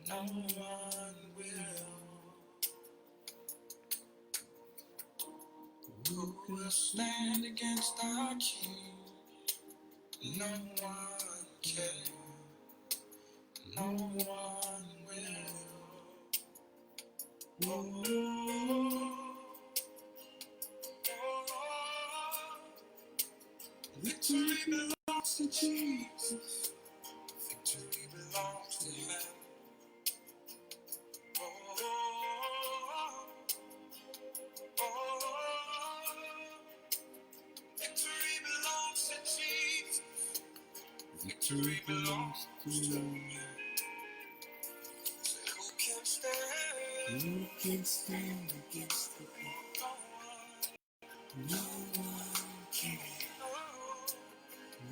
No one will. Who will stand against our King? No one can. No one will. Oh, victory belongs to Jesus. Victory belongs to Him. Victory belongs to Jesus. Victory belongs to Him. Who can stand? Who can stand against the Lord? No one can.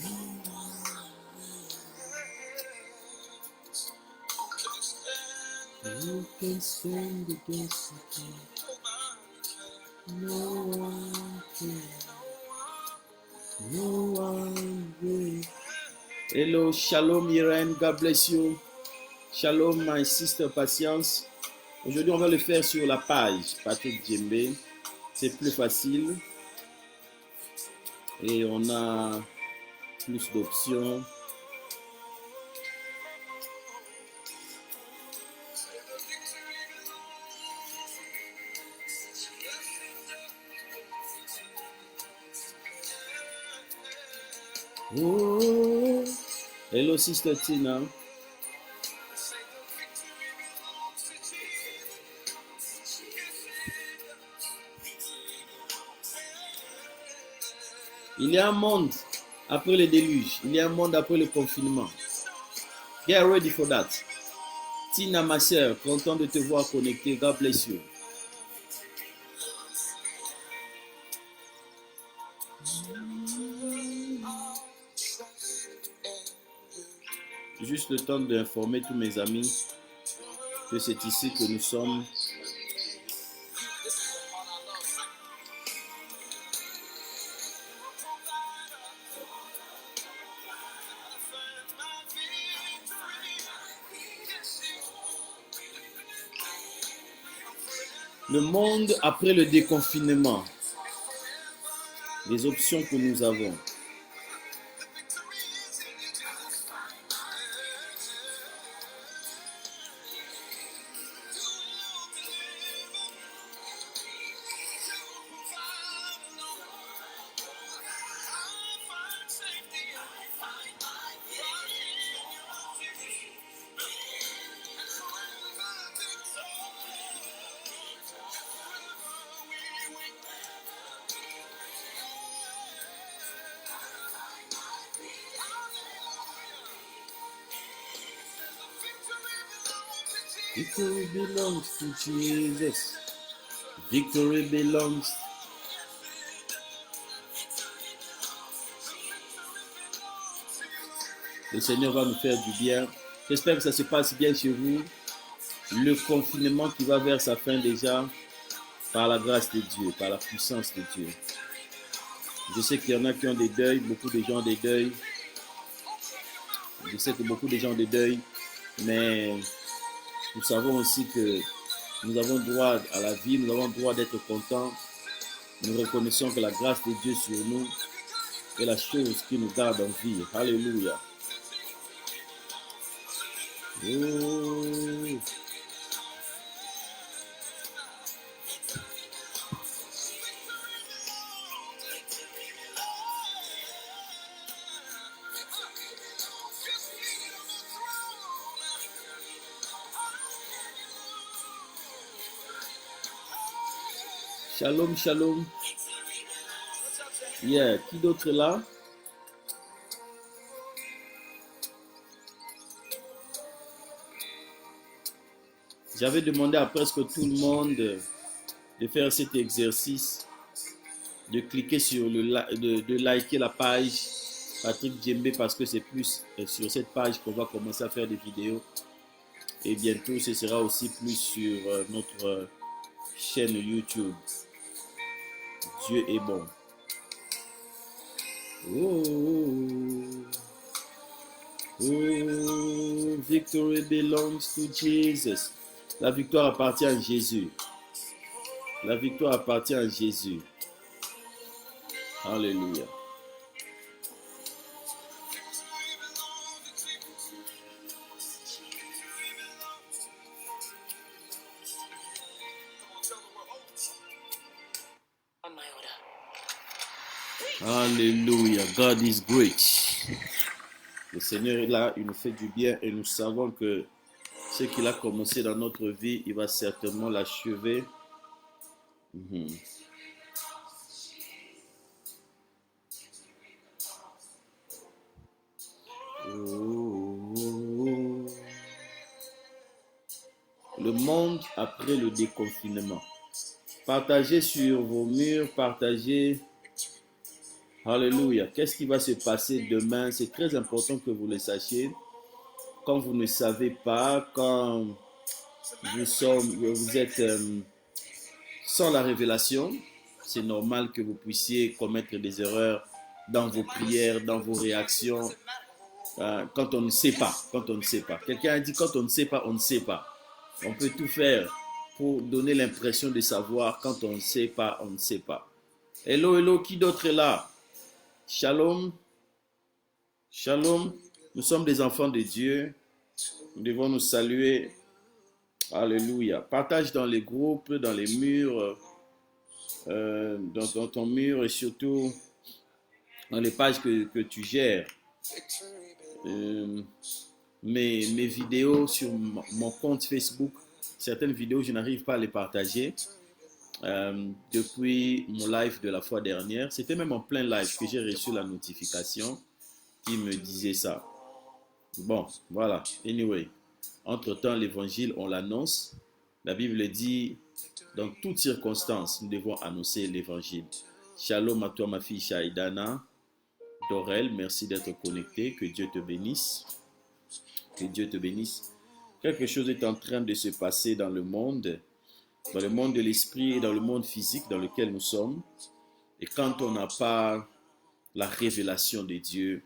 No one will. Who can stand against the Lord? No one can. No one will. Hello, shalom Irene, God bless you. Shalom my sister Patience. Aujourd'hui on va le faire sur la page Patrick Djembe. C'est plus facile et on a plus d'options. Oh, hello sister Tina. Il y a un monde après le déluge. Il y a un monde après le confinement. Get ready for that. Tina, ma soeur, content de te voir connecté. God bless you. Juste le temps d'informer tous mes amis que c'est ici que nous sommes. Le monde après le déconfinement. Les options que nous avons. Victory belongs to Jesus. Victory belongs. Le Seigneur va nous faire du bien. J'espère que ça se passe bien chez vous. Le confinement qui va vers sa fin déjà, par la grâce de Dieu, par la puissance de Dieu. Je sais qu'il y en a qui ont des deuils, beaucoup de gens ont des deuils. Je sais que beaucoup de gens ont des deuils, mais nous savons aussi que nous avons droit à la vie, nous avons droit d'être contents. Nous reconnaissons que la grâce de Dieu sur nous est la chose qui nous garde en vie. Alléluia. Oh. Shalom, shalom. Yeah, qui d'autre là? J'avais demandé à presque tout le monde de faire cet exercice, de cliquer sur de liker la page Patrick Djembe parce que c'est plus sur cette page qu'on va commencer à faire des vidéos. Et bientôt, ce sera aussi plus sur notre chaîne YouTube. Dieu est bon. Oh. Oh, victory belongs to Jesus. La victoire appartient à Jésus. La victoire appartient à Jésus. Alléluia. Alléluia. God is great. Le Seigneur est là, il nous fait du bien et nous savons que ce qu'il a commencé dans notre vie, il va certainement l'achever. Le monde après le déconfinement. Partagez sur vos murs, partagez. Alléluia. Qu'est-ce qui va se passer demain? C'est très important que vous le sachiez. Quand vous ne savez pas, quand vous êtes sans la révélation, c'est normal que vous puissiez commettre des erreurs dans vos prières, dans vos réactions, quand on ne sait pas. Quelqu'un a dit quand on ne sait pas, on ne sait pas. On peut tout faire pour donner l'impression de savoir. Quand on ne sait pas, on ne sait pas. Hello, hello, qui d'autre est là? Shalom. Shalom. Nous sommes des enfants de Dieu. Nous devons nous saluer. Alléluia. Partage dans les groupes, dans les murs, dans ton mur et surtout dans les pages que tu gères. Mes vidéos sur mon compte Facebook, certaines vidéos, je n'arrive pas à les partager. Depuis mon live de la fois dernière, c'était même en plein live que j'ai reçu la notification qui me disait ça. Bon, voilà. Anyway, entre-temps, l'évangile, on l'annonce. La Bible dit, dans toutes circonstances, nous devons annoncer l'évangile. Shalom à toi, ma fille Shaïdana. Dorel, merci d'être connecté. Que Dieu te bénisse. Que Dieu te bénisse. Quelque chose est en train de se passer dans le monde de l'esprit et dans le monde physique dans lequel nous sommes. Et quand on n'a pas la révélation de Dieu,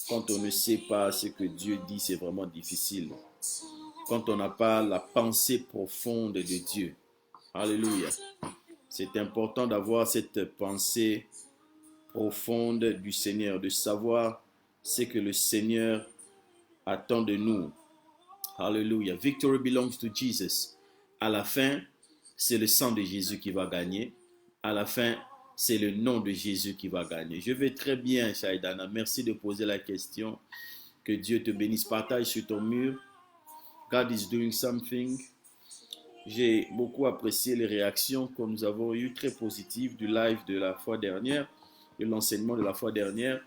quand on ne sait pas ce que Dieu dit, c'est vraiment difficile. Quand on n'a pas la pensée profonde de Dieu. Alléluia. C'est important d'avoir cette pensée profonde du Seigneur, de savoir ce que le Seigneur attend de nous. Alléluia. Victory belongs to Jesus. À la fin, c'est le sang de Jésus qui va gagner. À la fin, c'est le nom de Jésus qui va gagner. Je vais très bien, Shaïdana. Merci de poser la question. Que Dieu te bénisse. Partage sur ton mur. God is doing something. J'ai beaucoup apprécié les réactions que nous avons eues, très positives, du live de la fois dernière, de l'enseignement de la fois dernière,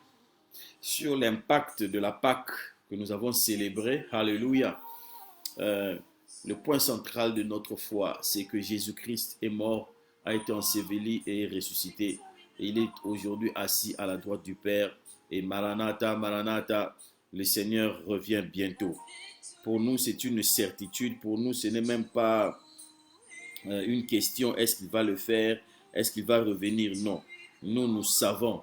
sur l'impact de la Pâque que nous avons célébrée. Alléluia. Le point central de notre foi, c'est que Jésus-Christ est mort, a été enseveli et est ressuscité. Et il est aujourd'hui assis à la droite du Père. Et Maranatha, Maranatha, le Seigneur revient bientôt. Pour nous, c'est une certitude. Pour nous, ce n'est même pas une question, est-ce qu'il va le faire? Est-ce qu'il va revenir? Non. Nous savons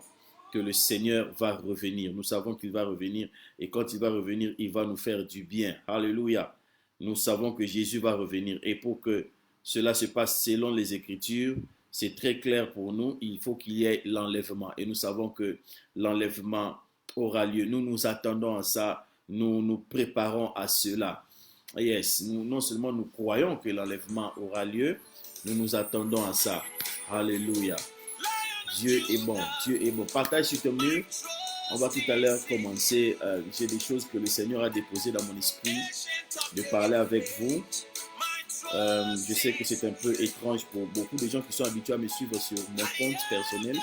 que le Seigneur va revenir. Nous savons qu'il va revenir. Et quand il va revenir, il va nous faire du bien. Alléluia. Nous savons que Jésus va revenir. Et pour que cela se passe selon les Écritures, c'est très clair pour nous. Il faut qu'il y ait l'enlèvement. Et nous savons que l'enlèvement aura lieu. Nous nous attendons à ça. Nous nous préparons à cela. Yes, non seulement nous croyons que l'enlèvement aura lieu, nous nous attendons à ça. Alléluia. Dieu est bon. Dieu est bon. Partage sur ton mur. On va tout à l'heure commencer. J'ai des choses que le Seigneur a déposées dans mon esprit de parler avec vous. Je sais que c'est un peu étrange pour beaucoup de gens qui sont habitués à me suivre sur mon compte personnel.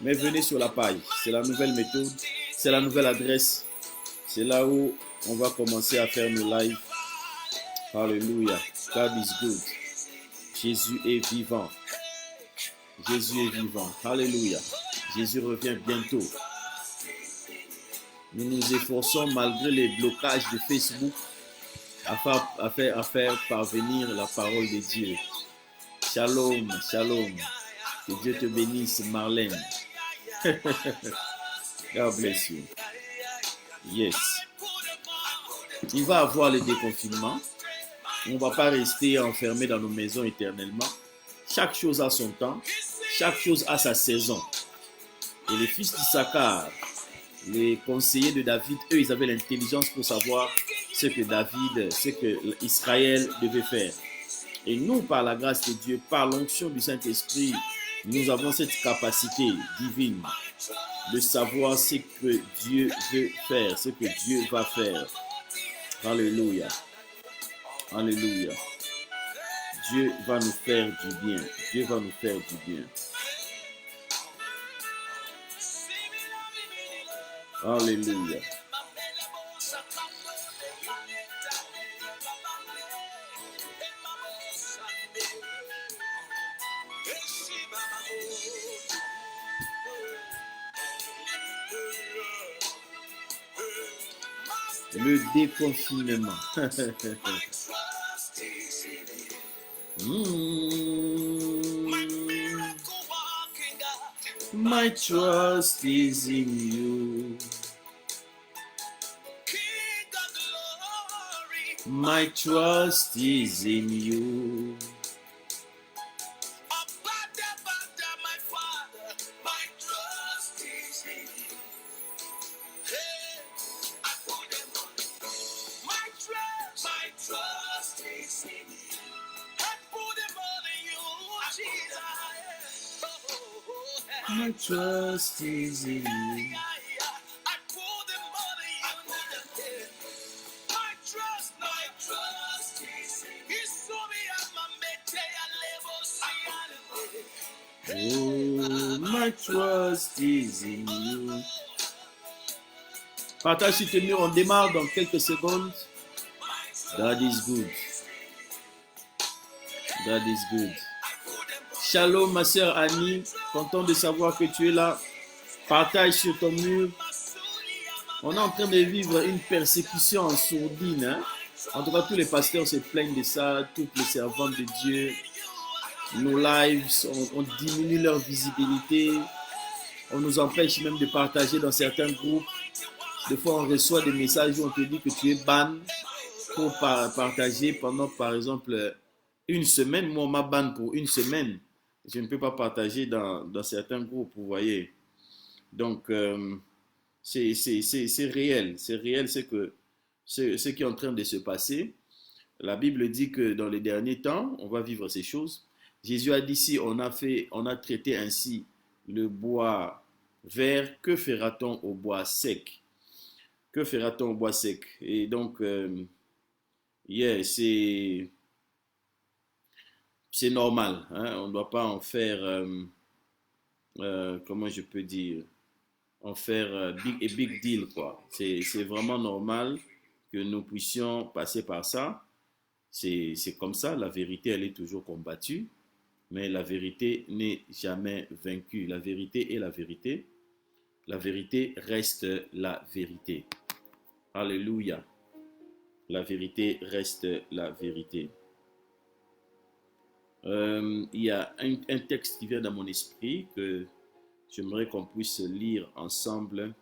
Mais venez sur la page. C'est la nouvelle méthode. C'est la nouvelle adresse. C'est là où on va commencer à faire nos lives. Alléluia. God is good. Jésus est vivant. Jésus est vivant. Alléluia. Jésus revient bientôt. Nous nous efforçons malgré les blocages de Facebook à faire parvenir la parole de Dieu. Shalom, shalom. Que Dieu te bénisse, Marlène. God bless you. Yes. Il va y avoir le déconfinement. On ne va pas rester enfermé dans nos maisons éternellement. Chaque chose a son temps. Chaque chose a sa saison. Et les fils d'Issachar, les conseillers de David, eux, ils avaient l'intelligence pour savoir ce que Israël devait faire. Et nous, par la grâce de Dieu, par l'onction du Saint-Esprit, nous avons cette capacité divine de savoir ce que Dieu veut faire, ce que Dieu va faire. Alléluia. Alléluia. Dieu va nous faire du bien. Dieu va nous faire du bien. Alléluia. Le déconfinement. My trust is in you. My trust is in you. My trust is in you. Oh, my trust is in you. Partage sur tes murs, on démarre dans quelques secondes. God is good. God is good. Shalom, ma sœur Annie. Content de savoir que tu es là. Partage sur ton mur. On est en train de vivre une persécution en sourdine. Hein? En tout cas, tous les pasteurs se plaignent de ça. Toutes les servantes de Dieu. Nos lives, on diminue leur visibilité. On nous empêche même de partager dans certains groupes. Des fois, on reçoit des messages où on te dit que tu es ban pour partager pendant, par exemple, une semaine. Moi, on m'a ban pour une semaine. Je ne peux pas partager dans certains groupes, vous voyez. Donc, c'est réel. C'est réel ce qui est en train de se passer. La Bible dit que dans les derniers temps, on va vivre ces choses. Jésus a dit, si on a traité ainsi le bois vert, que fera-t-on au bois sec? Que fera-t-on au bois sec? Et donc, c'est normal. Hein? On ne doit pas en faire, comment je peux dire, en faire big deal, quoi. C'est vraiment normal que nous puissions passer par ça. C'est comme ça, la vérité, elle est toujours combattue. Mais la vérité n'est jamais vaincue. La vérité est la vérité. La vérité reste la vérité. Alléluia. La vérité reste la vérité. Il y a un texte qui vient dans mon esprit que j'aimerais qu'on puisse lire ensemble.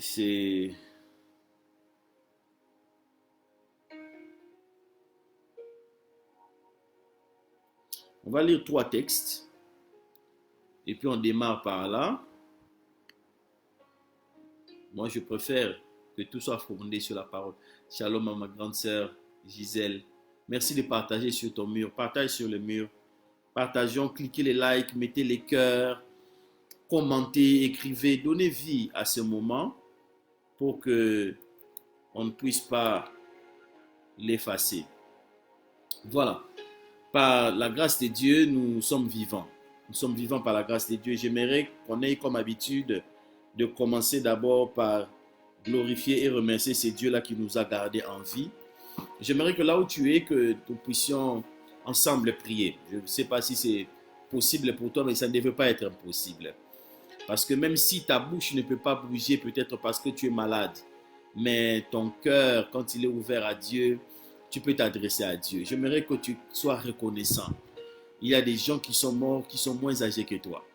C'est... On va lire 3 textes. Et puis on démarre par là. Moi, je préfère que tout soit fondé sur la parole. Shalom à ma grande sœur Gisèle. Merci de partager sur ton mur. Partage sur le mur. Partageons, cliquez les likes, mettez les cœurs, commentez, écrivez, donnez vie à ce moment pour que on ne puisse pas l'effacer. Voilà. Par la grâce de Dieu, nous sommes vivants. Nous sommes vivants par la grâce de Dieu. J'aimerais qu'on ait comme habitude de commencer d'abord par glorifier et remercier ces dieux-là qui nous a gardés en vie. J'aimerais que là où tu es, que nous puissions ensemble prier. Je ne sais pas si c'est possible pour toi, mais ça ne devait pas être impossible. Parce que même si ta bouche ne peut pas bouger, peut-être parce que tu es malade, mais ton cœur, quand il est ouvert à Dieu, tu peux t'adresser à Dieu. J'aimerais que tu sois reconnaissant. Il y a des gens qui sont morts, qui sont moins âgés que toi.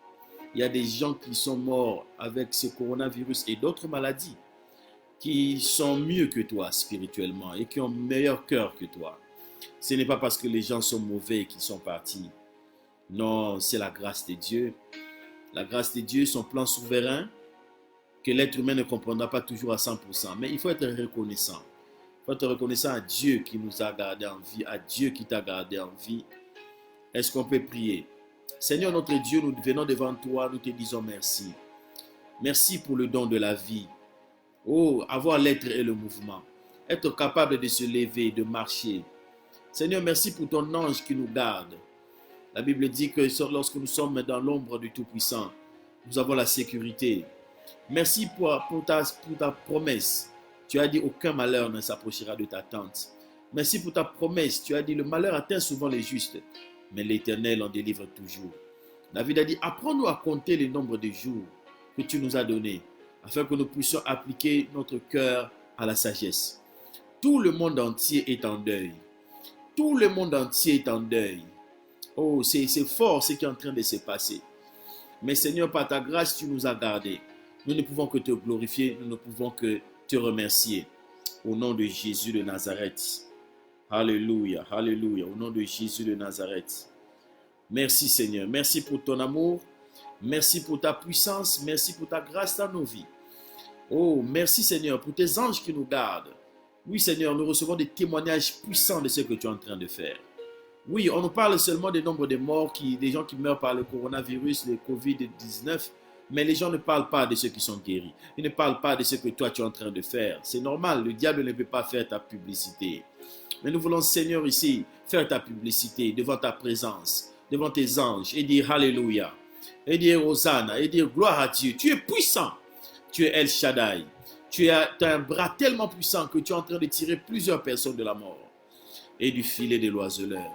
Il y a des gens qui sont morts avec ce coronavirus et d'autres maladies, qui sont mieux que toi spirituellement et qui ont meilleur cœur que toi. Ce n'est pas parce que les gens sont mauvais qu'ils sont partis. Non, c'est la grâce de Dieu. La grâce de Dieu, son plan souverain, que l'être humain ne comprendra pas toujours à 100%. Mais il faut être reconnaissant. Il faut être reconnaissant à Dieu qui nous a gardés en vie, à Dieu qui t'a gardé en vie. Est-ce qu'on peut prier? Seigneur notre Dieu, nous venons devant toi, nous te disons merci. Merci pour le don de la vie. Oh, avoir l'être et le mouvement. Être capable de se lever, de marcher. Seigneur, merci pour ton ange qui nous garde. La Bible dit que lorsque nous sommes dans l'ombre du Tout-Puissant, nous avons la sécurité. Merci pour ta promesse. Tu as dit aucun malheur ne s'approchera de ta tente. Merci pour ta promesse. Tu as dit le malheur atteint souvent les justes, mais l'Éternel en délivre toujours. David a dit, apprends-nous à compter le nombre de jours que tu nous as donnés, afin que nous puissions appliquer notre cœur à la sagesse. Tout le monde entier est en deuil. Tout le monde entier est en deuil. Oh, c'est fort ce qui est en train de se passer. Mais Seigneur, par ta grâce, tu nous as gardés. Nous ne pouvons que te glorifier, nous ne pouvons que te remercier. Au nom de Jésus de Nazareth. Alléluia, alléluia. Au nom de Jésus de Nazareth. Merci Seigneur. Merci pour ton amour. Merci pour ta puissance. Merci pour ta grâce dans nos vies. Oh, merci Seigneur pour tes anges qui nous gardent. Oui Seigneur, nous recevons des témoignages puissants de ce que tu es en train de faire. Oui, on nous parle seulement des nombres de morts, des gens qui meurent par le coronavirus, le Covid-19, mais les gens ne parlent pas de ceux qui sont guéris. Ils ne parlent pas de ce que toi tu es en train de faire. C'est normal, le diable ne peut pas faire ta publicité. Mais nous voulons, Seigneur, ici, faire ta publicité devant ta présence, devant tes anges, et dire Alléluia, et dire Hosanna, et dire gloire à Dieu. Tu es puissant, tu es El Shaddai. Tu as un bras tellement puissant que tu es en train de tirer plusieurs personnes de la mort et du filet de l'oiseleur.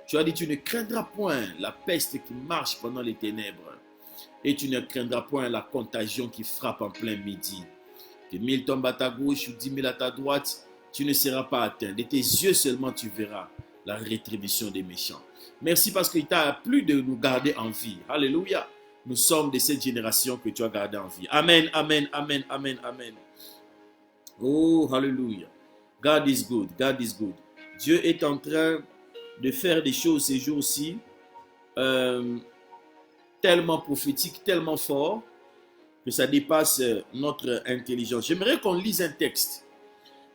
Tu as dit, tu ne craindras point la peste qui marche pendant les ténèbres. Et tu ne craindras point la contagion qui frappe en plein midi. Que 1000 tombent à ta gauche ou 10 000 à ta droite, tu ne seras pas atteint. De tes yeux seulement tu verras la rétribution des méchants. Merci parce qu'il t'a plu de nous garder en vie. Alléluia. Nous sommes de cette génération que tu as gardé en vie. Amen, amen, amen, amen, amen. Oh, alléluia. God is good, God is good. Dieu est en train de faire des choses ces jours-ci tellement prophétiques, tellement forts, que ça dépasse notre intelligence. J'aimerais qu'on lise un texte.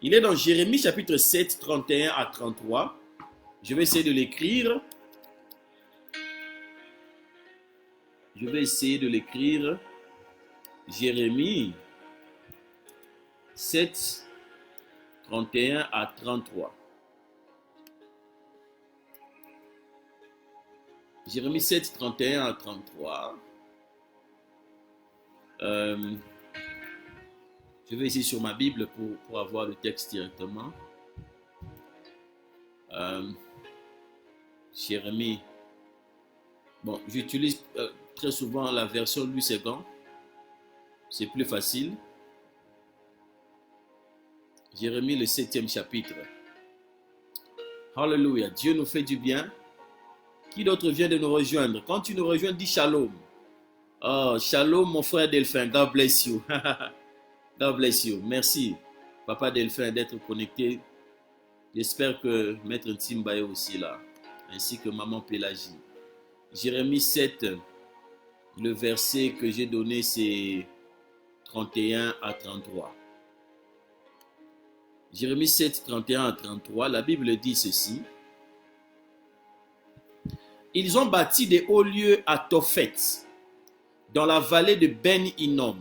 Il est dans Jérémie chapitre 7, 31 à 33. Je vais essayer de l'écrire. Je vais essayer de l'écrire. Jérémie 7, 31 à 33. Jérémie 7, 31 à 33. Je vais essayer sur ma Bible pour avoir le texte directement. Jérémie. Bon, j'utilise très souvent la version Louis II. C'est plus facile. Jérémie, le 7e chapitre. Alléluia. Dieu nous fait du bien. Qui d'autre vient de nous rejoindre? Quand tu nous rejoins, dis shalom. Oh, shalom, mon frère Delphin. God bless you. God bless you. Merci, Papa Delphin, d'être connecté. J'espère que Maître Timba est aussi là, ainsi que Maman Pélagie. Jérémie 7, le verset que j'ai donné, c'est 31 à 33. Jérémie 7, 31 à 33, la Bible dit ceci. Ils ont bâti des hauts lieux à Tophet, dans la vallée de Ben Hinnom,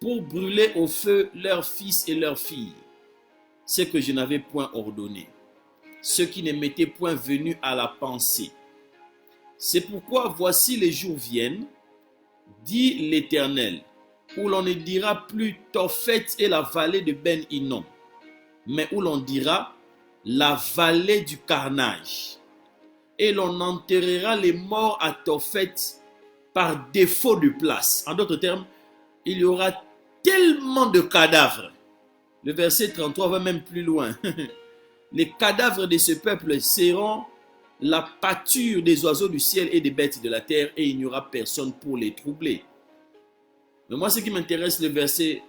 pour brûler au feu leurs fils et leurs filles, ce que je n'avais point ordonné, ce qui ne m'était point venu à la pensée. C'est pourquoi voici les jours viennent, dit l'Éternel, où l'on ne dira plus Tophet et la vallée de Ben Hinnom, mais où l'on dira la vallée du carnage. Et l'on enterrera les morts à Tophet par défaut de place. En d'autres termes, il y aura tellement de cadavres. Le verset 33 va même plus loin. Les cadavres de ce peuple seront la pâture des oiseaux du ciel et des bêtes de la terre, et il n'y aura personne pour les troubler. Mais moi, ce qui m'intéresse, le verset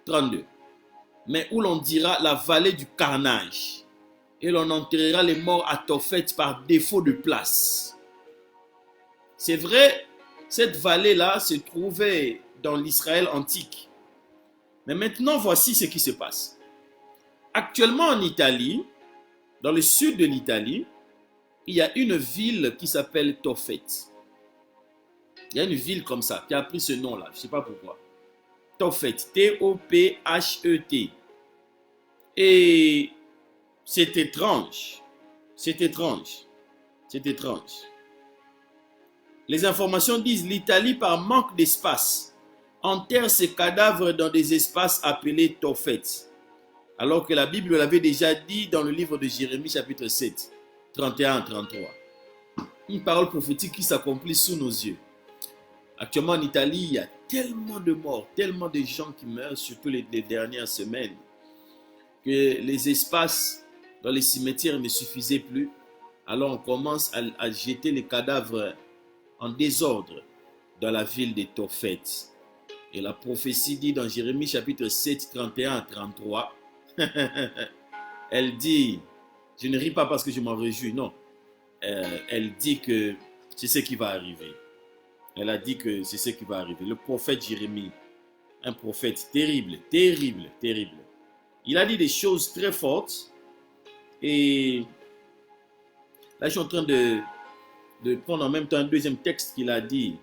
32. Mais où l'on dira la vallée du carnage, et l'on enterrera les morts à Tophet par défaut de place. C'est vrai, cette vallée-là se trouvait dans l'Israël antique. Mais maintenant, voici ce qui se passe. Actuellement en Italie, dans le sud de l'Italie, il y a une ville qui s'appelle Tophet. Il y a une ville comme ça qui a pris ce nom-là. Je ne sais pas pourquoi. Tophet. T-O-P-H-E-T. Et c'est étrange. C'est étrange. C'est étrange. Les informations disent l'Italie, par manque d'espace, enterre ses cadavres dans des espaces appelés Tophet. Alors que la Bible l'avait déjà dit dans le livre de Jérémie chapitre 7, 31 à 33. Une parole prophétique qui s'accomplit sous nos yeux. Actuellement en Italie, il y a tellement de morts, tellement de gens qui meurent, surtout les dernières semaines, que les espaces dans les cimetières ne suffisaient plus. Alors on commence à jeter les cadavres en désordre dans la ville de Tophet. Et la prophétie dit dans Jérémie chapitre 7, 31 à 33, elle dit, je ne ris pas parce que je m'en réjouis, non. Elle dit que c'est ce qui va arriver. Elle a dit que c'est ce qui va arriver. Le prophète Jérémie, un prophète terrible, terrible, terrible. Il a dit des choses très fortes. Et là, je suis en train de prendre en même temps un deuxième texte qu'il a dit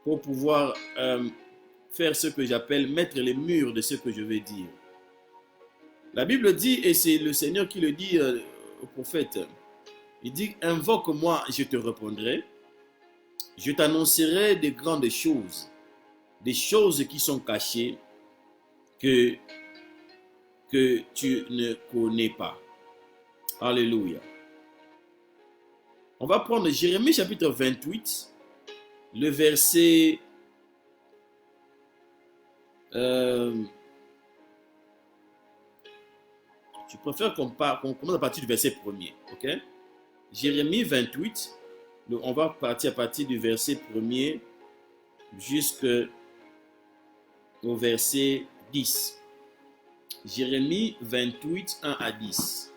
pour pouvoir faire ce que j'appelle mettre les murs de ce que je veux dire. La Bible dit, et c'est le Seigneur qui le dit au prophète, il dit, invoque-moi, je te répondrai, je t'annoncerai de grandes choses, des choses qui sont cachées que tu ne connais pas. Alléluia. On va prendre Jérémie chapitre 28, le verset je préfère qu'on commence à partir du verset 1er. Ok? Jérémie 28, on va partir à partir du verset 1er jusqu'au verset 10. Jérémie 28, 1 à 10.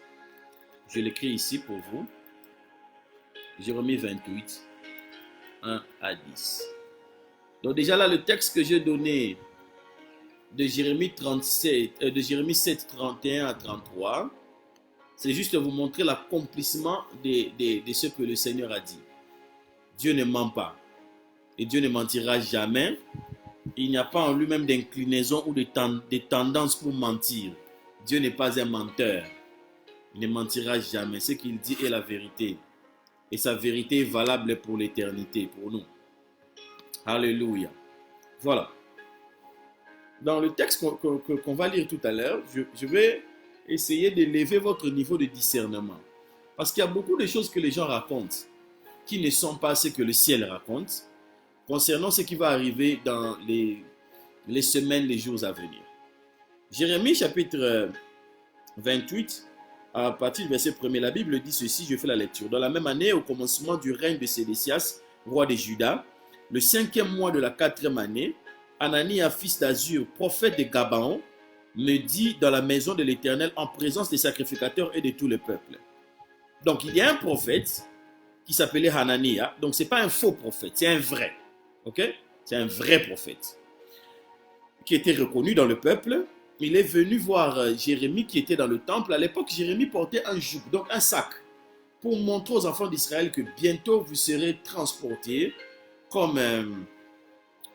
Je l'écris ici pour vous. Jérémie 28, 1 à 10. Donc déjà là, le texte que j'ai donné de Jérémie 7, 31 à 33, c'est juste vous montrer l'accomplissement de ce que le Seigneur a dit. Dieu ne ment pas. Et Dieu ne mentira jamais. Il n'y a pas en lui-même d'inclinaison ou de tendance pour mentir. Dieu n'est pas un menteur. Il ne mentira jamais. Ce qu'il dit est la vérité. Et sa vérité est valable pour l'éternité, pour nous. Alléluia. Voilà. Dans le texte qu'on va lire tout à l'heure, je vais essayer d'élever votre niveau de discernement. Parce qu'il y a beaucoup de choses que les gens racontent qui ne sont pas ce que le ciel raconte concernant ce qui va arriver dans les semaines, les jours à venir. Jérémie chapitre 28, à partir du verset 1er, la Bible dit ceci, je fais la lecture. Dans la même année, au commencement du règne de Sédécias, roi de Juda, le 5e mois de la 4e année, Anania, fils d'Azur, prophète de Gabaon, me dit dans la maison de l'Éternel en présence des sacrificateurs et de tout le peuple. Donc il y a un prophète qui s'appelait Hanania, donc ce n'est pas un faux prophète, c'est un vrai. Ok? C'est un vrai prophète qui était reconnu dans le peuple. Il est venu voir Jérémie qui était dans le temple. À l'époque, Jérémie portait un joug, donc un sac, pour montrer aux enfants d'Israël que bientôt vous serez transportés comme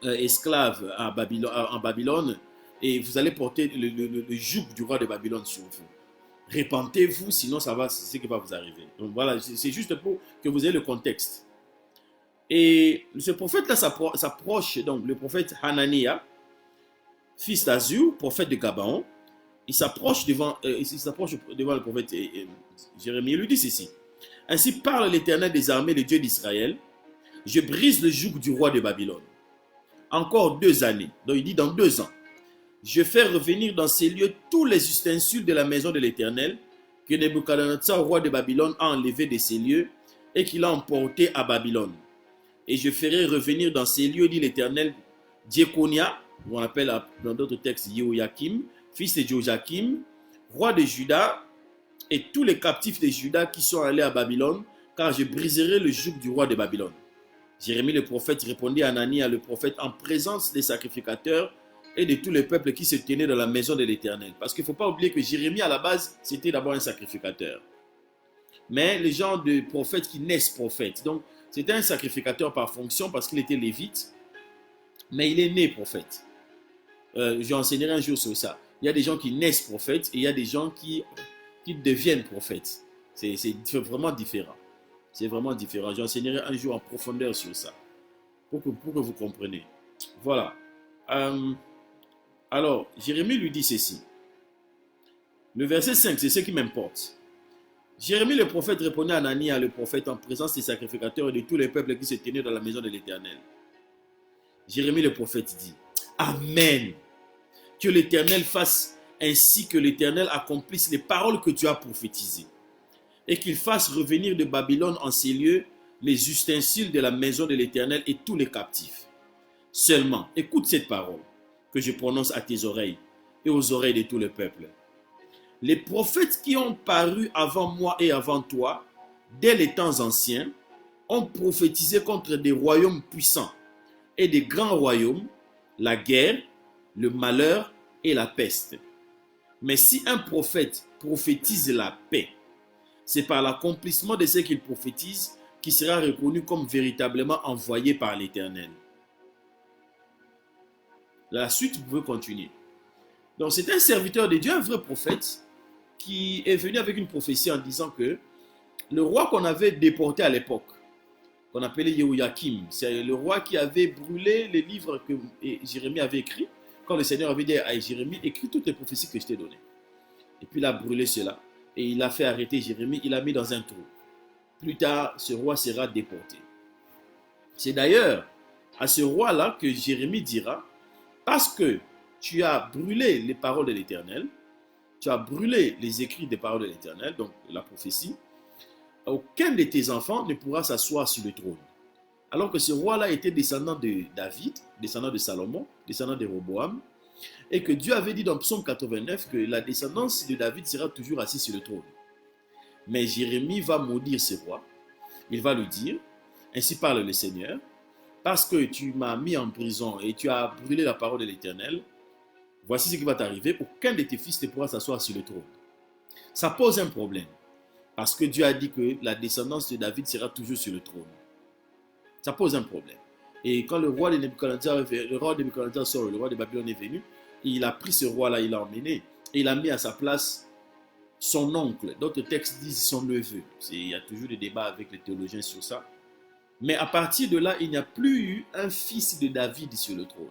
esclaves en Babylone et vous allez porter le joug du roi de Babylone sur vous. Répentez-vous, sinon c'est ce qui va vous arriver. Donc voilà, c'est juste pour que vous ayez le contexte. Et ce prophète-là s'approche, donc le prophète Hanania, fils d'Azur, prophète de Gabaon, il s'approche devant le prophète Jérémie. Il lui dit ceci. Ainsi parle l'Éternel des armées, le Dieu d'Israël. Je brise le joug du roi de Babylone. Encore 2 années. Donc il dit dans 2 ans. Je fais revenir dans ces lieux tous les ustensiles de la maison de l'Éternel que Nebuchadnezzar, roi de Babylone, a enlevés de ces lieux et qu'il a emporté à Babylone. Et je ferai revenir dans ces lieux, dit l'Éternel, Djekonia, on appelle dans d'autres textes Yehoyakim, fils de Joachim, roi de Juda, et tous les captifs de Juda qui sont allés à Babylone, car je briserai le joug du roi de Babylone. Jérémie le prophète répondit à Anania le prophète en présence des sacrificateurs et de tous les peuples qui se tenaient dans la maison de l'Éternel. Parce qu'il ne faut pas oublier que Jérémie à la base, c'était d'abord un sacrificateur. Mais les gens de prophètes qui naissent prophètes. Donc, c'était un sacrificateur par fonction parce qu'il était lévite, mais il est né prophète. J'enseignerai un jour sur ça. Il y a des gens qui naissent prophètes et il y a des gens qui deviennent prophètes. C'est vraiment différent. C'est vraiment différent. J'enseignerai un jour en profondeur sur ça. Pour que vous compreniez. Voilà. Alors, Jérémie lui dit ceci. Le verset 5, c'est ce qui m'importe. Jérémie le prophète répondait à Anania le prophète en présence des sacrificateurs et de tous les peuples qui se tenaient dans la maison de l'Éternel. Jérémie le prophète dit, Amen. Que l'Éternel fasse ainsi, que l'Éternel accomplisse les paroles que tu as prophétisées, et qu'il fasse revenir de Babylone en ces lieux les ustensiles de la maison de l'Éternel et tous les captifs. Seulement, écoute cette parole que je prononce à tes oreilles et aux oreilles de tout le peuple. Les prophètes qui ont paru avant moi et avant toi, dès les temps anciens, ont prophétisé contre des royaumes puissants et des grands royaumes, la guerre, le malheur et la peste. Mais si un prophète prophétise la paix, c'est par l'accomplissement de ce qu'il prophétise qu'il sera reconnu comme véritablement envoyé par l'Éternel. La suite, vous pouvez continuer. Donc c'est un serviteur de Dieu, un vrai prophète, qui est venu avec une prophétie en disant que le roi qu'on avait déporté à l'époque, qu'on appelait Yehoyakim, c'est le roi qui avait brûlé les livres que Jérémie avait écrits, quand le Seigneur avait dit à Jérémie, écris toutes les prophéties que je t'ai données. Et puis il a brûlé cela, et il a fait arrêter Jérémie, il l'a mis dans un trou. Plus tard, ce roi sera déporté. C'est d'ailleurs à ce roi-là que Jérémie dira, parce que tu as brûlé les paroles de l'Éternel, tu as brûlé les écrits des paroles de l'Éternel, donc la prophétie, aucun de tes enfants ne pourra s'asseoir sur le trône. Alors que ce roi-là était descendant de David, descendant de Salomon, descendant de Roboam, et que Dieu avait dit dans Psaume 89 que la descendance de David sera toujours assise sur le trône. Mais Jérémie va maudire ce roi. Il va lui dire, ainsi parle le Seigneur, parce que tu m'as mis en prison et tu as brûlé la parole de l'Éternel, voici ce qui va t'arriver, aucun de tes fils ne pourra s'asseoir sur le trône. Ça pose un problème, parce que Dieu a dit que la descendance de David sera toujours sur le trône. Ça pose un problème. Et quand le roi de Nebuchadnezzar sort, le roi de Babylone est venu, il a pris ce roi-là, il l'a emmené, et il a mis à sa place son oncle. D'autres textes disent son neveu. Il y a toujours des débats avec les théologiens sur ça. Mais à partir de là, il n'y a plus eu un fils de David sur le trône.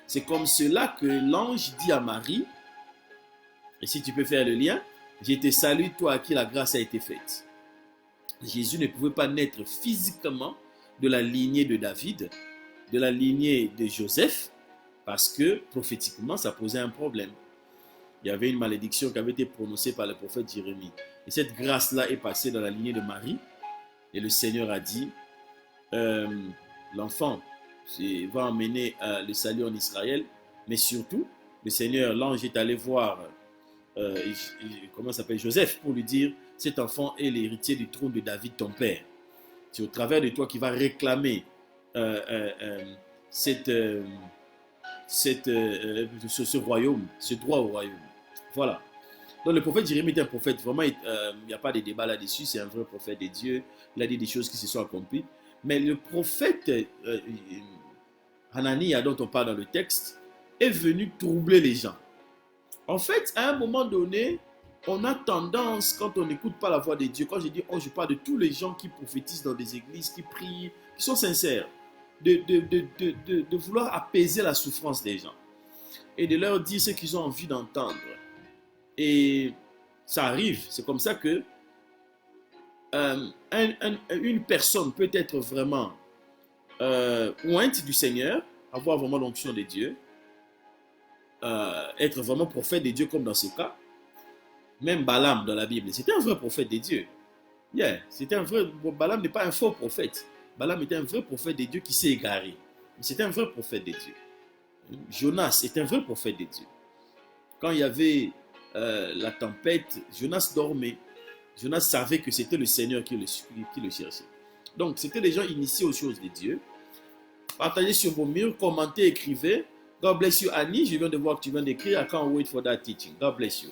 C'est comme cela que l'ange dit à Marie, et si tu peux faire le lien, je te salue, toi à qui la grâce a été faite. Jésus ne pouvait pas naître physiquement de la lignée de David, de la lignée de Joseph, parce que prophétiquement, ça posait un problème. Il y avait une malédiction qui avait été prononcée par le prophète Jérémie. Et cette grâce-là est passée dans la lignée de Marie. Et le Seigneur a dit, l'enfant va emmener le salut en Israël, mais surtout, le Seigneur, l'ange est allé voir comment s'appelle Joseph pour lui dire, cet enfant est l'héritier du trône de David, ton père. C'est au travers de toi qu'il va réclamer ce royaume, ce droit au royaume. Voilà. Donc le prophète Jérémie est un prophète, vraiment, il n'y a pas de débat là-dessus, c'est un vrai prophète de Dieu, il a dit des choses qui se sont accomplies. Mais le prophète Hanania, dont on parle dans le texte, est venu troubler les gens. En fait, à un moment donné, on a tendance, quand on n'écoute pas la voix de Dieu, quand je dis je parle de tous les gens qui prophétisent dans des églises, qui prient, qui sont sincères, de vouloir apaiser la souffrance des gens et de leur dire ce qu'ils ont envie d'entendre. Et ça arrive, c'est comme ça que une personne peut être vraiment ointe du Seigneur, avoir vraiment l'onction de Dieu, être vraiment prophète de Dieu comme dans ce cas. Même Balaam dans la Bible, c'était un vrai prophète de Dieu. Yeah, c'était un vrai. Balaam n'est pas un faux prophète. Balaam était un vrai prophète de Dieu qui s'est égaré. C'était un vrai prophète de Dieu. Jonas est un vrai prophète de Dieu. Quand il y avait la tempête, Jonas dormait. Jonas savait que c'était le Seigneur qui le cherchait. Donc, c'était des gens initiés aux choses de Dieu. Partagez sur vos murs, commentez, écrivez. God bless you, Annie. Je viens de voir que tu viens d'écrire. I can't wait for that teaching. God bless you.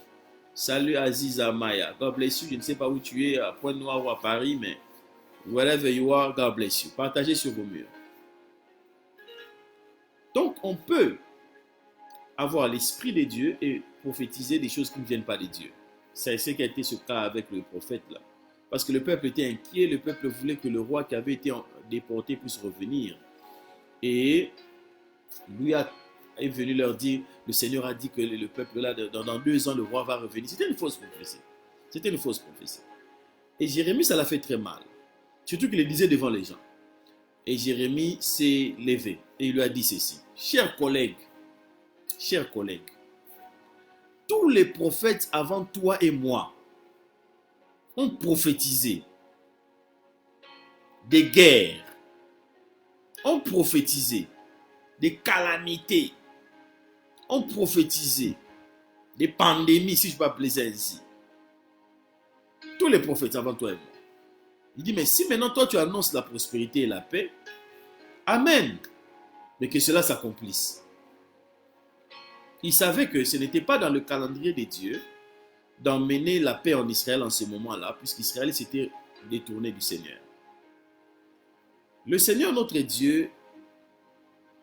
Salut Aziza Maya. God bless you. Je ne sais pas où tu es, à Pointe-Noire ou à Paris, mais wherever you are, God bless you. Partagez sur vos murs. Donc, on peut avoir l'esprit de Dieu et prophétiser des choses qui ne viennent pas de Dieu. C'est ce qui a été ce cas avec le prophète là. Parce que le peuple était inquiet, le peuple voulait que le roi qui avait été déporté puisse revenir. Et lui est venu leur dire, le Seigneur a dit que le peuple là, dans 2 ans, le roi va revenir. C'était une fausse prophétie. C'était une fausse prophétie. Et Jérémie, ça l'a fait très mal. Surtout qu'il le disait devant les gens. Et Jérémie s'est levé et il lui a dit ceci. Chers collègues, tous les prophètes avant toi et moi ont prophétisé des guerres, ont prophétisé des calamités, ont prophétisé des pandémies, si je peux appeler ça ainsi. Tous les prophètes avant toi et moi. Il dit, mais si maintenant toi tu annonces la prospérité et la paix, amen, mais que cela s'accomplisse. Il savait que ce n'était pas dans le calendrier de Dieu d'emmener la paix en Israël en ce moment-là, puisqu'Israël s'était détourné du Seigneur. Le Seigneur, notre Dieu,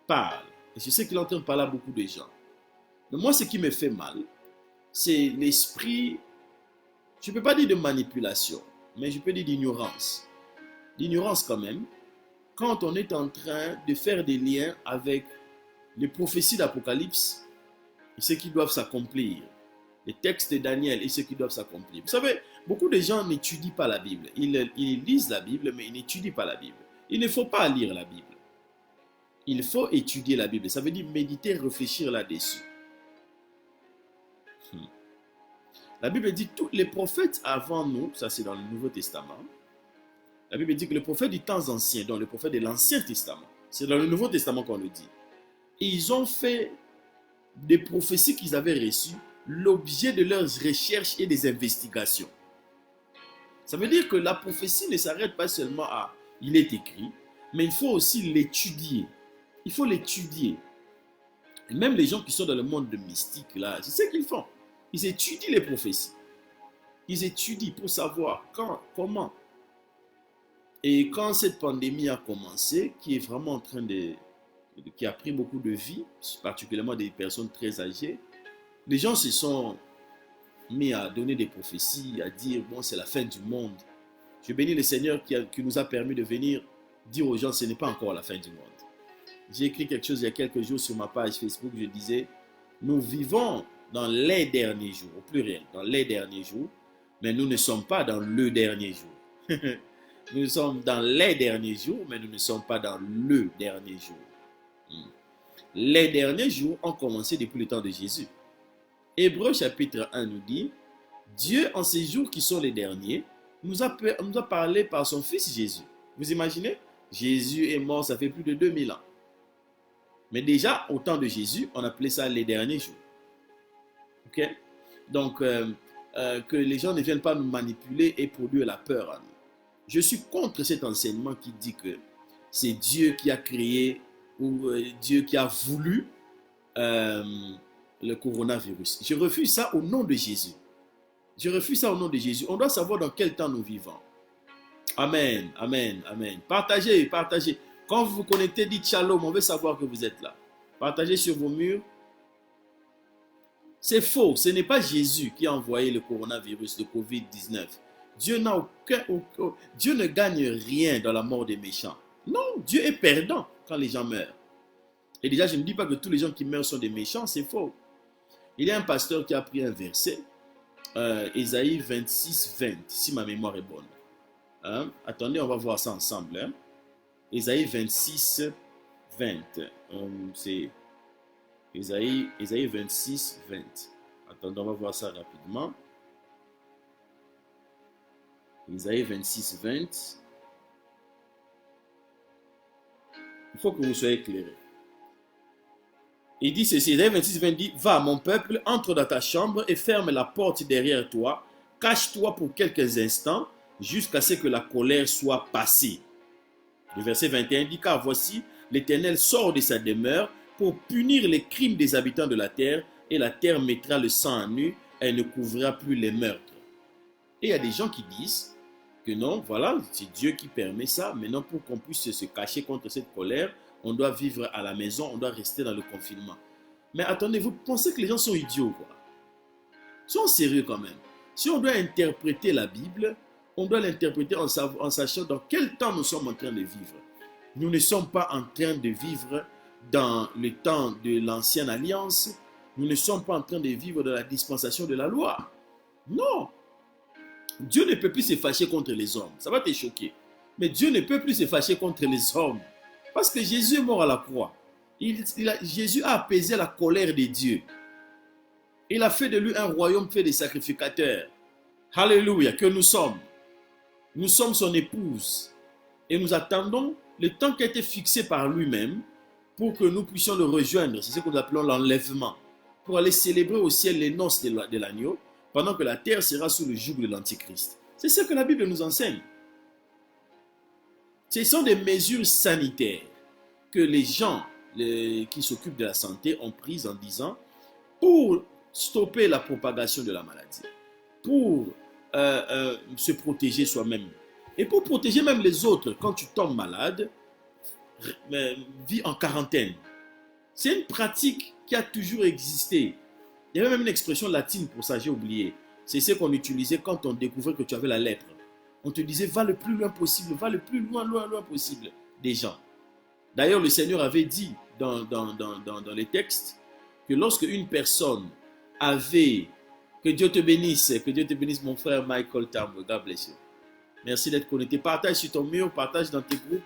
parle. Et je sais qu'il est en train de parler à beaucoup de gens. Mais moi, ce qui me fait mal, c'est l'esprit, je ne peux pas dire de manipulation, mais je peux dire d'ignorance. D'ignorance quand même, quand on est en train de faire des liens avec les prophéties d'Apocalypse et ceux qui doivent s'accomplir, les textes de Daniel et ceux qui doivent s'accomplir. Vous savez, beaucoup de gens n'étudient pas la Bible. Ils lisent la Bible, mais ils n'étudient pas la Bible. Il ne faut pas lire la Bible. Il faut étudier la Bible. Ça veut dire méditer, réfléchir là-dessus. La Bible dit que tous les prophètes avant nous, ça c'est dans le Nouveau Testament, la Bible dit que les prophètes du temps ancien, donc les prophètes de l'Ancien Testament, c'est dans le Nouveau Testament qu'on le dit. Et ils ont fait des prophéties qu'ils avaient reçues l'objet de leurs recherches et des investigations. Ça veut dire que la prophétie ne s'arrête pas seulement à il est écrit, mais il faut aussi l'étudier. Il faut l'étudier. Et même les gens qui sont dans le monde de mystique, là, c'est ce qu'ils font. Ils étudient les prophéties. Ils étudient pour savoir quand, comment. Et quand cette pandémie a commencé, qui est vraiment en train qui a pris beaucoup de vies, particulièrement des personnes très âgées, les gens se sont mis à donner des prophéties, à dire, bon, c'est la fin du monde. Je bénis le Seigneur qui nous a permis de venir dire aux gens, ce n'est pas encore la fin du monde. J'ai écrit quelque chose il y a quelques jours sur ma page Facebook, je disais, nous vivons dans les derniers jours, au pluriel, dans les derniers jours, mais nous ne sommes pas dans le dernier jour. Nous sommes dans les derniers jours, mais nous ne sommes pas dans le dernier jour. Les derniers jours ont commencé depuis le temps de Jésus. Hébreux chapitre 1 nous dit, Dieu en ces jours qui sont les derniers, nous a parlé par son Fils Jésus. Vous imaginez? Jésus est mort, ça fait plus de 2000 ans. Mais déjà, au temps de Jésus, on appelait ça les derniers jours. Ok? Donc, que les gens ne viennent pas nous manipuler et produire la peur à nous. Je suis contre cet enseignement qui dit que c'est Dieu qui a créé ou Dieu qui a voulu le coronavirus. Je refuse ça au nom de Jésus. Je refuse ça au nom de Jésus. On doit savoir dans quel temps nous vivons. Amen, amen, amen. Partagez, partagez. Quand vous vous connectez, dites shalom, on veut savoir que vous êtes là. Partagez sur vos murs. C'est faux, ce n'est pas Jésus qui a envoyé le coronavirus, le Covid-19. Dieu ne gagne rien dans la mort des méchants. Non, Dieu est perdant quand les gens meurent. Et déjà, je ne dis pas que tous les gens qui meurent sont des méchants, c'est faux. Il y a un pasteur qui a pris un verset, Ésaïe 26, 20, si ma mémoire est bonne. Hein? Attendez, on va voir ça ensemble. Hein? Ésaïe 26, 20. C'est Ésaïe 26, 20. Attendez, on va voir ça rapidement. Isaïe 26, 20. Il faut que vous soyez éclairés. Il dit ceci, Isaïe 26, 20 dit, va mon peuple, entre dans ta chambre et ferme la porte derrière toi, cache-toi pour quelques instants jusqu'à ce que la colère soit passée. Le verset 21 dit, car voici, l'Éternel sort de sa demeure pour punir les crimes des habitants de la terre, et la terre mettra le sang à nu, elle ne couvrira plus les meurtres. Et il y a des gens qui disent que non, voilà, c'est Dieu qui permet ça, maintenant pour qu'on puisse se cacher contre cette colère, on doit vivre à la maison, on doit rester dans le confinement. Mais attendez, vous pensez que les gens sont idiots, quoi? Ils sont sérieux quand même. Si on doit interpréter la Bible, on doit l'interpréter en sachant dans quel temps nous sommes en train de vivre. Nous ne sommes pas en train de vivre dans le temps de l'ancienne alliance. Nous ne sommes pas en train de vivre dans la dispensation de la loi. Non. Dieu ne peut plus se fâcher contre les hommes. Ça va te choquer. Mais Dieu ne peut plus se fâcher contre les hommes. Parce que Jésus est mort à la croix. Jésus a apaisé la colère de Dieu. Il a fait de lui un royaume fait de sacrificateurs. Alléluia, que nous sommes. Nous sommes son épouse. Et nous attendons le temps qui a été fixé par lui-même pour que nous puissions le rejoindre. C'est ce que nous appelons l'enlèvement. Pour aller célébrer au ciel les noces de l'agneau, pendant que la terre sera sous le joug de l'Antichrist. C'est ce que la Bible nous enseigne. Ce sont des mesures sanitaires que les gens qui s'occupent de la santé ont prises en disant pour stopper la propagation de la maladie, pour se protéger soi-même et pour protéger même les autres. Quand tu tombes malade, vis en quarantaine. C'est une pratique qui a toujours existé. Il y avait même une expression latine pour ça, j'ai oublié. C'est ce qu'on utilisait quand on découvrait que tu avais la lèpre. On te disait, va le plus loin possible, va le plus loin possible des gens. D'ailleurs, le Seigneur avait dit dans les textes que lorsque une personne avait, que Dieu te bénisse mon frère Michael Tambo, God bless you. Merci d'être connecté. Partage sur ton mur, partage dans tes groupes.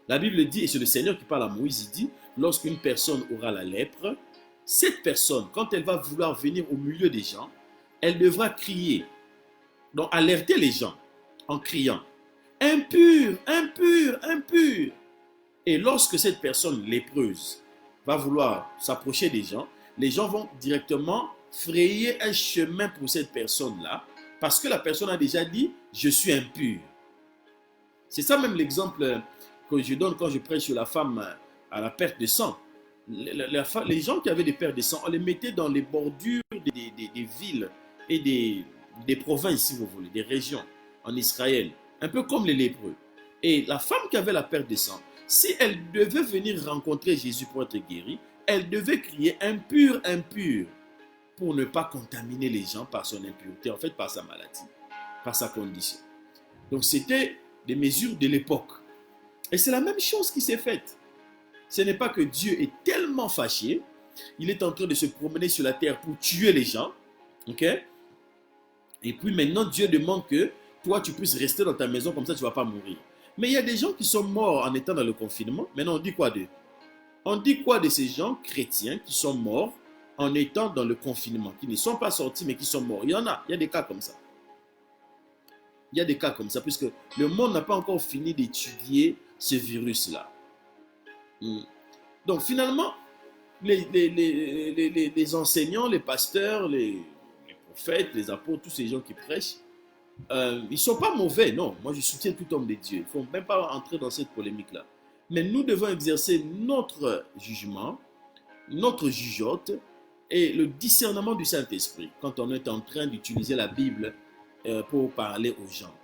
La Bible dit, et c'est le Seigneur qui parle à Moïse, il dit, lorsqu'une personne aura la lèpre, cette personne, quand elle va vouloir venir au milieu des gens, elle devra crier. Donc, alerter les gens en criant « Impur, impur, impur !» Et lorsque cette personne lépreuse va vouloir s'approcher des gens, les gens vont directement frayer un chemin pour cette personne-là parce que la personne a déjà dit « Je suis impur ». C'est ça même l'exemple que je donne quand je prêche sur la femme à la perte de sang. Les gens qui avaient des pertes de sang, on les mettait dans les bordures des villes et des provinces, si vous voulez, des régions en Israël, un peu comme les lépreux. Et la femme qui avait la perte de sang, si elle devait venir rencontrer Jésus pour être guérie, elle devait crier impur, impur, pour ne pas contaminer les gens par son impureté, en fait par sa maladie, par sa condition. Donc c'était des mesures de l'époque. Et c'est la même chose qui s'est faite. Ce n'est pas que Dieu est tellement fâché, il est en train de se promener sur la terre pour tuer les gens, ok? Et puis maintenant, Dieu demande que toi, tu puisses rester dans ta maison, comme ça, tu ne vas pas mourir. Mais il y a des gens qui sont morts en étant dans le confinement. Maintenant, on dit quoi d'eux? On dit quoi de ces gens chrétiens qui sont morts en étant dans le confinement, qui ne sont pas sortis, mais qui sont morts? Il y en a, il y a des cas comme ça. Il y a des cas comme ça, puisque le monde n'a pas encore fini d'étudier ce virus-là. Donc finalement, les enseignants, les pasteurs, les prophètes, les apôtres, tous ces gens qui prêchent, ils ne sont pas mauvais, non. Moi, je soutiens tout homme de Dieu. Il ne faut même pas entrer dans cette polémique-là. Mais nous devons exercer notre jugement, notre jugeote et le discernement du Saint-Esprit quand on est en train d'utiliser la Bible pour parler aux gens.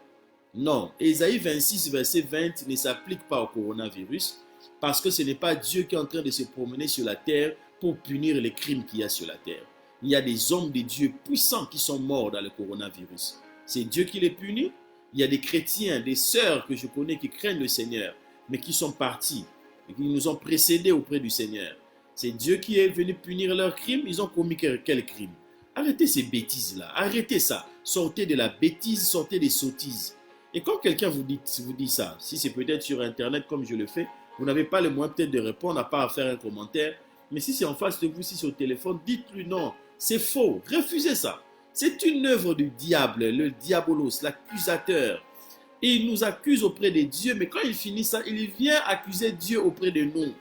Non, Ésaïe 26, verset 20 ne s'applique pas au coronavirus parce que ce n'est pas Dieu qui est en train de se promener sur la terre pour punir les crimes qu'il y a sur la terre. Il y a des hommes de Dieu puissants qui sont morts dans le coronavirus. C'est Dieu qui les punit. Il y a des chrétiens, des sœurs que je connais qui craignent le Seigneur, mais qui sont partis et qui nous ont précédés auprès du Seigneur. C'est Dieu qui est venu punir leurs crimes. Ils ont commis quel crime? Arrêtez ces bêtises-là. Arrêtez ça. Sortez de la bêtise, sortez des sottises. Et quand quelqu'un vous dit ça, si c'est peut-être sur Internet comme je le fais, vous n'avez pas le moyen peut-être de répondre, à part faire un commentaire. Mais si c'est en face de vous, si c'est au téléphone, dites-lui non. C'est faux. Refusez ça. C'est une œuvre du diable, le diabolos, l'accusateur. Et il nous accuse auprès de Dieu, mais quand il finit ça, il vient accuser Dieu auprès de nous.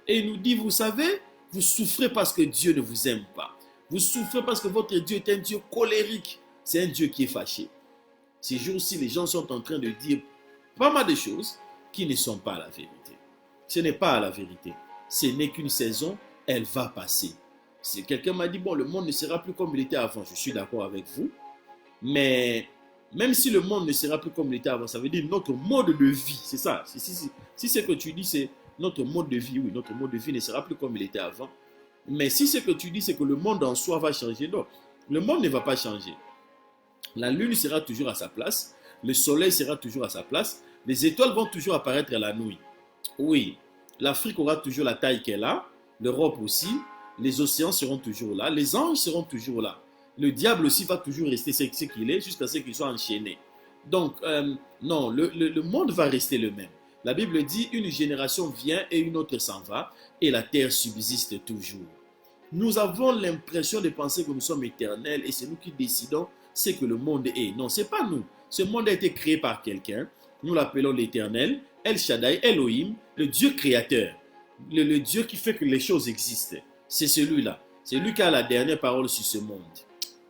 Et il nous dit, vous savez, vous souffrez parce que Dieu ne vous aime pas. Vous souffrez parce que votre Dieu est un Dieu colérique. C'est un Dieu qui est fâché. Ces jours-ci, les gens sont en train de dire pas mal de choses qui ne sont pas la vérité. Ce n'est pas la vérité. Ce n'est qu'une saison, elle va passer. Si quelqu'un m'a dit, bon, le monde ne sera plus comme il était avant, je suis d'accord avec vous. Mais même si le monde ne sera plus comme il était avant, ça veut dire notre mode de vie, c'est ça. Si ce que tu dis, c'est notre mode de vie, oui, notre mode de vie ne sera plus comme il était avant. Mais si ce que tu dis, c'est que le monde en soi va changer, non, le monde ne va pas changer. La lune sera toujours à sa place, le soleil sera toujours à sa place, les étoiles vont toujours apparaître à la nuit. Oui, l'Afrique aura toujours la taille qu'elle a, l'Europe aussi, les océans seront toujours là, les anges seront toujours là. Le diable aussi va toujours rester ce qu'il est jusqu'à ce qu'il soit enchaîné. Donc, non, le monde va rester le même. La Bible dit, une génération vient et une autre s'en va, et la terre subsiste toujours. Nous avons l'impression de penser que nous sommes éternels et c'est nous qui décidons ce que le monde est. Non, ce n'est pas nous. Ce monde a été créé par quelqu'un. Nous l'appelons l'Éternel, El Shaddai, Elohim, le Dieu créateur. Le Dieu qui fait que les choses existent. C'est celui-là. C'est lui qui a la dernière parole sur ce monde.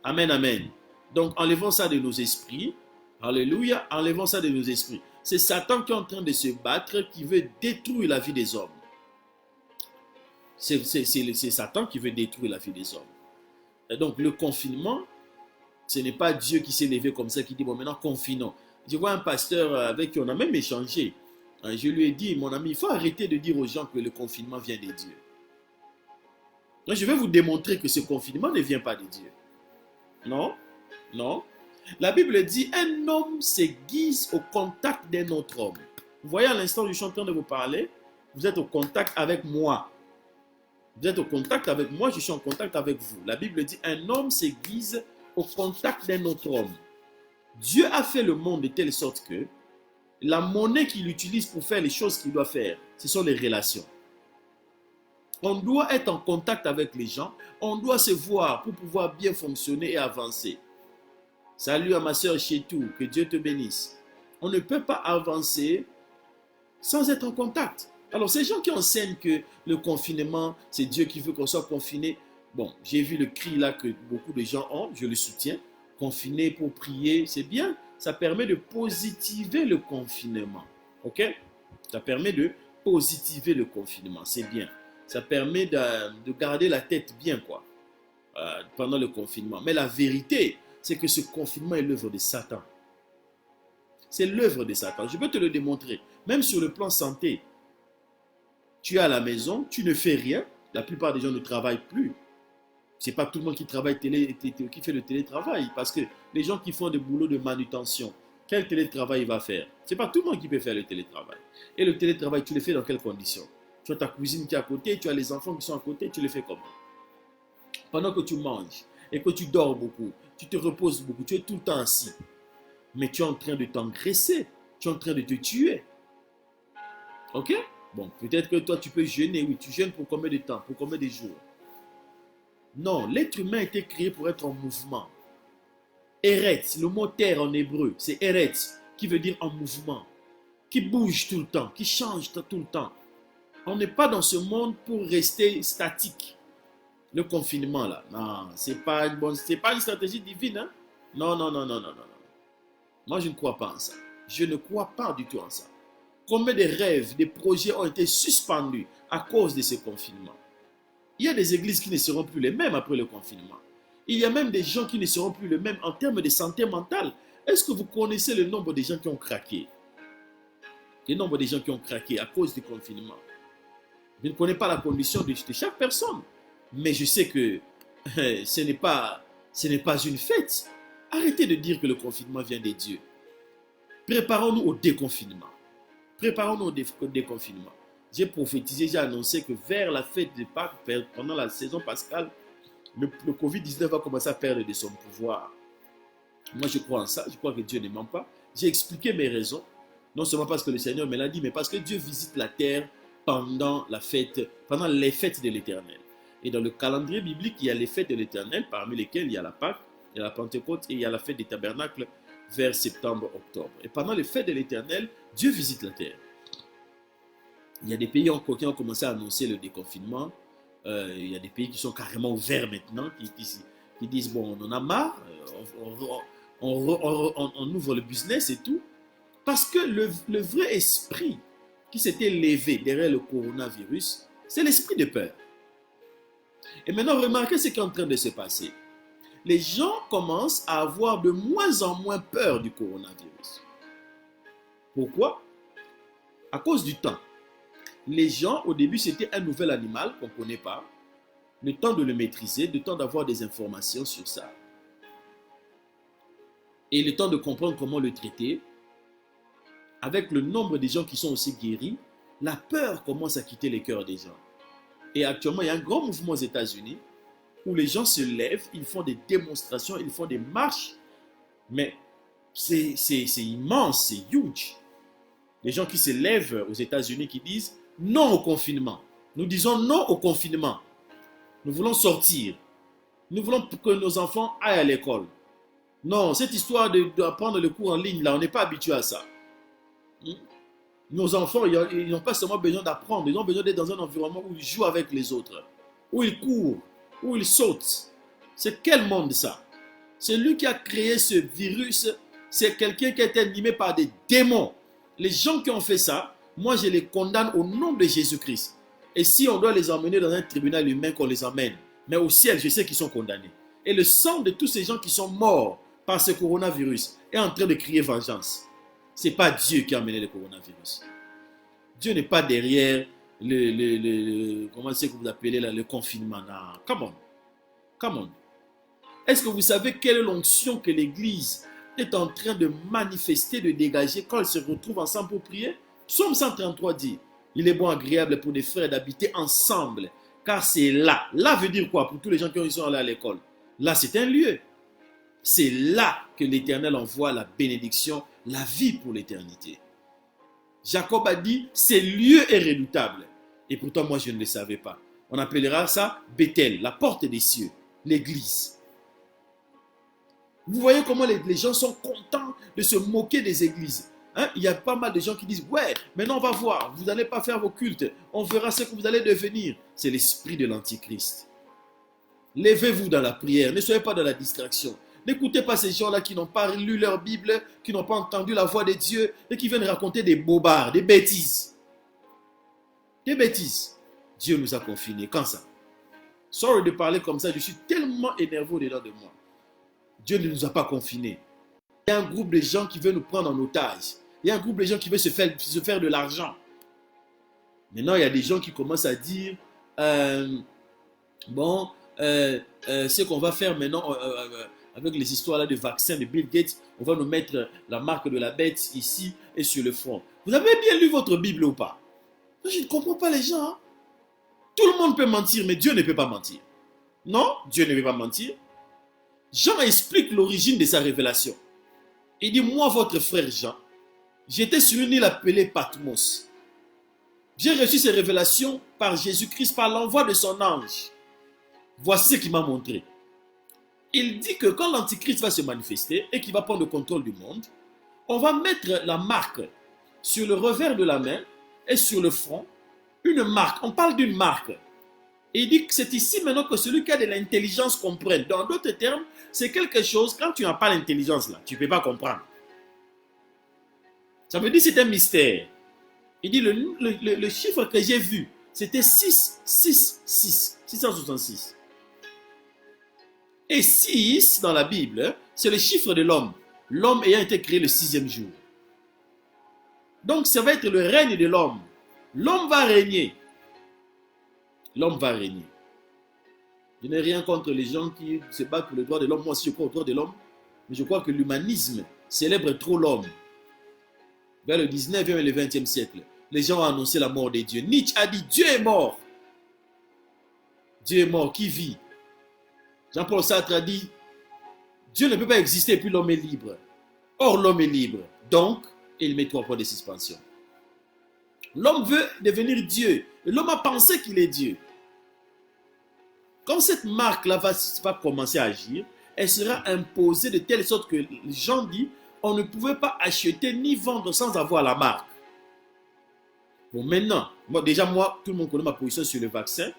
Amen, amen. Donc, enlevons ça de nos esprits. Alléluia, enlevons ça de nos esprits. C'est Satan qui est en train de se battre, qui veut détruire la vie des hommes. C'est Satan qui veut détruire la vie des hommes. Et donc, le confinement, ce n'est pas Dieu qui s'est levé comme ça, qui dit, bon, maintenant, confinons. Je vois un pasteur avec qui on a même échangé. Je lui ai dit, mon ami, il faut arrêter de dire aux gens que le confinement vient de Dieu. Donc, je vais vous démontrer que ce confinement ne vient pas de Dieu. Non, non. La Bible dit, un homme s'aiguise au contact d'un autre homme. Vous voyez, à l'instant où je suis en train de vous parler, vous êtes au contact avec moi. Vous êtes au contact avec moi, je suis en contact avec vous. La Bible dit, un homme s'aiguise au contact d'un autre homme. Dieu a fait le monde de telle sorte que la monnaie qu'il utilise pour faire les choses qu'il doit faire, ce sont les relations. On doit être en contact avec les gens, on doit se voir pour pouvoir bien fonctionner et avancer. Salut à ma soeur Chetou, que Dieu te bénisse. On ne peut pas avancer sans être en contact. Alors ces gens qui enseignent que le confinement, c'est Dieu qui veut qu'on soit confiné. Bon, j'ai vu le cri là que beaucoup de gens ont, je le soutiens. Confiné pour prier, c'est bien. Ça permet de positiver le confinement. Ok? Ça permet de positiver le confinement, c'est bien. Ça permet de garder la tête bien, quoi, pendant le confinement. Mais la vérité, c'est que ce confinement est l'œuvre de Satan. C'est l'œuvre de Satan. Je peux te le démontrer. Même sur le plan santé, tu es à la maison, tu ne fais rien. La plupart des gens ne travaillent plus. Ce n'est pas tout le monde qui travaille qui fait le télétravail. Parce que les gens qui font des boulots de manutention, quel télétravail il va faire? Ce n'est pas tout le monde qui peut faire le télétravail. Et le télétravail, tu le fais dans quelles conditions? Tu as ta cuisine qui est à côté, tu as les enfants qui sont à côté, tu le fais comment? Pendant que tu manges et que tu dors beaucoup, tu te reposes beaucoup, tu es tout le temps assis. Mais tu es en train de t'engraisser, tu es en train de te tuer. Ok? Bon, peut-être que toi tu peux jeûner, oui, tu jeûnes pour combien de temps? Pour combien de jours? Non, l'être humain a été créé pour être en mouvement. Eretz, le mot terre en hébreu, c'est Eretz, qui veut dire en mouvement, qui bouge tout le temps, qui change tout le temps. On n'est pas dans ce monde pour rester statique. Le confinement là, non, c'est pas une stratégie divine, hein? Non, non, non, non, non, non, non. Moi je ne crois pas en ça. Je ne crois pas du tout en ça. Combien de rêves, de projets ont été suspendus à cause de ce confinement? Il y a des églises qui ne seront plus les mêmes après le confinement. Il y a même des gens qui ne seront plus les mêmes en termes de santé mentale. Est-ce que vous connaissez le nombre de gens qui ont craqué? Le nombre de gens qui ont craqué à cause du confinement. Je ne connais pas la condition de chaque personne. Mais je sais que ce n'est pas une fête. Arrêtez de dire que le confinement vient de Dieu. Préparons-nous au déconfinement. Préparons-nous au déconfinement. J'ai prophétisé, j'ai annoncé que vers la fête de Pâques, pendant la saison pascale, le Covid-19 va commencer à perdre de son pouvoir. Moi, je crois en ça. Je crois que Dieu ne ment pas. J'ai expliqué mes raisons. Non seulement parce que le Seigneur me l'a dit, mais parce que Dieu visite la terre pendant les fêtes de l'Éternel. Et dans le calendrier biblique, il y a les fêtes de l'Éternel, parmi lesquelles il y a la Pâque, Il y a la Pentecôte et il y a la fête des tabernacles vers septembre-octobre. Et pendant les fêtes de l'Éternel, Dieu visite la terre. Il y a des pays qui ont commencé à annoncer le déconfinement. Il y a des pays qui sont carrément ouverts maintenant, qui disent, bon, on en a marre, on ouvre le business et tout. Parce que le vrai esprit qui s'était levé derrière le coronavirus, c'est l'esprit de peur. Et maintenant, remarquez ce qui est en train de se passer. Les gens commencent à avoir de moins en moins peur du coronavirus. Pourquoi? À cause du temps. Les gens, au début, c'était un nouvel animal qu'on ne connaît pas. Le temps de le maîtriser, le temps d'avoir des informations sur ça. Et le temps de comprendre comment le traiter. Avec le nombre de gens qui sont aussi guéris, la peur commence à quitter les cœurs des gens. Et actuellement, il y a un grand mouvement aux États-Unis où les gens se lèvent, ils font des démonstrations, ils font des marches. Mais c'est immense, c'est huge. Les gens qui se lèvent aux États-Unis qui disent non au confinement. Nous disons non au confinement. Nous voulons sortir. Nous voulons que nos enfants aillent à l'école. Non, cette histoire d'apprendre le cours en ligne, là, on n'est pas habitué à ça. Nos enfants, ils n'ont pas seulement besoin d'apprendre, ils ont besoin d'être dans un environnement où ils jouent avec les autres, où ils courent, où ils sautent. C'est quel monde ça? C'est lui qui a créé ce virus, c'est quelqu'un qui a été animé par des démons. Les gens qui ont fait ça, moi je les condamne au nom de Jésus-Christ. Et si on doit les emmener dans un tribunal humain, qu'on les emmène. Mais au ciel, je sais qu'ils sont condamnés. Et le sang de tous ces gens qui sont morts par ce coronavirus est en train de crier vengeance. Ce n'est pas Dieu qui a amené le coronavirus. Dieu n'est pas derrière comment c'est que vous appelez là, le confinement. Non. Come on. Come on. Est-ce que vous savez quelle est l'onction que l'Église est en train de manifester, de dégager quand elle se retrouve ensemble pour prier? Psaume 133 dit, il est bon, agréable pour des frères d'habiter ensemble, car c'est là. Là veut dire quoi pour tous les gens qui sont allés à l'école? Là, c'est un lieu. C'est là que l'Éternel envoie la bénédiction, la vie pour l'éternité. Jacob a dit, ce lieu est redoutable. Et pourtant, moi, je ne le savais pas. On appellera ça Bethel, la porte des cieux, l'église. Vous voyez comment les gens sont contents de se moquer des églises. Hein? Il y a pas mal de gens qui disent, ouais, maintenant on va voir, vous n'allez pas faire vos cultes, on verra ce que vous allez devenir. C'est l'esprit de l'Antichrist. Levez-vous dans la prière, ne soyez pas dans la distraction. N'écoutez pas ces gens-là qui n'ont pas lu leur Bible, qui n'ont pas entendu la voix de Dieu et qui viennent raconter des bobards, des bêtises. Des bêtises. Dieu nous a confinés. Quand ça? Sorry de parler comme ça, je suis tellement énervé au-dedans de moi. Dieu ne nous a pas confinés. Il y a un groupe de gens qui veulent nous prendre en otage. Il y a un groupe de gens qui veulent se faire de l'argent. Maintenant, il y a des gens qui commencent à dire ce qu'on va faire maintenant avec les histoires là de vaccins de Bill Gates, on va nous mettre la marque de la bête ici et sur le front. Vous avez bien lu votre Bible ou pas? Je ne comprends pas les gens. Hein? Tout le monde peut mentir, mais Dieu ne peut pas mentir. Non, Dieu ne peut pas mentir. Jean explique l'origine de sa révélation. Il dit, moi, votre frère Jean, j'étais sur une île appelée Patmos. J'ai reçu ces révélations par Jésus-Christ, par l'envoi de son ange. Voici ce qu'il m'a montré. Il dit que quand l'Antichrist va se manifester et qu'il va prendre le contrôle du monde, on va mettre la marque sur le revers de la main et sur le front. Une marque, on parle d'une marque. Et il dit que c'est ici maintenant que celui qui a de l'intelligence comprenne. Dans d'autres termes, c'est quelque chose, quand tu n'as pas l'intelligence là, tu ne peux pas comprendre. Ça veut dire que c'est un mystère. Il dit le chiffre que j'ai vu, c'était 666. Et 6 dans la Bible, c'est le chiffre de l'homme. L'homme ayant été créé le 6e jour. Donc ça va être le règne de l'homme. L'homme va régner. L'homme va régner. Je n'ai rien contre les gens qui se battent pour le droit de l'homme. Moi aussi je crois au droit de l'homme. Mais je crois que l'humanisme célèbre trop l'homme. Vers le 19e et le 20e siècle, les gens ont annoncé la mort de Dieu. Nietzsche a dit Dieu est mort. Dieu est mort, qui vit? Jean-Paul Sartre a dit Dieu ne peut pas exister et puis l'homme est libre. Or l'homme est libre. Donc, il met 3 points de suspension. L'homme veut devenir Dieu. Et l'homme a pensé qu'il est Dieu. Quand cette marque-là va commencer à agir, elle sera imposée de telle sorte que les gens disent on ne pouvait pas acheter ni vendre sans avoir la marque. Bon, maintenant, moi, tout le monde connaît ma position sur le vaccin.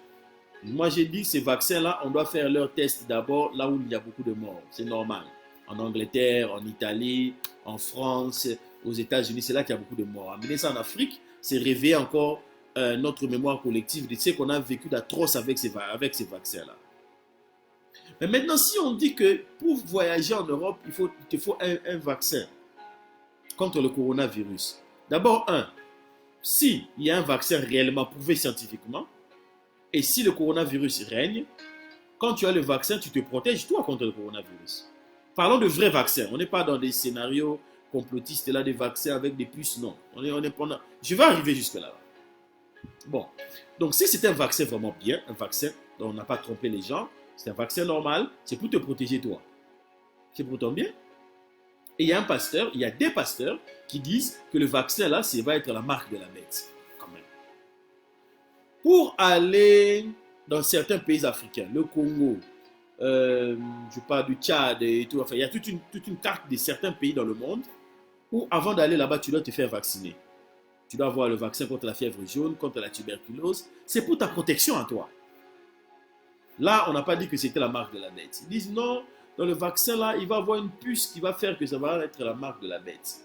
Moi, j'ai dit que ces vaccins-là, on doit faire leurs tests d'abord là où il y a beaucoup de morts. C'est normal. En Angleterre, en Italie, en France, aux États-Unis, c'est là qu'il y a beaucoup de morts. Mais ça, en Afrique, c'est réveiller encore notre mémoire collective de ce qu'on a vécu d'atroce avec ces vaccins-là. Mais maintenant, si on dit que pour voyager en Europe, il te faut un vaccin contre le coronavirus. D'abord, s'il y a un vaccin réellement prouvé scientifiquement, et si le coronavirus règne, quand tu as le vaccin, tu te protèges toi contre le coronavirus. Parlons de vrais vaccins. On n'est pas dans des scénarios complotistes là, des vaccins avec des puces, non. Je vais arriver jusque-là. Bon, donc si c'est un vaccin vraiment bien, un vaccin dont on n'a pas trompé les gens, c'est un vaccin normal, c'est pour te protéger toi. C'est pour ton bien. Et il y a des pasteurs qui disent que le vaccin là, ça va être la marque de la bête. Quand même. Pour aller dans certains pays africains, le Congo, je parle du Tchad et tout, enfin, il y a toute une carte de certains pays dans le monde où avant d'aller là-bas, tu dois te faire vacciner. Tu dois avoir le vaccin contre la fièvre jaune, contre la tuberculose. C'est pour ta protection à toi. Là, on n'a pas dit que c'était la marque de la bête. Ils disent non, dans le vaccin là, il va y avoir une puce qui va faire que ça va être la marque de la bête.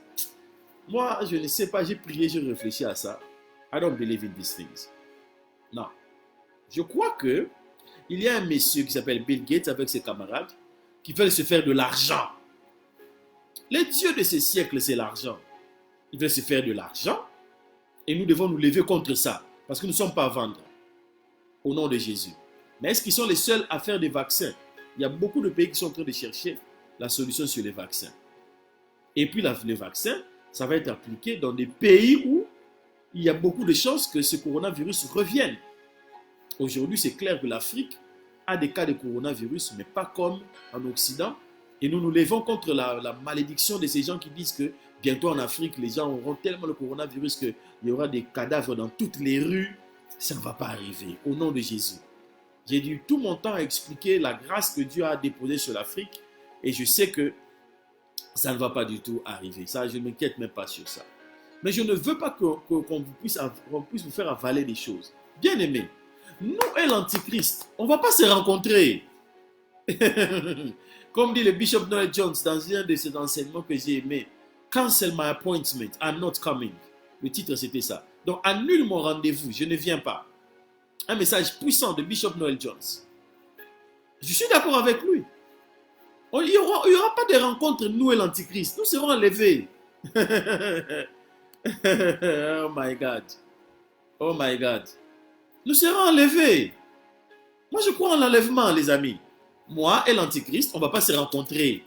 Moi, je ne sais pas, j'ai prié, j'ai réfléchi à ça. I don't believe in these things. Non. Je crois que il y a un monsieur qui s'appelle Bill Gates avec ses camarades qui veulent se faire de l'argent. Les dieux de ce siècle, c'est l'argent. Ils veulent se faire de l'argent et nous devons nous lever contre ça parce que nous ne sommes pas à vendre au nom de Jésus. Mais est-ce qu'ils sont les seuls à faire des vaccins? Il y a beaucoup de pays qui sont en train de chercher la solution sur les vaccins. Et puis le vaccin, ça va être appliqué dans des pays où il y a beaucoup de chances que ce coronavirus revienne. Aujourd'hui, c'est clair que l'Afrique a des cas de coronavirus, mais pas comme en Occident. Et nous nous levons contre la malédiction de ces gens qui disent que bientôt en Afrique, les gens auront tellement le coronavirus qu'il y aura des cadavres dans toutes les rues. Ça ne va pas arriver, au nom de Jésus. J'ai dû tout mon temps expliquer la grâce que Dieu a déposée sur l'Afrique et je sais que ça ne va pas du tout arriver. Ça, je ne m'inquiète même pas sur ça. Mais je ne veux pas qu'on puisse vous faire avaler des choses. Bien aimés, nous et l'Antichrist, on ne va pas se rencontrer. Comme dit le Bishop Noel Jones dans un de ses enseignements que j'ai aimé, Cancel my appointment, I'm not coming. Le titre c'était ça. Donc annule mon rendez-vous, je ne viens pas. Un message puissant de Bishop Noel Jones. Je suis d'accord avec lui. Il n'y aura pas de rencontre, nous et l'Antichrist. Nous serons enlevés. Oh my God. Oh my God. Nous serons enlevés. Moi, je crois en l'enlèvement, les amis. Moi et l'Antichrist, on ne va pas se rencontrer.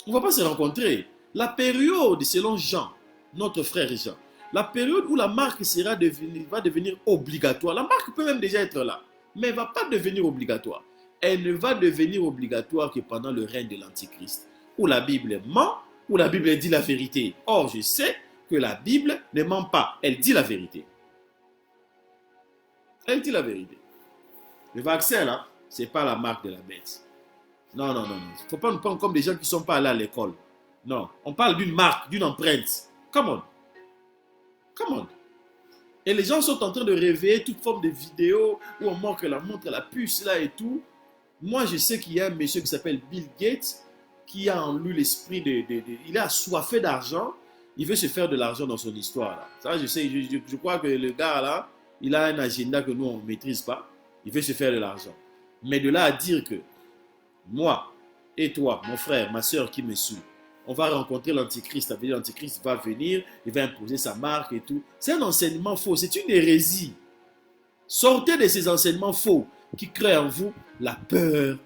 On ne va pas se rencontrer. La période, selon Jean, notre frère Jean, la période où la marque va devenir obligatoire. La marque peut même déjà être là, mais elle ne va pas devenir obligatoire. Elle ne va devenir obligatoire que pendant le règne de l'Antichrist, où la Bible ment, où la Bible dit la vérité. Or, je sais que la Bible ne ment pas, elle dit la vérité. Elle dit la vérité. Le vaccin, là, ce n'est pas la marque de la bête. Non, non, non. Il ne faut pas nous prendre comme des gens qui ne sont pas allés à l'école. Non, on parle d'une marque, d'une empreinte. Come on. Come on. Et les gens sont en train de réveiller toute forme de vidéos où on montre la puce là et tout. Moi, je sais qu'il y a un monsieur qui s'appelle Bill Gates qui a en lui l'esprit il est assoiffé d'argent. Il veut se faire de l'argent dans son histoire là. Ça, je sais, je crois que le gars là, il a un agenda que nous, on ne maîtrise pas. Il veut se faire de l'argent. Mais de là à dire que moi et toi, mon frère, ma soeur qui me suit, on va rencontrer l'Antichrist. L'Antichrist va venir, il va imposer sa marque et tout. C'est un enseignement faux, c'est une hérésie. Sortez de ces enseignements faux qui créent en vous la peur.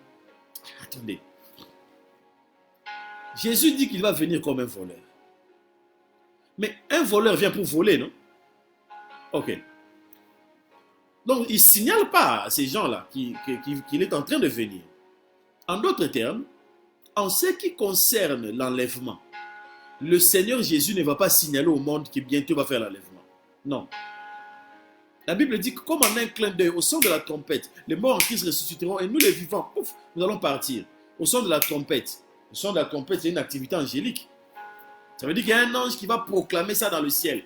Attendez. Jésus dit qu'il va venir comme un voleur. Mais un voleur vient pour voler, non? Ok. Donc, il ne signale pas à ces gens-là qu'il est en train de venir. En d'autres termes, en ce qui concerne l'enlèvement, le Seigneur Jésus ne va pas signaler au monde qu'il bientôt va faire l'enlèvement. Non. La Bible dit que comme en un clin d'œil, au son de la trompette, les morts en Christ ressusciteront et nous les vivants, pouf, nous allons partir. au son de la trompette. Le son de la trompette, c'est une activité angélique. Ça veut dire qu'il y a un ange qui va proclamer ça dans le ciel.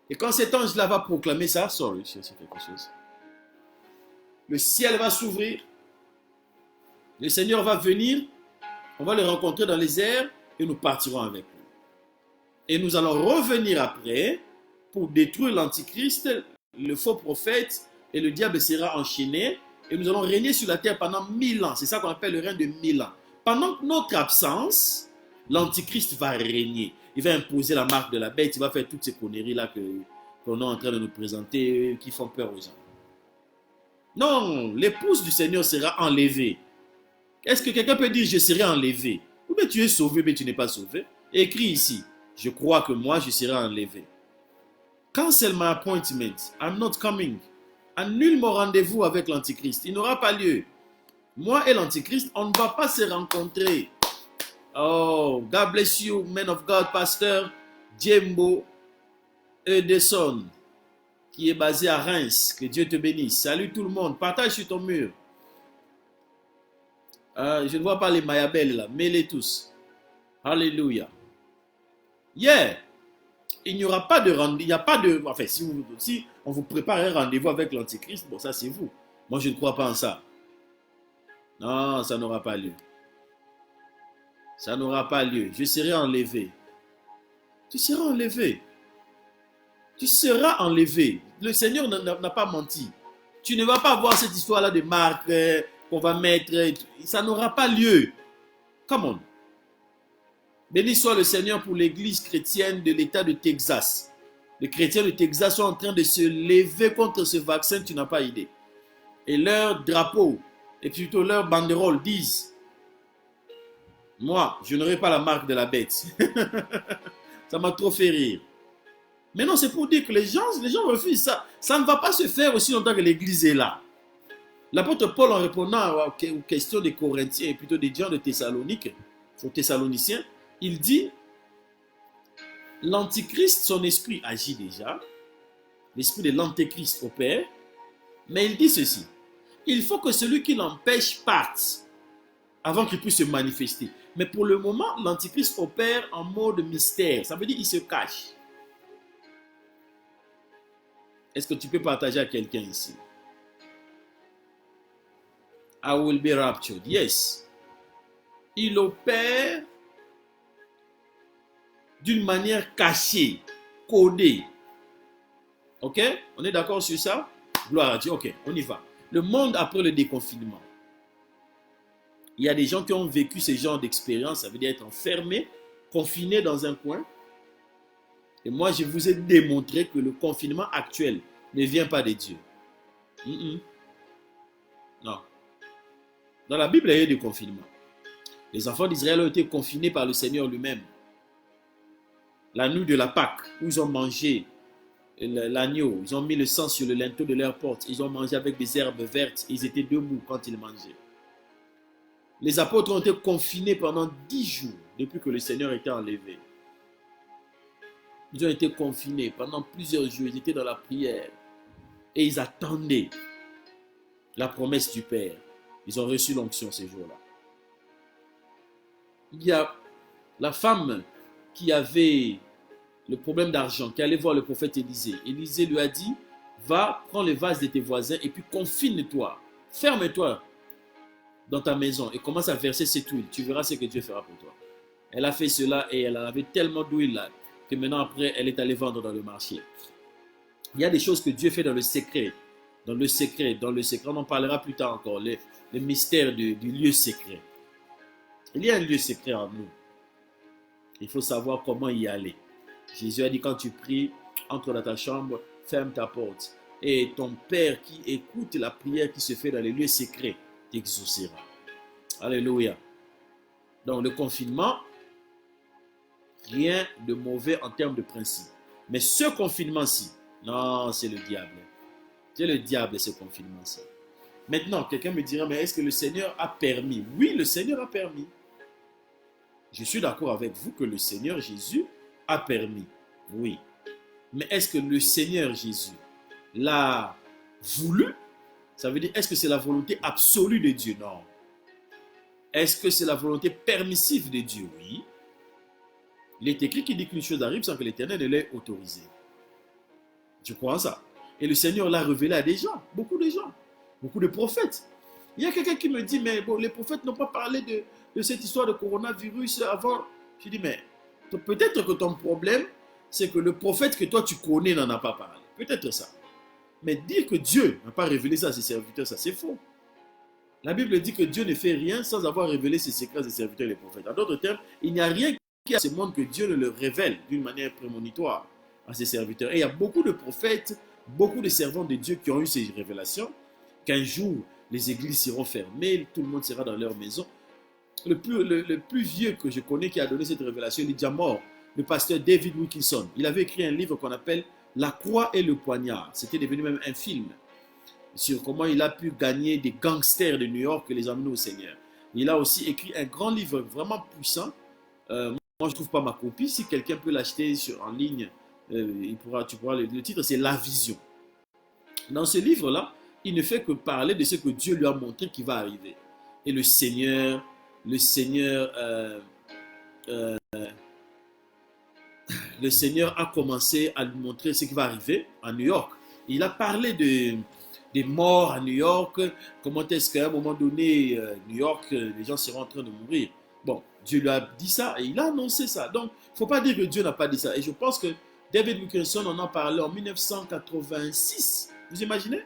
Et quand cet ange-là va proclamer ça, sorry, c'est quelque chose. Le ciel va s'ouvrir. Le Seigneur va venir. On va le rencontrer dans les airs et nous partirons avec lui. Et nous allons revenir après pour détruire l'antichrist, le faux prophète, et le diable sera enchaîné. Et nous allons régner sur la terre pendant 1000 ans. C'est ça qu'on appelle le règne de 1000 ans. Pendant notre absence, l'antichrist va régner. Il va imposer la marque de la bête. Il va faire toutes ces conneries-là qu'on est en train de nous présenter, qui font peur aux gens. Non, l'épouse du Seigneur sera enlevée. Est-ce que quelqu'un peut dire je serai enlevé? Ou bien tu es sauvé, mais tu n'es pas sauvé? Écrit ici, je crois que moi je serai enlevé. Cancel my appointment. I'm not coming. Annule mon rendez-vous avec l'Antichrist. Il n'aura pas lieu. Moi et l'Antichrist, on ne va pas se rencontrer. Oh, God bless you, man of God, pasteur Djembo Edson, qui est basé à Reims. Que Dieu te bénisse. Salut tout le monde. Partage sur ton mur. Je ne vois pas les mayabelles là. Mets-les tous. Alléluia. Yeah. Il n'y aura pas de rendez-vous. Il n'y a pas de. Enfin, si on vous prépare un rendez-vous avec l'Antichrist, bon, ça c'est vous. Moi, je ne crois pas en ça. Non, ça n'aura pas lieu. Ça n'aura pas lieu. Je serai enlevé. Tu seras enlevé. Tu seras enlevé. Le Seigneur n'a pas menti. Tu ne vas pas voir cette histoire-là de marque qu'on va mettre. Ça n'aura pas lieu. Come on. Béni soit le Seigneur pour l'église chrétienne de l'État de Texas. Les chrétiens de Texas sont en train de se lever contre ce vaccin, tu n'as pas idée. Et leur drapeau, et plutôt leur banderole disent, moi, je n'aurai pas la marque de la bête. Ça m'a trop fait rire. Mais non, c'est pour dire que les gens refusent ça. Ça ne va pas se faire aussi longtemps que l'église est là. L'apôtre Paul, en répondant aux questions des Corinthiens et plutôt des gens de Thessalonique, aux Thessaloniciens, il dit, l'antichrist, son esprit agit déjà, l'esprit de l'antéchrist opère, mais il dit ceci, il faut que celui qui l'empêche parte avant qu'il puisse se manifester. Mais pour le moment, l'antichrist opère en mode mystère, ça veut dire qu'il se cache. Est-ce que tu peux partager à quelqu'un ici? I will be raptured. Yes. Il opère d'une manière cachée, codée. Ok? On est d'accord sur ça? Gloire à Dieu. Ok, on y va. Le monde après le déconfinement. Il y a des gens qui ont vécu ce genre d'expérience, ça veut dire être enfermés, confinés dans un coin. Et moi, je vous ai démontré que le confinement actuel ne vient pas de Dieu. Non. Dans la Bible, il y a eu des confinements. Les enfants d'Israël ont été confinés par le Seigneur lui-même. La nuit de la Pâque, où ils ont mangé l'agneau, ils ont mis le sang sur le linteau de leur porte, ils ont mangé avec des herbes vertes, ils étaient debout quand ils mangeaient. Les apôtres ont été confinés pendant 10 jours, depuis que le Seigneur était enlevé. Ils ont été confinés pendant plusieurs jours, ils étaient dans la prière, et ils attendaient la promesse du Père. Ils ont reçu l'onction ces jours-là. Il y a la femme qui avait le problème d'argent, qui allait voir le prophète Élisée. Élisée lui a dit, va, prends les vases de tes voisins et puis confine-toi, ferme-toi dans ta maison et commence à verser cette huile. Tu verras ce que Dieu fera pour toi. Elle a fait cela et elle avait tellement d'huile là que maintenant après, elle est allée vendre dans le marché. Il y a des choses que Dieu fait dans le secret. Dans le secret. On en parlera plus tard encore. Le mystère du lieu secret. Il y a un lieu secret en nous. Il faut savoir comment y aller. Jésus a dit, quand tu pries, entre dans ta chambre, ferme ta porte. Et ton Père qui écoute la prière qui se fait dans les lieux secrets t'exaucera. Alléluia. Donc le confinement, rien de mauvais en termes de principe. Mais ce confinement-ci, non, c'est le diable. C'est le diable, ce confinement-ci. Maintenant, quelqu'un me dira, mais est-ce que le Seigneur a permis? Oui, le Seigneur a permis. Je suis d'accord avec vous que le Seigneur Jésus a permis. Oui. Mais est-ce que le Seigneur Jésus l'a voulu? Ça veut dire, est-ce que c'est la volonté absolue de Dieu? Non. Est-ce que c'est la volonté permissive de Dieu? Oui. Il est écrit qu'il dit qu'une chose arrive sans que l'Éternel ne l'ait autorisé. Je crois en ça. Et le Seigneur l'a révélé à des gens, beaucoup de prophètes. Il y a quelqu'un qui me dit, mais bon, les prophètes n'ont pas parlé de cette histoire de coronavirus avant. Je dis, mais peut-être que ton problème, c'est que le prophète que toi tu connais n'en a pas parlé. Peut-être ça. Mais dire que Dieu n'a pas révélé ça à ses serviteurs, ça c'est faux. La Bible dit que Dieu ne fait rien sans avoir révélé ses secrets à ses serviteurs et les prophètes. En d'autres termes, il n'y a rien qui a ce monde que Dieu ne le révèle d'une manière prémonitoire à ses serviteurs. Et il y a beaucoup de prophètes, beaucoup de servants de Dieu qui ont eu ces révélations, qu'un jour les églises seront fermées, tout le monde sera dans leur maison. Le plus vieux que je connais qui a donné cette révélation, il est déjà mort, le pasteur David Wilkinson. Il avait écrit un livre qu'on appelle La croix et le poignard. C'était devenu même un film sur comment il a pu gagner des gangsters de New York et les emmener au Seigneur. Il a aussi écrit un grand livre vraiment puissant. Moi, je ne trouve pas ma copie. Si quelqu'un peut l'acheter en ligne, tu pourras le titre, c'est La Vision. Dans ce livre-là, il ne fait que parler de ce que Dieu lui a montré qui va arriver. Et le Seigneur a commencé à lui montrer ce qui va arriver à New York. Il a parlé des morts à New York, comment est-ce qu'à un moment donné, New York, les gens seront en train de mourir. Bon, Dieu lui a dit ça et il a annoncé ça. Donc, il ne faut pas dire que Dieu n'a pas dit ça. Et je pense que David Wilkinson en a parlé en 1986. Vous imaginez?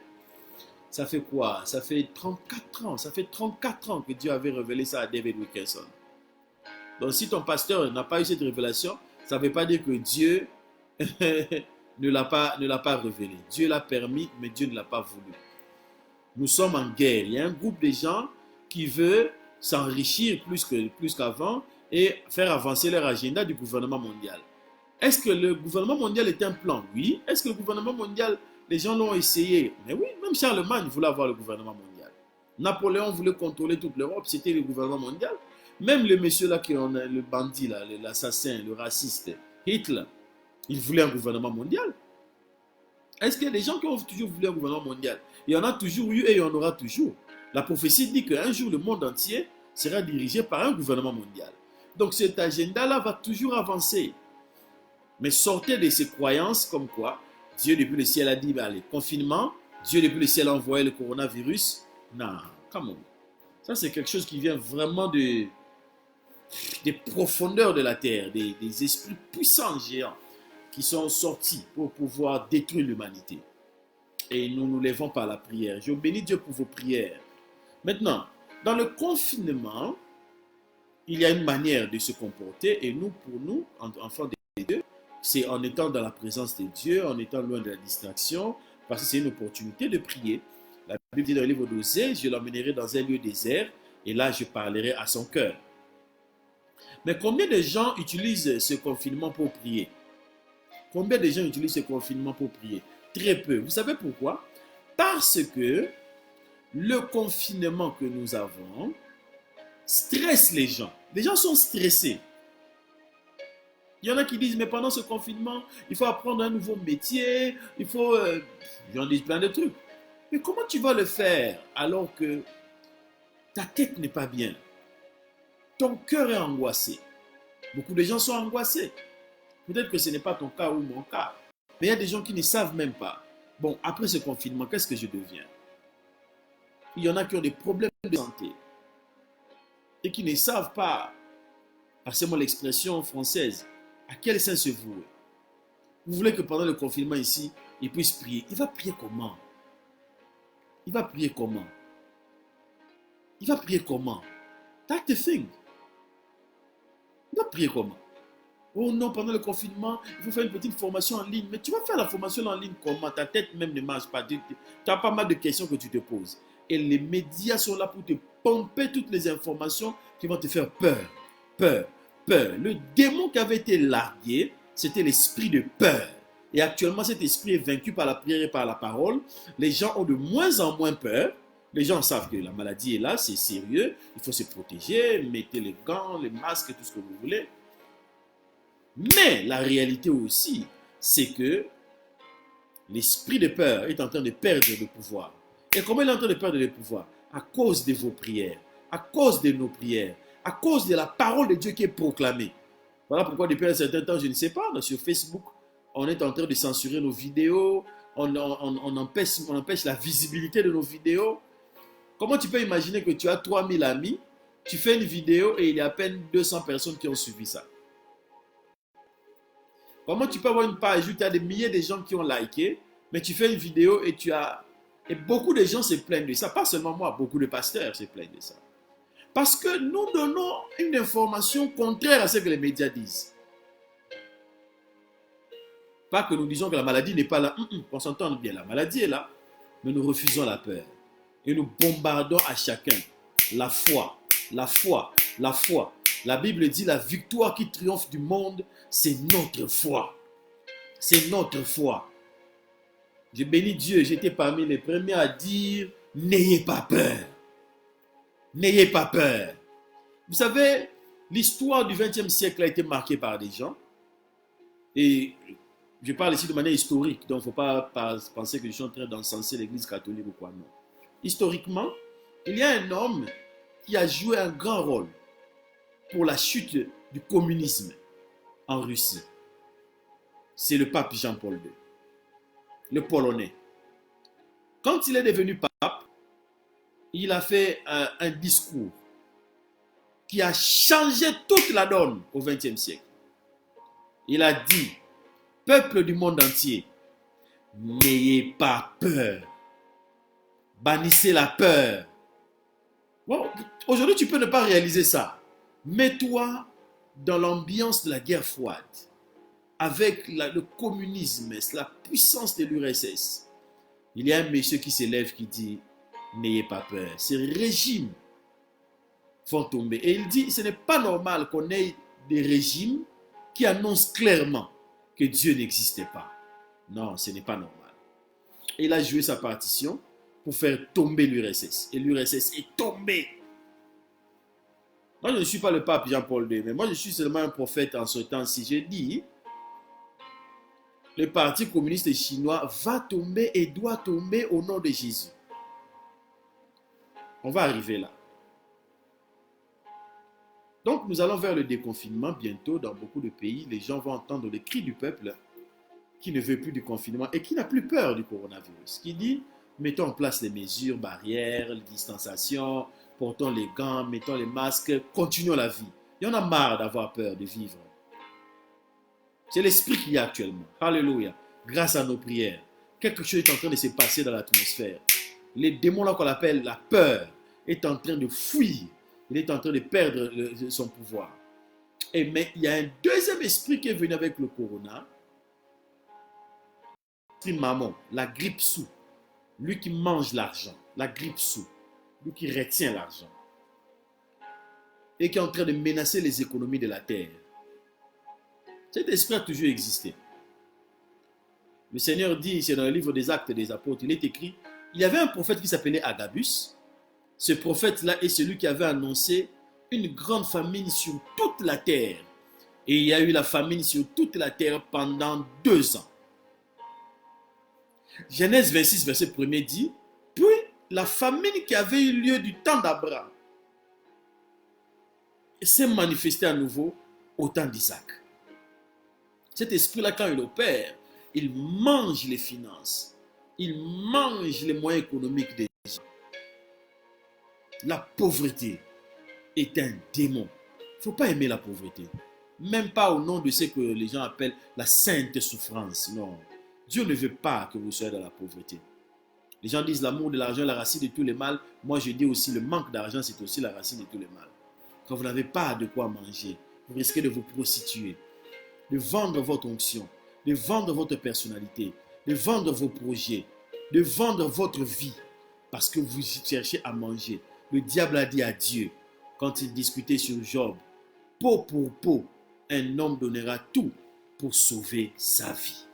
Ça fait quoi? Ça fait 34 ans. Ça fait 34 ans que Dieu avait révélé ça à David Wilkinson. Donc, si ton pasteur n'a pas eu cette révélation, ça ne veut pas dire que Dieu ne l'a pas révélé. Dieu l'a permis, mais Dieu ne l'a pas voulu. Nous sommes en guerre. Il y a un groupe de gens qui veut s'enrichir plus qu'avant et faire avancer leur agenda du gouvernement mondial. Est-ce que le gouvernement mondial est un plan? Oui. Est-ce que le gouvernement mondial, les gens l'ont essayé? Mais oui, même Charlemagne voulait avoir le gouvernement mondial. Napoléon voulait contrôler toute l'Europe, c'était le gouvernement mondial. Même le monsieur là, le bandit, là, l'assassin, le raciste, Hitler, il voulait un gouvernement mondial. Est-ce qu'il y a des gens qui ont toujours voulu un gouvernement mondial? Il y en a toujours eu et il y en aura toujours. La prophétie dit qu'un jour, le monde entier sera dirigé par un gouvernement mondial. Donc cet agenda-là va toujours avancer. Mais sortez de ces croyances comme quoi Dieu depuis le ciel a dit, allez, confinement, Dieu depuis le ciel a envoyé le coronavirus. Non, come on. Ça c'est quelque chose qui vient vraiment des profondeurs de la terre, des esprits puissants géants qui sont sortis pour pouvoir détruire l'humanité. Et nous nous lèvons par la prière. Je bénis Dieu pour vos prières. Maintenant, dans le confinement, il y a une manière de se comporter et nous, pour nous, enfants de Dieu, c'est en étant dans la présence de Dieu, en étant loin de la distraction, parce que c'est une opportunité de prier. La Bible dit dans le livre d'Osée, je l'emmènerai dans un lieu désert et là je parlerai à son cœur. Mais combien de gens utilisent ce confinement pour prier? Combien de gens utilisent ce confinement pour prier? Très peu. Vous savez pourquoi? Parce que le confinement que nous avons stresse les gens. Les gens sont stressés. Il y en a qui disent, mais pendant ce confinement, il faut apprendre un nouveau métier, il faut... J'en dis plein de trucs. Mais comment tu vas le faire alors que ta tête n'est pas bien? Ton cœur est angoissé. Beaucoup de gens sont angoissés. Peut-être que ce n'est pas ton cas ou mon cas. Mais il y a des gens qui ne savent même pas. Bon, après ce confinement, qu'est-ce que je deviens? Il y en a qui ont des problèmes de santé et qui ne savent pas, passez-moi l'expression française, à quel saint se vouer. Vous voulez que pendant le confinement ici, il puisse prier. Il va prier comment? Il va prier comment? Il va prier comment? That's the thing. Il va prier comment? Oh non, pendant le confinement, il faut faire une petite formation en ligne. Mais tu vas faire la formation en ligne comment? Ta tête même ne marche pas. Tu as pas mal de questions que tu te poses. Et les médias sont là pour te pomper toutes les informations qui vont te faire peur. Peur, peur. Le démon qui avait été largué, c'était l'esprit de peur. Et actuellement, cet esprit est vaincu par la prière et par la parole. Les gens ont de moins en moins peur. Les gens savent que la maladie est là, c'est sérieux. Il faut se protéger, mettez les gants, les masques, tout ce que vous voulez. Mais la réalité aussi, c'est que l'esprit de peur est en train de perdre le pouvoir. Et comment il est en train de perdre le pouvoir? À cause de vos prières, à cause de nos prières, à cause de la parole de Dieu qui est proclamée. Voilà pourquoi depuis un certain temps, je ne sais pas, sur Facebook, on est en train de censurer nos vidéos, on empêche la visibilité de nos vidéos. Comment tu peux imaginer que tu as 3000 amis, tu fais une vidéo et il y a à peine 200 personnes qui ont suivi ça? Comment tu peux avoir une page où tu as des milliers de gens qui ont liké, mais tu fais une vidéo et tu as... Et beaucoup de gens se plaignent de ça, pas seulement moi, beaucoup de pasteurs se plaignent de ça. Parce que nous donnons une information contraire à ce que les médias disent. Pas que nous disons que la maladie n'est pas là. On s'entend bien, la maladie est là, mais nous refusons la peur. Et nous bombardons à chacun la foi, la foi, la foi. La Bible dit la victoire qui triomphe du monde, c'est notre foi. C'est notre foi. J'ai béni Dieu, j'étais parmi les premiers à dire, n'ayez pas peur. N'ayez pas peur. Vous savez, l'histoire du XXe siècle a été marquée par des gens. Et je parle ici de manière historique, donc il ne faut pas penser que je suis en train d'encenser l'église catholique ou quoi, non. Historiquement, il y a un homme qui a joué un grand rôle pour la chute du communisme en Russie. C'est le pape Jean-Paul II, le Polonais. Quand il est devenu pape, il a fait un discours qui a changé toute la donne au XXe siècle. Il a dit, peuple du monde entier, n'ayez pas peur. Bannissez la peur. Bon, aujourd'hui, tu peux ne pas réaliser ça. Mets-toi dans l'ambiance de la guerre froide, avec le communisme, la puissance de l'URSS. Il y a un monsieur qui s'élève qui dit, n'ayez pas peur. Ces régimes vont tomber. Et il dit, ce n'est pas normal qu'on ait des régimes qui annoncent clairement que Dieu n'existait pas. Non, ce n'est pas normal. Et il a joué sa partition pour faire tomber l'URSS. Et l'URSS est tombée. Moi, je ne suis pas le pape Jean-Paul II, mais moi, je suis seulement un prophète en ce temps-ci. Je dis, le parti communiste chinois va tomber et doit tomber au nom de Jésus. On va arriver là. Donc, nous allons vers le déconfinement bientôt dans beaucoup de pays. Les gens vont entendre les cris du peuple qui ne veut plus du confinement et qui n'a plus peur du coronavirus. Qui dit, mettons en place les mesures, barrières, les distanciations, portons les gants, mettons les masques, continuons la vie. Il y en a marre d'avoir peur de vivre. C'est l'esprit qu'il y a actuellement. Alléluia. Grâce à nos prières, quelque chose est en train de se passer dans l'atmosphère. Les démons là qu'on appelle la peur est en train de fuir. Il est en train de perdre son pouvoir. Mais il y a un deuxième esprit qui est venu avec le corona. L'esprit mammon, la grippe sous. Lui qui mange l'argent, la grippe sous. Lui qui retient l'argent. Et qui est en train de menacer les économies de la terre. Cet esprit a toujours existé. Le Seigneur dit, c'est dans le livre des Actes des Apôtres, il est écrit, il y avait un prophète qui s'appelait Agabus. Ce prophète-là est celui qui avait annoncé une grande famine sur toute la terre. Et il y a eu la famine sur toute la terre pendant 2 ans. Genèse 26, verset 1 dit, puis la famine qui avait eu lieu du temps d'Abraham s'est manifestée à nouveau au temps d'Isaac. Cet esprit-là, quand il opère, il mange les finances. Il mange les moyens économiques des gens. La pauvreté est un démon. Il ne faut pas aimer la pauvreté. Même pas au nom de ce que les gens appellent la sainte souffrance. Non. Dieu ne veut pas que vous soyez dans la pauvreté. Les gens disent l'amour de l'argent est la racine de tous les mâles. Moi, je dis aussi le manque d'argent, c'est aussi la racine de tous les mâles. Quand vous n'avez pas de quoi manger, vous risquez de vous prostituer, de vendre votre onction, de vendre votre personnalité, de vendre vos projets, de vendre votre vie parce que vous cherchez à manger. Le diable a dit à Dieu, quand il discutait sur Job, peau pour peau, un homme donnera tout pour sauver sa vie.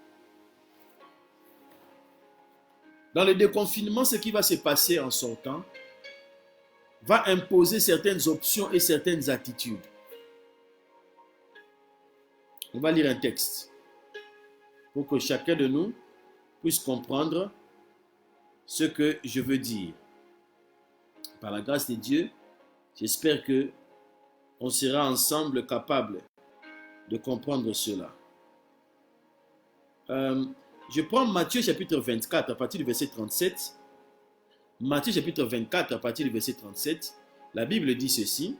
Dans le déconfinement, ce qui va se passer en sortant va imposer certaines options et certaines attitudes. On va lire un texte pour que chacun de nous puisse comprendre ce que je veux dire. Par la grâce de Dieu, j'espère que on sera ensemble capable de comprendre cela. Je prends Matthieu chapitre 24 à partir du verset 37. Matthieu chapitre 24 à partir du verset 37. La Bible dit ceci.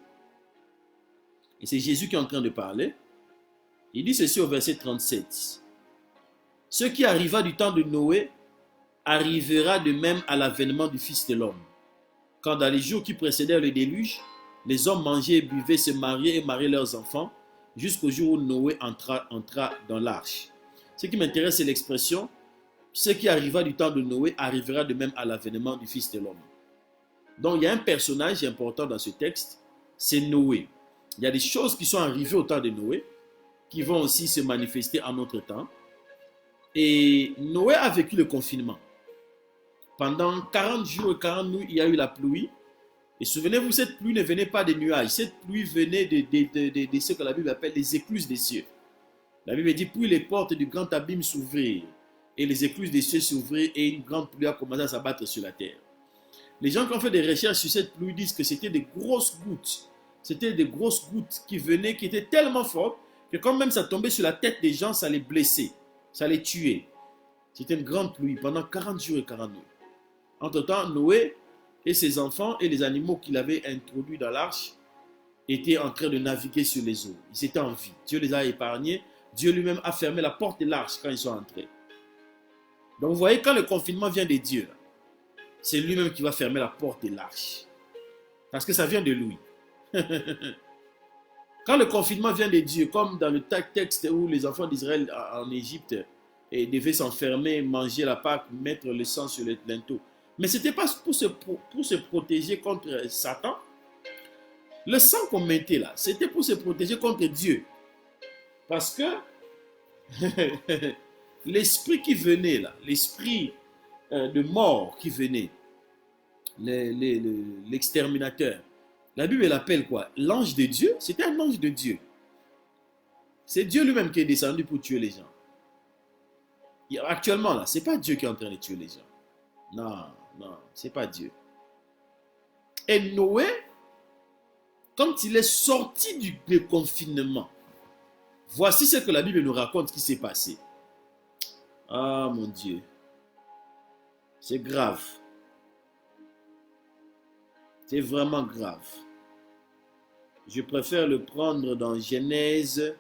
Et c'est Jésus qui est en train de parler. Il dit ceci au verset 37. Ce qui arriva du temps de Noé arrivera de même à l'avènement du Fils de l'homme. Quand dans les jours qui précédèrent le déluge, les hommes mangeaient et buvaient, se mariaient et mariaient leurs enfants, jusqu'au jour où Noé entra dans l'arche. Ce qui m'intéresse, c'est l'expression « ce qui arriva du temps de Noé arrivera de même à l'avènement du Fils de l'homme ». Donc, il y a un personnage important dans ce texte, c'est Noé. Il y a des choses qui sont arrivées au temps de Noé, qui vont aussi se manifester en notre temps. Et Noé a vécu le confinement. Pendant 40 jours et 40 nuits, il y a eu la pluie. Et souvenez-vous, cette pluie ne venait pas des nuages. Cette pluie venait de ce que la Bible appelle les écluses des cieux. La Bible dit, puis les portes du grand abîme s'ouvrirent. Et les écluses des cieux s'ouvrirent et une grande pluie a commencé à s'abattre sur la terre. Les gens qui ont fait des recherches sur cette pluie disent que c'était des grosses gouttes. C'était des grosses gouttes qui venaient, qui étaient tellement fortes que quand même ça tombait sur la tête des gens, ça les blessait, ça les tuait. C'était une grande pluie pendant 40 jours et 40 nuits. Entre-temps, Noé et ses enfants et les animaux qu'il avait introduits dans l'arche étaient en train de naviguer sur les eaux. Ils étaient en vie. Dieu les a épargnés. Dieu lui-même a fermé la porte de l'arche quand ils sont entrés. Donc vous voyez, quand le confinement vient de Dieu, c'est lui-même qui va fermer la porte de l'arche. Parce que ça vient de lui. Quand le confinement vient de Dieu, comme dans le texte où les enfants d'Israël en Égypte devaient s'enfermer, manger la Pâque, mettre le sang sur le linteau. Mais ce n'était pas pour se protéger contre Satan. Le sang qu'on mettait là, c'était pour se protéger contre Dieu. Parce que l'esprit qui venait là, l'esprit de mort qui venait, l'exterminateur, la Bible l'appelle quoi? L'ange de Dieu. C'était un ange de Dieu. C'est Dieu lui-même qui est descendu pour tuer les gens. Actuellement là, ce n'est pas Dieu qui est en train de tuer les gens. Non, non, ce n'est pas Dieu. Et Noé, quand il est sorti du confinement, voici ce que la Bible nous raconte qui s'est passé. Ah mon Dieu, c'est grave. C'est vraiment grave. Je préfère le prendre dans Genèse.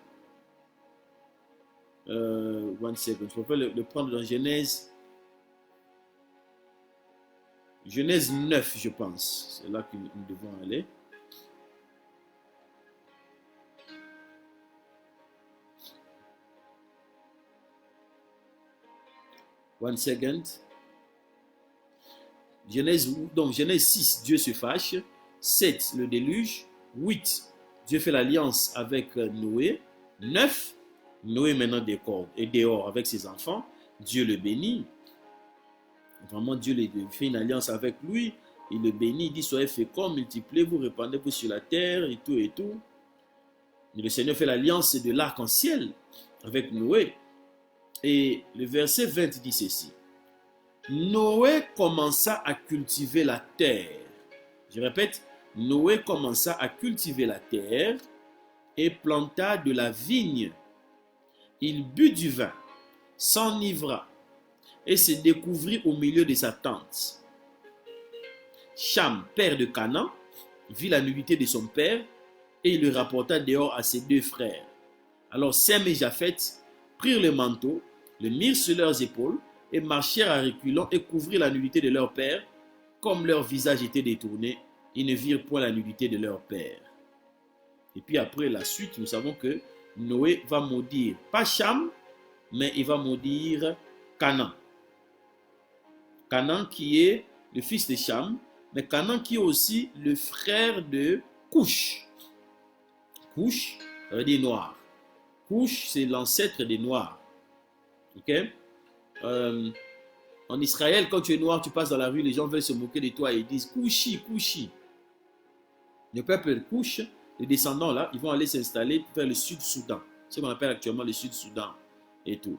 One second. Je préfère le prendre dans Genèse. Genèse 9, je pense. C'est là que nous devons aller. One second. Donc Genèse 6, Dieu se fâche. 7, le déluge. 8, Dieu fait l'alliance avec Noé. 9, Noé maintenant est dehors avec ses enfants. Dieu le bénit. Vraiment, Dieu fait une alliance avec lui. Il le bénit, il dit, soyez féconds, multipliez-vous, répandez-vous sur la terre, et tout, et tout. Et le Seigneur fait l'alliance de l'arc-en-ciel avec Noé. Et le verset 20 dit ceci. Noé commença à cultiver la terre. Je répète, Noé commença à cultiver la terre et planta de la vigne. Il but du vin, s'enivra et se découvrit au milieu de sa tente. Cham, père de Canaan, vit la nudité de son père et il le rapporta dehors à ses deux frères. Alors Sem et Japheth prirent le manteau, le mirent sur leurs épaules et marchèrent à reculons et couvrirent la nudité de leur père. Comme leur visage était détourné, ils ne virent point la nudité de leur père. Et puis après la suite, nous savons que Noé va maudire, pas Cham, mais il va maudire Canaan. Canaan qui est le fils de Cham, mais Canaan qui est aussi le frère de Couche. Couche, ça veut dire noir. Couche, c'est l'ancêtre des noirs. Ok? En Israël, quand tu es noir, tu passes dans la rue, les gens veulent se moquer de toi et ils disent Couchi, Couchi. Le peuple Couche, les descendants là, ils vont aller s'installer vers le Sud-Soudan, ce qu'on appelle actuellement le Sud-Soudan et tout.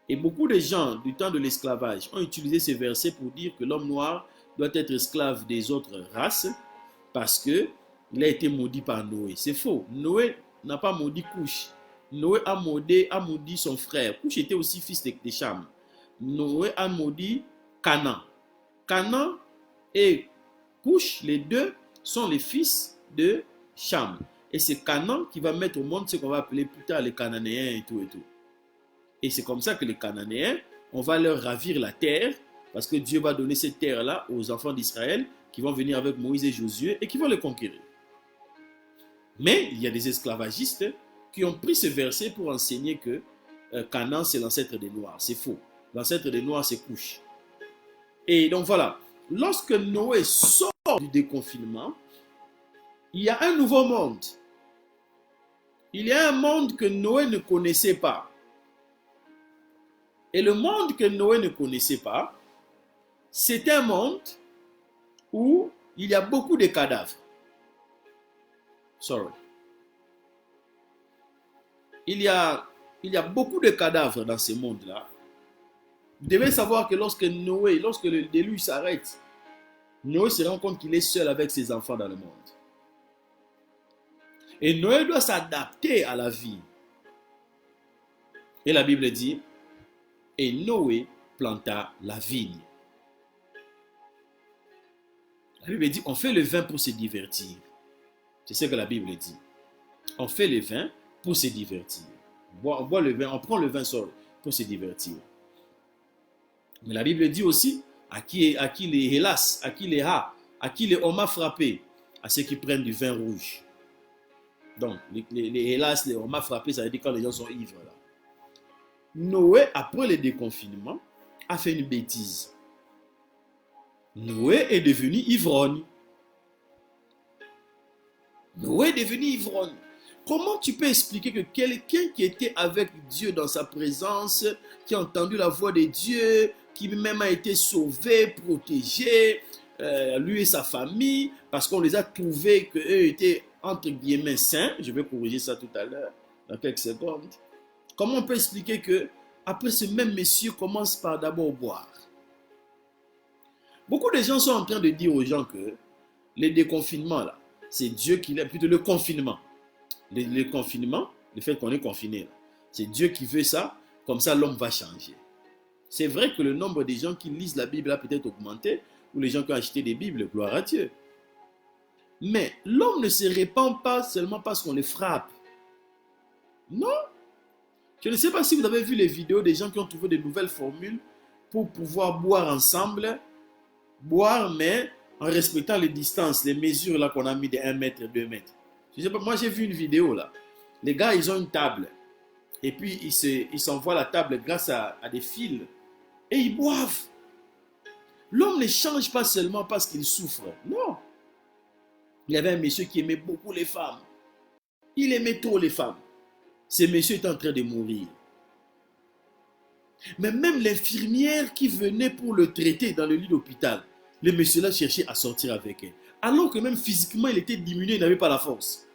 Et beaucoup de gens du temps de l'esclavage ont utilisé ces versets pour dire que l'homme noir doit être esclave des autres races parce qu'il a été maudit par Noé. C'est faux. Noé n'a pas maudit Couche. Noé a maudit son frère. Couche était aussi fils de Cham. Noé a maudit Canaan. Canaan et Couche, les deux, sont les fils de Cham. Et c'est Canaan qui va mettre au monde ce qu'on va appeler plus tard les Cananéens et tout et tout. Et c'est comme ça que les Cananéens, on va leur ravir la terre, parce que Dieu va donner cette terre-là aux enfants d'Israël qui vont venir avec Moïse et Josué et qui vont les conquérir. Mais il y a des esclavagistes qui ont pris ce verset pour enseigner que Canaan, c'est l'ancêtre des Noirs. C'est faux. L'ancêtre des Noirs, c'est Couche. Et donc voilà, lorsque Noé sort du déconfinement, il y a un nouveau monde. Il y a un monde que Noé ne connaissait pas. Et le monde que Noé ne connaissait pas, c'est un monde où il y a beaucoup de cadavres. Il y a beaucoup de cadavres dans ce monde-là. Vous devez savoir que lorsque le déluge s'arrête, Noé se rend compte qu'il est seul avec ses enfants dans le monde. Et Noé doit s'adapter à la vie. Et la Bible dit, et Noé planta la vigne. La Bible dit, on fait le vin pour se divertir. C'est ce que la Bible dit. On fait le vin pour se divertir. On boit le vin, on prend le vin pour se divertir. Mais la Bible dit aussi, à qui les hélas, à qui les ha, à qui les homas frappés, à ceux qui prennent du vin rouge. Donc, les hélas, les homas frappés, ça veut dire quand les gens sont ivres. Là. Noé, après le déconfinement, a fait une bêtise. Noé est devenu ivrogne. Noé est devenu ivrogne. Comment tu peux expliquer que quelqu'un qui était avec Dieu dans sa présence, qui a entendu la voix de Dieu, qui même a été sauvé, protégé, lui et sa famille, parce qu'on les a trouvés qu'eux étaient entre guillemets saints, je vais corriger ça tout à l'heure, dans quelques secondes. Comment on peut expliquer que après ce même monsieur commence par d'abord boire? Beaucoup de gens sont en train de dire aux gens que le déconfinement là, c'est Dieu qui l'a, plutôt le confinement. Le confinement, le fait qu'on est confiné, c'est Dieu qui veut ça, comme ça l'homme va changer. C'est vrai que le nombre de gens qui lisent la Bible a peut-être augmenté, ou les gens qui ont acheté des Bibles, gloire à Dieu. Mais l'homme ne se répand pas seulement parce qu'on les frappe. Non. Je ne sais pas si vous avez vu les vidéos des gens qui ont trouvé de nouvelles formules pour pouvoir boire ensemble, boire mais en respectant les distances, les mesures là qu'on a mis de 1 mètre, 2 mètres. Je sais pas, moi j'ai vu une vidéo là. Les gars, ils ont une table. Et puis ils s'envoient la table grâce à des fils. Et ils boivent. L'homme ne change pas seulement parce qu'il souffre. Non. Il y avait un monsieur qui aimait beaucoup les femmes. Il aimait trop les femmes. Ce monsieur est en train de mourir. Mais même l'infirmière qui venait pour le traiter dans le lit d'hôpital, le monsieur là cherchait à sortir avec elle. Alors que même physiquement, il était diminué, il n'avait pas la force.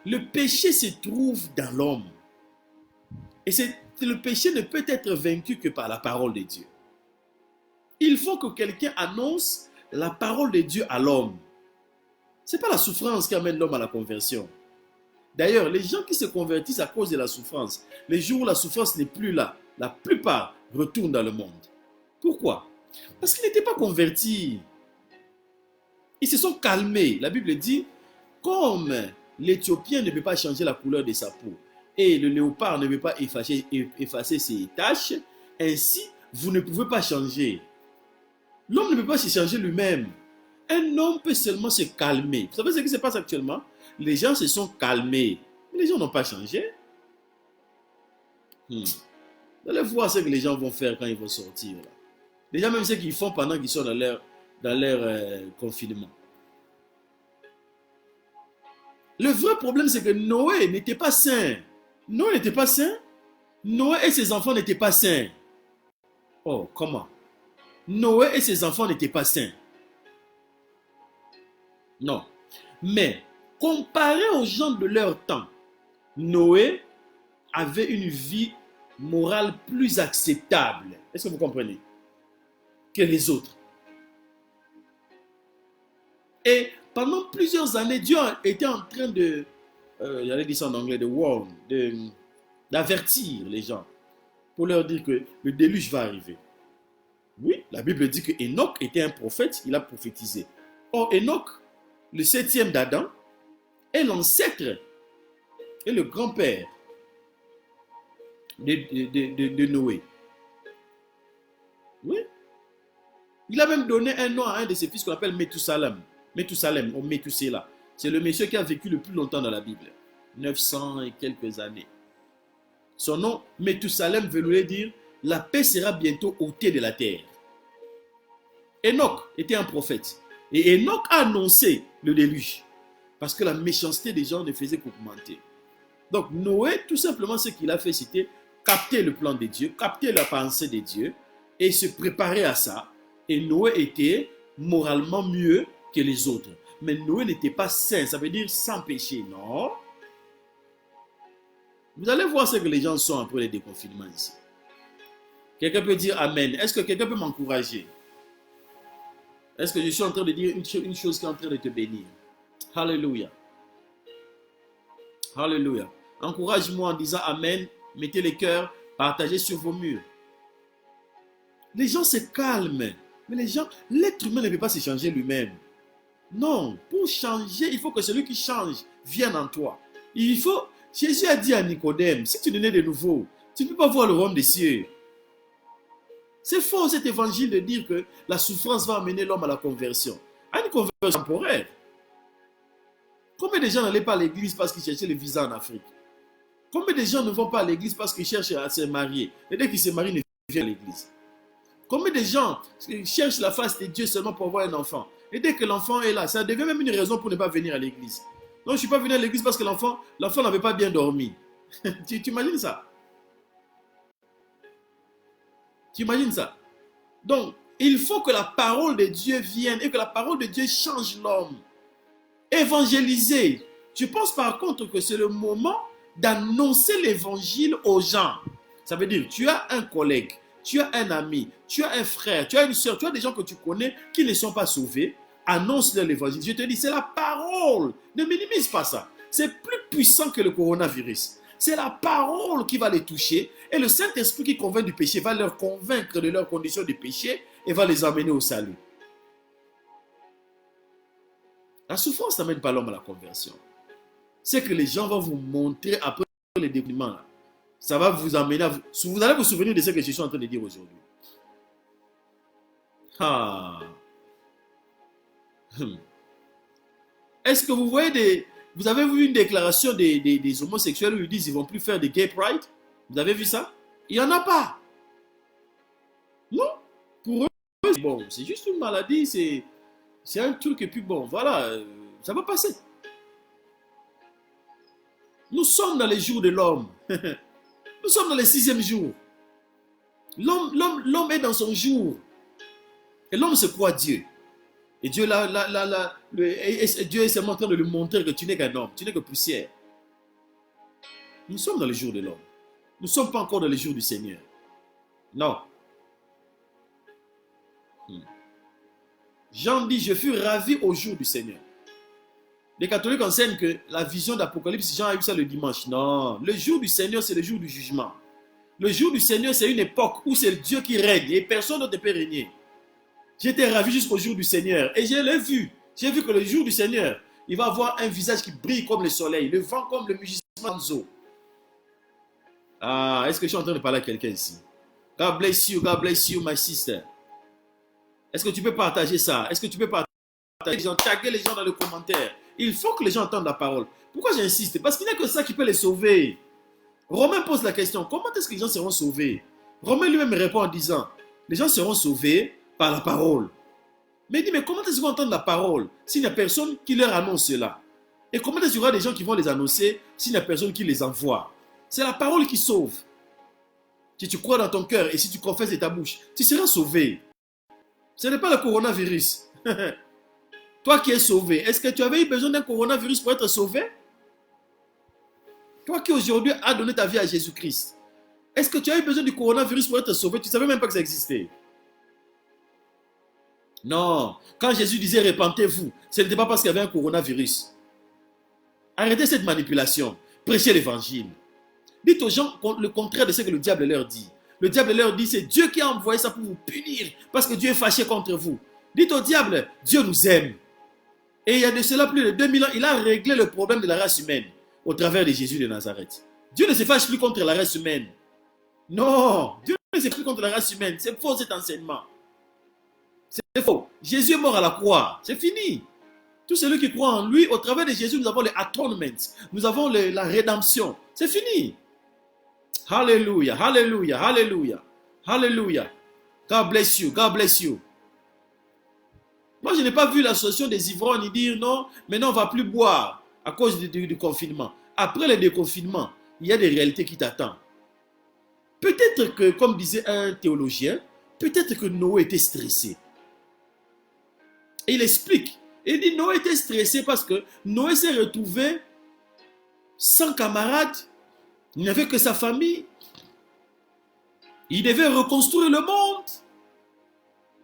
Le péché se trouve dans l'homme. Et le péché ne peut être vaincu que par la parole de Dieu. Il faut que quelqu'un annonce la parole de Dieu à l'homme. Ce n'est pas la souffrance qui amène l'homme à la conversion. D'ailleurs, les gens qui se convertissent à cause de la souffrance, les jours où la souffrance n'est plus là, la plupart retournent dans le monde. Pourquoi? Parce qu'ils n'étaient pas convertis. Ils se sont calmés. La Bible dit, comme l'Éthiopien ne peut pas changer la couleur de sa peau et le léopard ne peut pas effacer ses taches, ainsi, vous ne pouvez pas changer. L'homme ne peut pas se changer lui-même. Un homme peut seulement se calmer. Vous savez ce qui se passe actuellement? Les gens se sont calmés. Mais les gens n'ont pas changé. Vous allez voir ce que les gens vont faire quand ils vont sortir. Là. Les gens même ce qu'ils font pendant qu'ils sont dans leur confinement. Le vrai problème, c'est que Noé n'était pas saint. Noé n'était pas saint. Noé et ses enfants n'étaient pas saints. Oh, comment? Noé et ses enfants n'étaient pas saints. Non. Mais, comparé aux gens de leur temps, Noé avait une vie morale plus acceptable. Est-ce que vous comprenez? Que les autres. Et pendant plusieurs années, Dieu était en train de, j'allais dire ça en anglais, de warn, d'avertir les gens pour leur dire que le déluge va arriver. Oui, la Bible dit que Enoch était un prophète, il a prophétisé. Or, Enoch, le septième d'Adam, est l'ancêtre et le grand-père de Noé. Oui. Il a même donné un nom à un de ses fils qu'on appelle Methusalem. Methusalem ou Methuséla. C'est le monsieur qui a vécu le plus longtemps dans la Bible. 900 et quelques années. Son nom, Methusalem, veut dire la paix sera bientôt ôtée de la terre. Enoch était un prophète. Et Enoch a annoncé le déluge. Parce que la méchanceté des gens ne faisait qu'augmenter. Donc Noé, tout simplement, ce qu'il a fait, c'était capter le plan de Dieu, capter la pensée de Dieu et se préparer à ça. Et Noé était moralement mieux que les autres. Mais Noé n'était pas saint, ça veut dire sans péché, non? Vous allez voir ce que les gens sont après les déconfinements ici. Quelqu'un peut dire Amen. Est-ce que quelqu'un peut m'encourager? Est-ce que je suis en train de dire une chose qui est en train de te bénir? Alléluia. Alléluia. Encourage-moi en disant Amen. Mettez les cœurs, partagez sur vos murs. Les gens se calment. Mais les gens, l'être humain ne peut pas se changer lui-même. Non, pour changer, il faut que celui qui change vienne en toi. Il faut, Jésus a dit à Nicodème, si tu es né de nouveau, tu ne peux pas voir le royaume des cieux. C'est faux cet évangile de dire que la souffrance va amener l'homme à la conversion. À une conversion temporaire. Combien de gens n'allaient pas à l'église parce qu'ils cherchaient le visa en Afrique? Combien de gens ne vont pas à l'église parce qu'ils cherchent à se marier? Et dès qu'ils se marient, ils ne viennent à l'église. Combien de gens cherchent la face de Dieu seulement pour avoir un enfant? Et dès que l'enfant est là, ça devient même une raison pour ne pas venir à l'église. Non, je ne suis pas venu à l'église parce que l'enfant n'avait pas bien dormi. Tu imagines ça? Tu imagines ça? Donc, il faut que la parole de Dieu vienne et que la parole de Dieu change l'homme. Évangéliser. Je pense par contre que c'est le moment d'annoncer l'évangile aux gens. Ça veut dire, tu as un collègue, tu as un ami, tu as un frère, tu as une soeur, tu as des gens que tu connais qui ne sont pas sauvés. Annonce-leur l'évangile. Je te dis, c'est la parole. Ne minimise pas ça. C'est plus puissant que le coronavirus. C'est la parole qui va les toucher. Et le Saint-Esprit qui convainc du péché va leur convaincre de leurs conditions de péché et va les amener au salut. La souffrance n'amène pas l'homme à la conversion. C'est que les gens vont vous montrer après les développements. Ça va vous amener à vous allez vous souvenir de ce que je suis en train de dire aujourd'hui. Est-ce que vous voyez vous avez vu une déclaration des homosexuels où ils disent qu'ils ne vont plus faire de gay pride? Vous avez vu ça? Il n'y en a pas. Non. Pour eux, bon, c'est juste une maladie, c'est un truc et puis bon, voilà, ça va passer. Nous sommes dans les jours de l'homme. Nous sommes dans le 6e jour. L'homme est dans son jour. Et l'homme se croit Dieu. Et Dieu, Dieu est seulement en train de lui montrer que tu n'es qu'un homme, tu n'es que poussière. Nous sommes dans les jours de l'homme. Nous ne sommes pas encore dans les jours du Seigneur. Non. Jean dit, je fus ravi au jour du Seigneur. Les catholiques enseignent que la vision d'Apocalypse, Jean a eu ça le dimanche. Non, le jour du Seigneur, c'est le jour du jugement. Le jour du Seigneur, c'est une époque où c'est Dieu qui règne et personne d'autre ne peut régner. J'étais ravi jusqu'au jour du Seigneur et je l'ai vu. J'ai vu que le jour du Seigneur, il va avoir un visage qui brille comme le soleil, le vent comme le mugissement des eaux. Ah, est-ce que je suis en train de parler à quelqu'un ici? God bless you, my sister. Est-ce que tu peux partager ça? Est-ce que tu peux partager les gens, taguer les gens dans les commentaires? Il faut que les gens entendent la parole. Pourquoi j'insiste? Parce qu'il n'y a que ça qui peut les sauver. Romain pose la question, comment est-ce que les gens seront sauvés? Romain lui-même répond en disant, les gens seront sauvés par la parole. Mais il dit, mais comment est-ce qu'ils vont entendre la parole s'il n'y a personne qui leur annonce cela? Et comment est-ce qu'il y aura des gens qui vont les annoncer s'il n'y a personne qui les envoie? C'est la parole qui sauve. Si tu crois dans ton cœur et si tu confesses de ta bouche, tu seras sauvé. Ce n'est pas le coronavirus. Toi qui es sauvé, est-ce que tu avais eu besoin d'un coronavirus pour être sauvé? Toi qui aujourd'hui as donné ta vie à Jésus-Christ, Est-ce que tu as eu besoin du coronavirus pour être sauvé? Tu ne savais même pas que ça existait. Non. Quand Jésus disait repentez-vous, ce n'était pas parce qu'il y avait un coronavirus. Arrêtez cette manipulation. Prêchez l'évangile. Dites aux gens le contraire de ce que le diable leur dit. Le diable leur dit, c'est Dieu qui a envoyé ça pour vous punir, parce que Dieu est fâché contre vous. Dites au diable, Dieu nous aime. Et il y a de cela plus de 2000 ans, il a réglé le problème de la race humaine au travers de Jésus de Nazareth. Dieu ne se fâche plus contre la race humaine. Non, Dieu ne se fâche plus contre la race humaine. C'est faux cet enseignement. C'est faux. Jésus est mort à la croix. C'est fini. Tous ceux qui croient en lui, au travers de Jésus, nous avons le atonement. Nous avons la rédemption. C'est fini. Hallelujah, hallelujah, hallelujah, hallelujah. God bless you, God bless you. Moi, je n'ai pas vu l'association des ivrognes dire non, maintenant on ne va plus boire à cause du confinement. Après le déconfinement, il y a des réalités qui t'attendent. Peut-être que, comme disait un théologien, peut-être que Noé était stressé. Et il explique. Il dit Noé était stressé parce que Noé s'est retrouvé sans camarades. Il n'avait que sa famille. Il devait reconstruire le monde.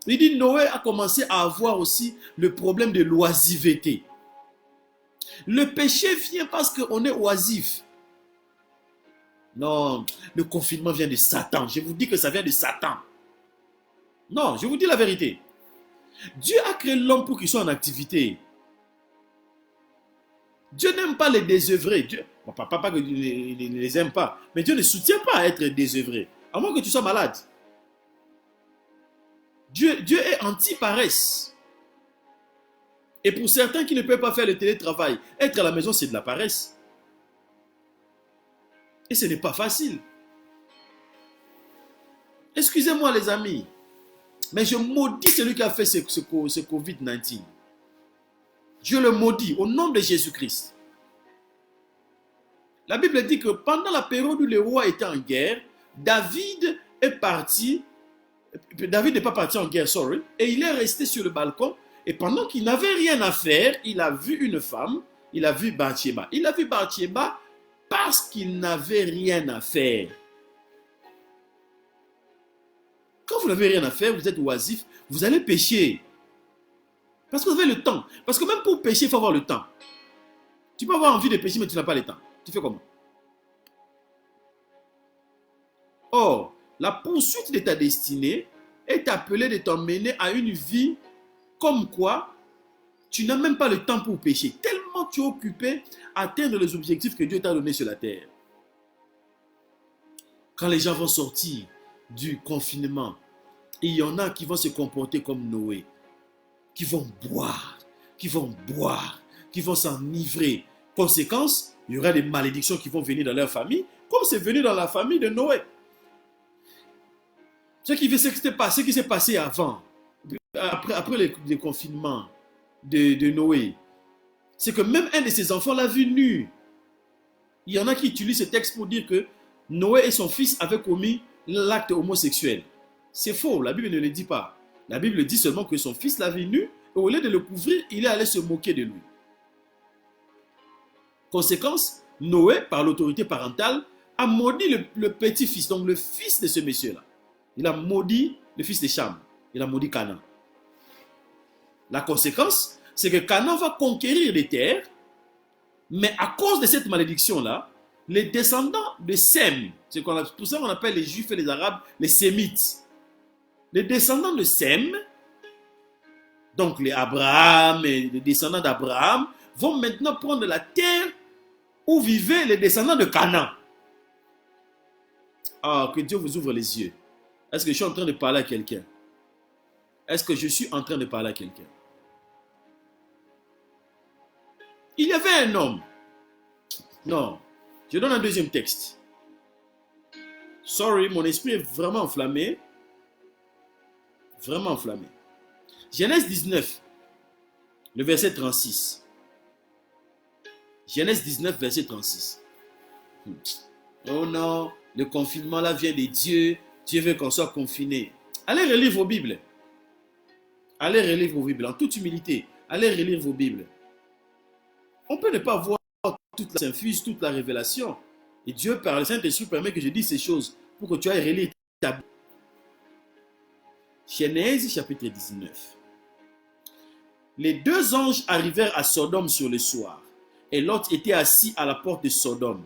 Il dit Noé a commencé à avoir aussi le problème de l'oisiveté. Le péché vient parce qu'on est oisif. Non, le confinement vient de Satan. Je vous dis que ça vient de Satan. Non, je vous dis la vérité. Dieu a créé l'homme pour qu'il soit en activité. Dieu n'aime pas les désœuvrés. Dieu, bon, pas que Dieu ne les aime pas, mais Dieu ne soutient pas à être désœuvré. À moins que tu sois malade. Dieu est anti-paresse. Et pour certains qui ne peuvent pas faire le télétravail, être à la maison, c'est de la paresse. Et ce n'est pas facile. Excusez-moi les amis, mais je maudis celui qui a fait ce Covid-19. Je le maudis au nom de Jésus-Christ. La Bible dit que pendant la période où le roi était en guerre, David est parti. David n'est pas parti en guerre, sorry. Et il est resté sur le balcon. Et pendant qu'il n'avait rien à faire, il a vu une femme. Il a vu Bathsheba. Il a vu Bathsheba parce qu'il n'avait rien à faire. Quand vous n'avez rien à faire, vous êtes oisif, vous allez pécher. Parce que vous avez le temps. Parce que même pour pécher, il faut avoir le temps. Tu peux avoir envie de pécher, mais tu n'as pas le temps. Tu fais comment? Or, la poursuite de ta destinée est appelée de t'emmener à une vie comme quoi tu n'as même pas le temps pour pécher. Tellement tu es occupé à atteindre les objectifs que Dieu t'a donnés sur la terre. Quand les gens vont sortir du confinement, il y en a qui vont se comporter comme Noé, qui vont boire, qui vont s'enivrer. Conséquence, il y aura des malédictions qui vont venir dans leur famille, comme c'est venu dans la famille de Noé. Ce qui s'est passé avant, après le confinement de Noé, c'est que même un de ses enfants l'a vu nu. Il y en a qui utilisent ce texte pour dire que Noé et son fils avaient commis l'acte homosexuel. C'est faux, la Bible ne le dit pas. La Bible dit seulement que son fils l'a vu nu, et au lieu de le couvrir, il est allé se moquer de lui. Conséquence, Noé, par l'autorité parentale, a maudit le petit-fils, donc le fils de ce monsieur-là. Il a maudit le fils de Cham. Il a maudit Canaan. La conséquence, c'est que Canaan va conquérir les terres, mais à cause de cette malédiction-là, les descendants de Sem, c'est pour ça qu'on appelle les Juifs et les Arabes les Sémites. Les descendants de Sem, donc les Abraham et les descendants d'Abraham, vont maintenant prendre la terre où vivaient les descendants de Canaan. Ah, que Dieu vous ouvre les yeux. Est-ce que je suis en train de parler à quelqu'un? Est-ce que je suis en train de parler à quelqu'un? Il y avait un homme. Non, je donne un deuxième texte. Sorry, mon esprit est vraiment enflammé. Vraiment enflammé. Genèse 19, le verset 36. Genèse 19, verset 36. Oh non, le confinement là vient de Dieu. Dieu veut qu'on soit confiné. Allez relire vos Bibles. Allez relire vos Bibles en toute humilité. Allez relire vos Bibles. On peut ne pas voir toute la révélation. Et Dieu, par le Saint-Esprit, permet que je dise ces choses pour que tu ailles relire ta Bible. Genèse chapitre 19. Les deux anges arrivèrent à Sodome sur le soir, et Lot était assis à la porte de Sodome.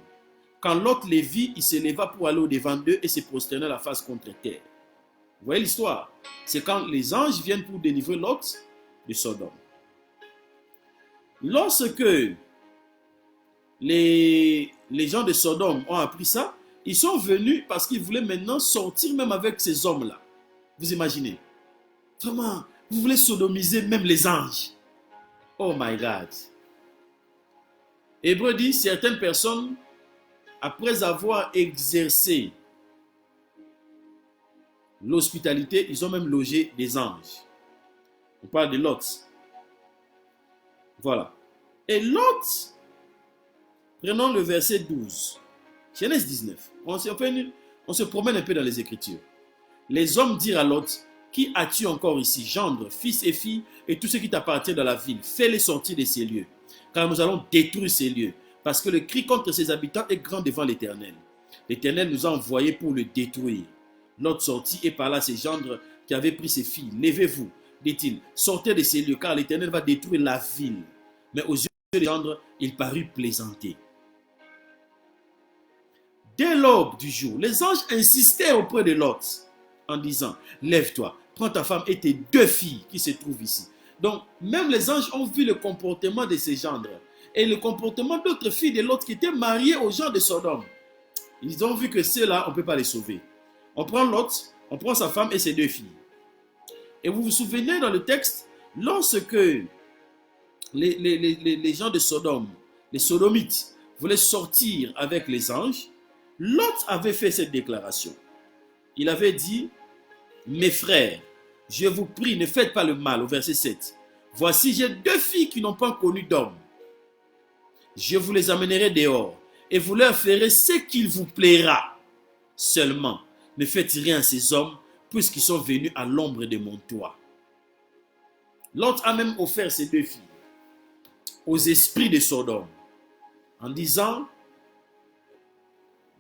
Quand Lot les vit, il se leva pour aller au-devant d'eux et se prosterna la face contre terre. Vous voyez l'histoire? C'est quand les anges viennent pour délivrer Lot de Sodome. Lorsque les gens de Sodome ont appris ça, ils sont venus parce qu'ils voulaient maintenant sortir même avec ces hommes-là. Vous imaginez? Vraiment, vous voulez sodomiser même les anges. Oh my God. Hébreu dit, certaines personnes, après avoir exercé l'hospitalité, ils ont même logé des anges. On parle de Lot. Voilà. Et Lot, prenons le verset 12. Genèse 19. On se promène un peu dans les Écritures. Les hommes dirent à Lot, qui as-tu encore ici, gendre, fils et filles, et tout ce qui t'appartient dans la ville, fais-les sortir de ces lieux, car nous allons détruire ces lieux, parce que le cri contre ses habitants est grand devant l'Éternel. L'Éternel nous a envoyés pour le détruire. Lot sortit et parla à ses gendres qui avaient pris ses filles. Levez-vous, dit-il, sortez de ces lieux, car l'Éternel va détruire la ville. Mais aux yeux des gendres, il parut plaisanter. Dès l'aube du jour, les anges insistaient auprès de Lot en disant, lève-toi, prends ta femme et tes deux filles qui se trouvent ici. Donc, même les anges ont vu le comportement de ces gendres et le comportement d'autres filles de Lot qui étaient mariées aux gens de Sodome. Ils ont vu que ceux-là, on ne peut pas les sauver. On prend Lot, on prend sa femme et ses deux filles. Et vous vous souvenez dans le texte, lorsque les gens de Sodome, les sodomites, voulaient sortir avec les anges, Lot avait fait cette déclaration. Il avait dit, mes frères, je vous prie, ne faites pas le mal, au verset 7. Voici, j'ai deux filles qui n'ont pas connu d'homme. Je vous les amènerai dehors et vous leur ferez ce qu'il vous plaira. Seulement, ne faites rien à ces hommes, puisqu'ils sont venus à l'ombre de mon toit. Lot a même offert ses deux filles aux esprits de Sodome, en disant,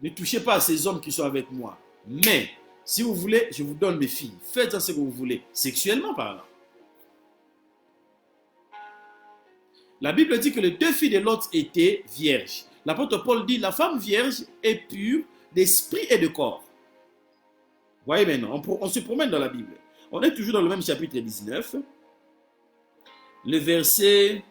ne touchez pas à ces hommes qui sont avec moi, mais si vous voulez, je vous donne mes filles, faites ce que vous voulez, sexuellement parlant. La Bible dit que les deux filles de Lot étaient vierges. L'apôtre Paul dit, la femme vierge est pure d'esprit et de corps. Voyez maintenant, on se promène dans la Bible. On est toujours dans le même chapitre 19. Le verset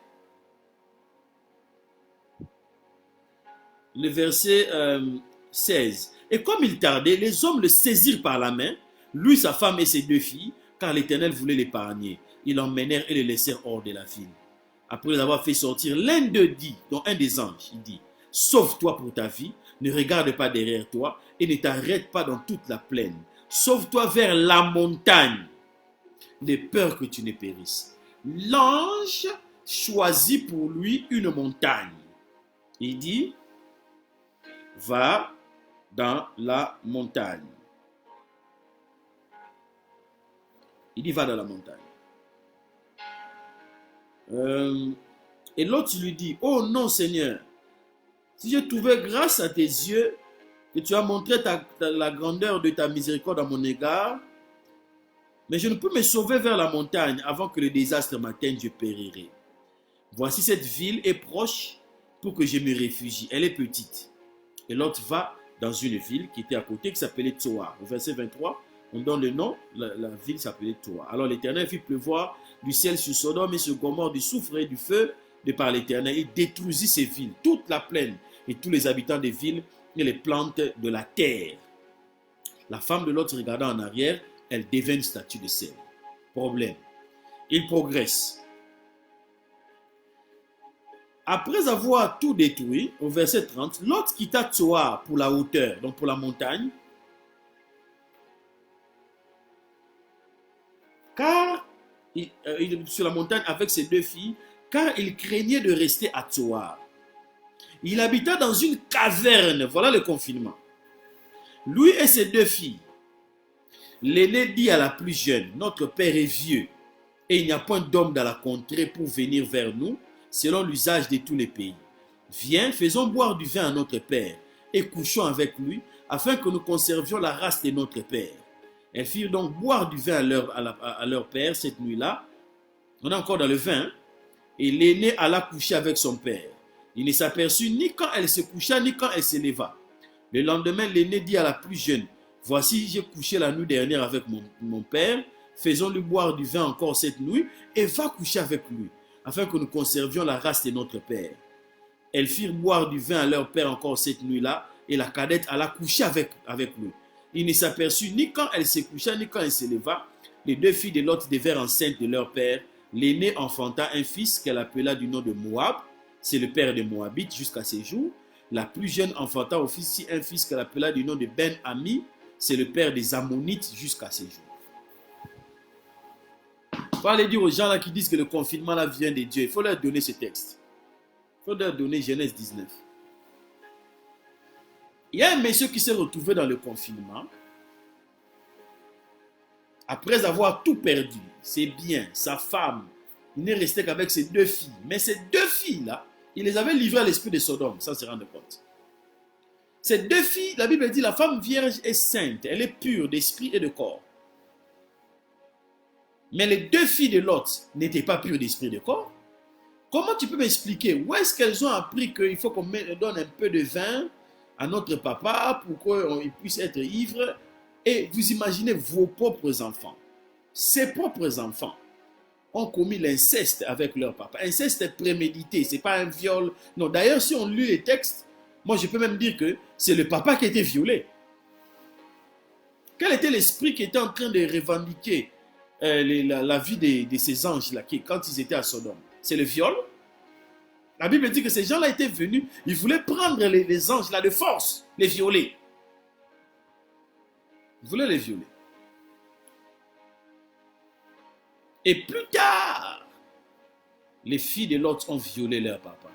16. Et comme il tardait, les hommes le saisirent par la main, lui, sa femme et ses deux filles, car l'Éternel voulait l'épargner. Ils l'emmenèrent et le laissèrent hors de la ville. Après avoir fait sortir, l'un d'eux dit, dont un des anges, il dit, sauve-toi pour ta vie, ne regarde pas derrière toi et ne t'arrête pas dans toute la plaine. Sauve-toi vers la montagne, de peur que tu ne périsses. L'ange choisit pour lui une montagne. Il dit, va dans la montagne. Il dit, va dans la montagne. Et l'autre lui dit, oh non Seigneur, si je trouvais grâce à tes yeux, que tu as montré la grandeur de ta miséricorde à mon égard, mais je ne peux me sauver vers la montagne avant que le désastre m'atteigne, je périrai. Voici cette ville est proche pour que je me réfugie. Elle est petite. Et l'autre va dans une ville qui était à côté, qui s'appelait Tsoar. Au verset 23, on donne le nom, la ville s'appelait Tsoar. Alors l'Éternel fit pleuvoir du ciel sur Sodome et sur Gomorrhe du soufre et du feu de par l'Éternel. Il détruisit ces villes, toute la plaine et tous les habitants des villes et les plantes de la terre. La femme de l'autre regardant en arrière, elle devint une statue de sel. Problème. Il progresse. Après avoir tout détruit, au verset 30, Lot quitta Tsoar pour la hauteur, donc pour la montagne, car sur la montagne avec ses deux filles, car il craignait de rester à Tsoar. Il habita dans une caverne, voilà le confinement. Lui et ses deux filles. L'aîné dit à la plus jeune, notre père est vieux, et il n'y a point d'homme dans la contrée pour venir vers nous, selon l'usage de tous les pays. Viens, faisons boire du vin à notre père, et couchons avec lui, afin que nous conservions la race de notre père. Elles firent donc boire du vin à leur père cette nuit-là. On est encore dans le vin. Et l'aîné alla coucher avec son père. Il ne s'aperçut ni quand elle se coucha, ni quand elle se leva. Le lendemain, l'aîné dit à la plus jeune, « Voici, j'ai couché la nuit dernière avec mon père. Faisons-lui boire du vin encore cette nuit et va coucher avec lui, afin que nous conservions la race de notre père. » Elles firent boire du vin à leur père encore cette nuit-là, et la cadette alla coucher avec lui. Il ne s'aperçut ni quand elle se coucha, ni quand elle se leva. Les deux filles de Lot devinrent enceintes de leur père. L'aînée enfanta un fils qu'elle appela du nom de Moab. C'est le père des Moabites jusqu'à ces jours. La plus jeune enfanta aussi un fils qu'elle appela du nom de Ben-Ami. C'est le père des Ammonites jusqu'à ces jours. Il faut aller dire aux gens là qui disent que le confinement là vient de Dieu. Il faut leur donner ce texte. Il faut leur donner Genèse 19. Il y a un monsieur qui s'est retrouvé dans le confinement. Après avoir tout perdu, ses biens, sa femme, il n'est resté qu'avec ses deux filles. Mais ces deux filles-là, il les avait livrées à l'esprit de Sodome, sans se rendre compte. Ces deux filles, la Bible dit, la femme vierge est sainte, elle est pure d'esprit et de corps. Mais les deux filles de Lot n'étaient pas pures d'esprit et de corps. Comment tu peux m'expliquer où est-ce qu'elles ont appris qu'il faut qu'on donne un peu de vin à notre papa pour qu'il puisse être ivre? Et vous imaginez vos propres enfants, ses propres enfants ont commis l'inceste avec leur papa. Inceste prémédité, ce n'est pas un viol. Non, d'ailleurs, si on lit les textes, moi je peux même dire que c'est le papa qui a été violé. Quel était l'esprit qui était en train de revendiquer la vie de ces anges-là quand ils étaient à Sodome? C'est le viol. La Bible dit que ces gens-là étaient venus, ils voulaient prendre les anges-là de force, les violer. Ils voulaient les violer. Et plus tard, les filles de Lot ont violé leur papa.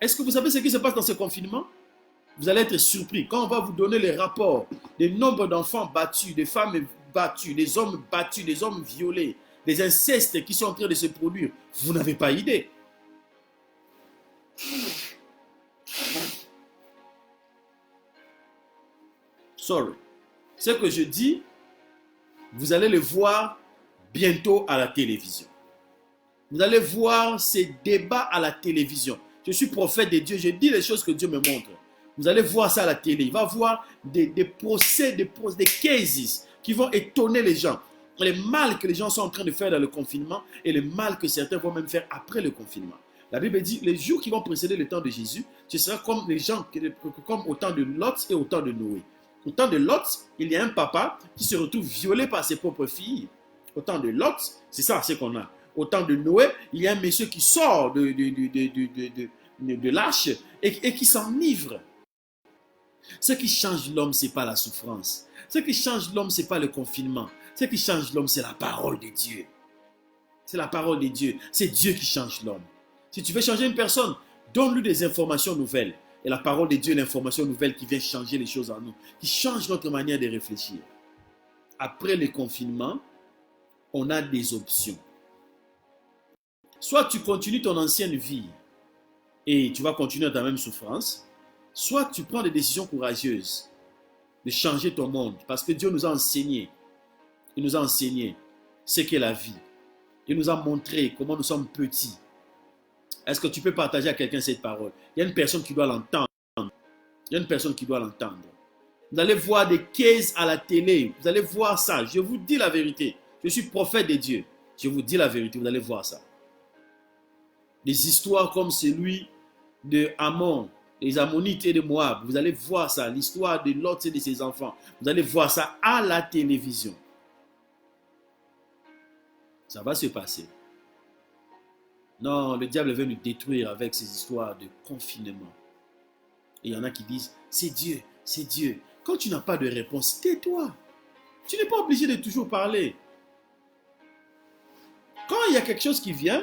Est-ce que vous savez ce qui se passe dans ce confinement? Vous allez être surpris. Quand on va vous donner les rapports des nombres d'enfants battus, des femmes battues, des hommes battus, des hommes violés, des incestes qui sont en train de se produire, vous n'avez pas idée. Sorry. Ce que je dis, vous allez le voir bientôt à la télévision. Vous allez voir ces débats à la télévision. Je suis prophète de Dieu, je dis les choses que Dieu me montre. Vous allez voir ça à la télé. Il va y avoir des procès, des cases qui vont étonner les gens. Le mal que les gens sont en train de faire dans le confinement et le mal que certains vont même faire après le confinement. La Bible dit, les jours qui vont précéder le temps de Jésus, ce sera comme les gens, comme au temps de Lot et au temps de Noé. Au temps de Lot, il y a un papa qui se retrouve violé par ses propres filles. Au temps de Lot, c'est ça, c'est qu'on a. Au temps de Noé, il y a un monsieur qui sort de l'arche et qui s'enivre. Ce qui change l'homme, ce n'est pas la souffrance. Ce qui change l'homme, ce n'est pas le confinement. Ce qui change l'homme, c'est la parole de Dieu. C'est la parole de Dieu. C'est Dieu qui change l'homme. Si tu veux changer une personne, donne-lui des informations nouvelles. Et la parole de Dieu est l'information nouvelle qui vient changer les choses en nous, qui change notre manière de réfléchir. Après le confinement, on a des options. Soit tu continues ton ancienne vie et tu vas continuer dans ta même souffrance, soit tu prends des décisions courageuses de changer ton monde, parce que Dieu nous a enseigné. Il nous a enseigné ce qu'est la vie. Il nous a montré comment nous sommes petits. Est-ce que tu peux partager à quelqu'un cette parole? Il y a une personne qui doit l'entendre. Il y a une personne qui doit l'entendre. Vous allez voir des cases à la télé. Vous allez voir ça. Je vous dis la vérité. Je suis prophète de Dieu. Je vous dis la vérité. Vous allez voir ça. Des histoires comme celui de Ammon, les Ammonites et de Moab. Vous allez voir ça. L'histoire de Lot et de ses enfants. Vous allez voir ça à la télévision. Ça va se passer. Non, le diable veut nous détruire avec ces histoires de confinement. Et il y en a qui disent, c'est Dieu, c'est Dieu. Quand tu n'as pas de réponse, tais-toi. Tu n'es pas obligé de toujours parler. Quand il y a quelque chose qui vient,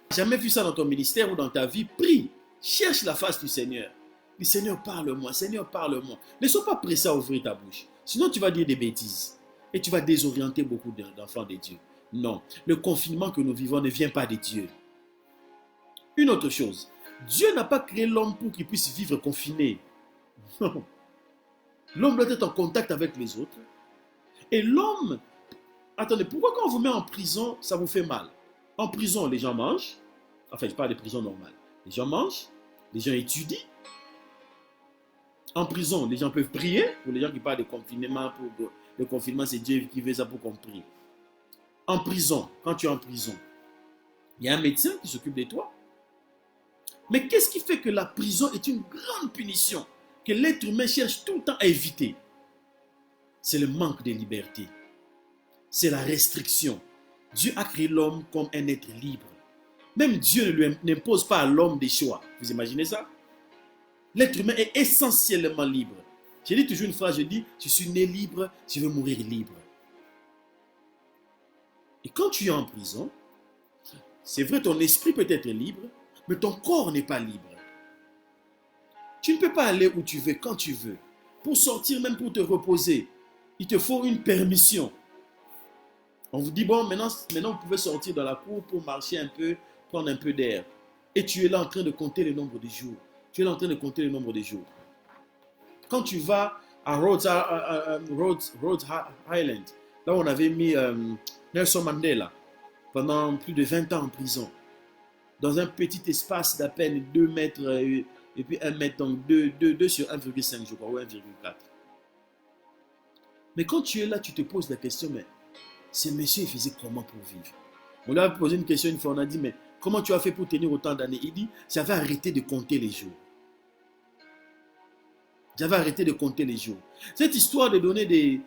tu n'as jamais vu ça dans ton ministère ou dans ta vie, prie. Cherche la face du Seigneur. Dis, Seigneur, parle-moi, Seigneur, parle-moi. Ne sois pas pressé à ouvrir ta bouche. Sinon, tu vas dire des bêtises. Et tu vas désorienter beaucoup d'enfants de Dieu. Non, le confinement que nous vivons ne vient pas de Dieu. Une autre chose, Dieu n'a pas créé l'homme pour qu'il puisse vivre confiné. Non. L'homme doit être en contact avec les autres. Et l'homme, attendez, pourquoi quand on vous met en prison, ça vous fait mal? En prison, les gens mangent. Enfin, je parle de prison normale. Les gens mangent, les gens étudient. En prison, les gens peuvent prier. Pour les gens qui parlent de confinement, le confinement, c'est Dieu qui veut ça pour qu'on prie. En prison, quand tu es en prison, il y a un médecin qui s'occupe de toi. Mais qu'est-ce qui fait que la prison est une grande punition que l'être humain cherche tout le temps à éviter? C'est le manque de liberté. C'est la restriction. Dieu a créé l'homme comme un être libre. Même Dieu n'impose pas à l'homme des choix. Vous imaginez ça? L'être humain est essentiellement libre. Je dis toujours une phrase, je dis, je suis né libre, je veux mourir libre. Et quand tu es en prison, c'est vrai, ton esprit peut être libre, mais ton corps n'est pas libre. Tu ne peux pas aller où tu veux, quand tu veux. Pour sortir, même pour te reposer, il te faut une permission. On vous dit, bon, maintenant vous pouvez sortir dans la cour pour marcher un peu, prendre un peu d'air. Et tu es là en train de compter le nombre de jours. Tu es là en train de compter le nombre de jours. Quand tu vas à Rhodes Island, là où on avait mis Nelson Mandela pendant plus de 20 ans en prison, dans un petit espace d'à peine 2 mètres et puis 1 mètre, donc 2 sur 1,5 je crois, ou 1,4. Mais quand tu es là, tu te poses la question, mais ces messieurs, ils faisaient comment pour vivre? On lui a posé une question une fois, on a dit, mais comment tu as fait pour tenir autant d'années? Il dit, j'avais arrêté de compter les jours. J'avais arrêté de compter les jours. Cette histoire de donner des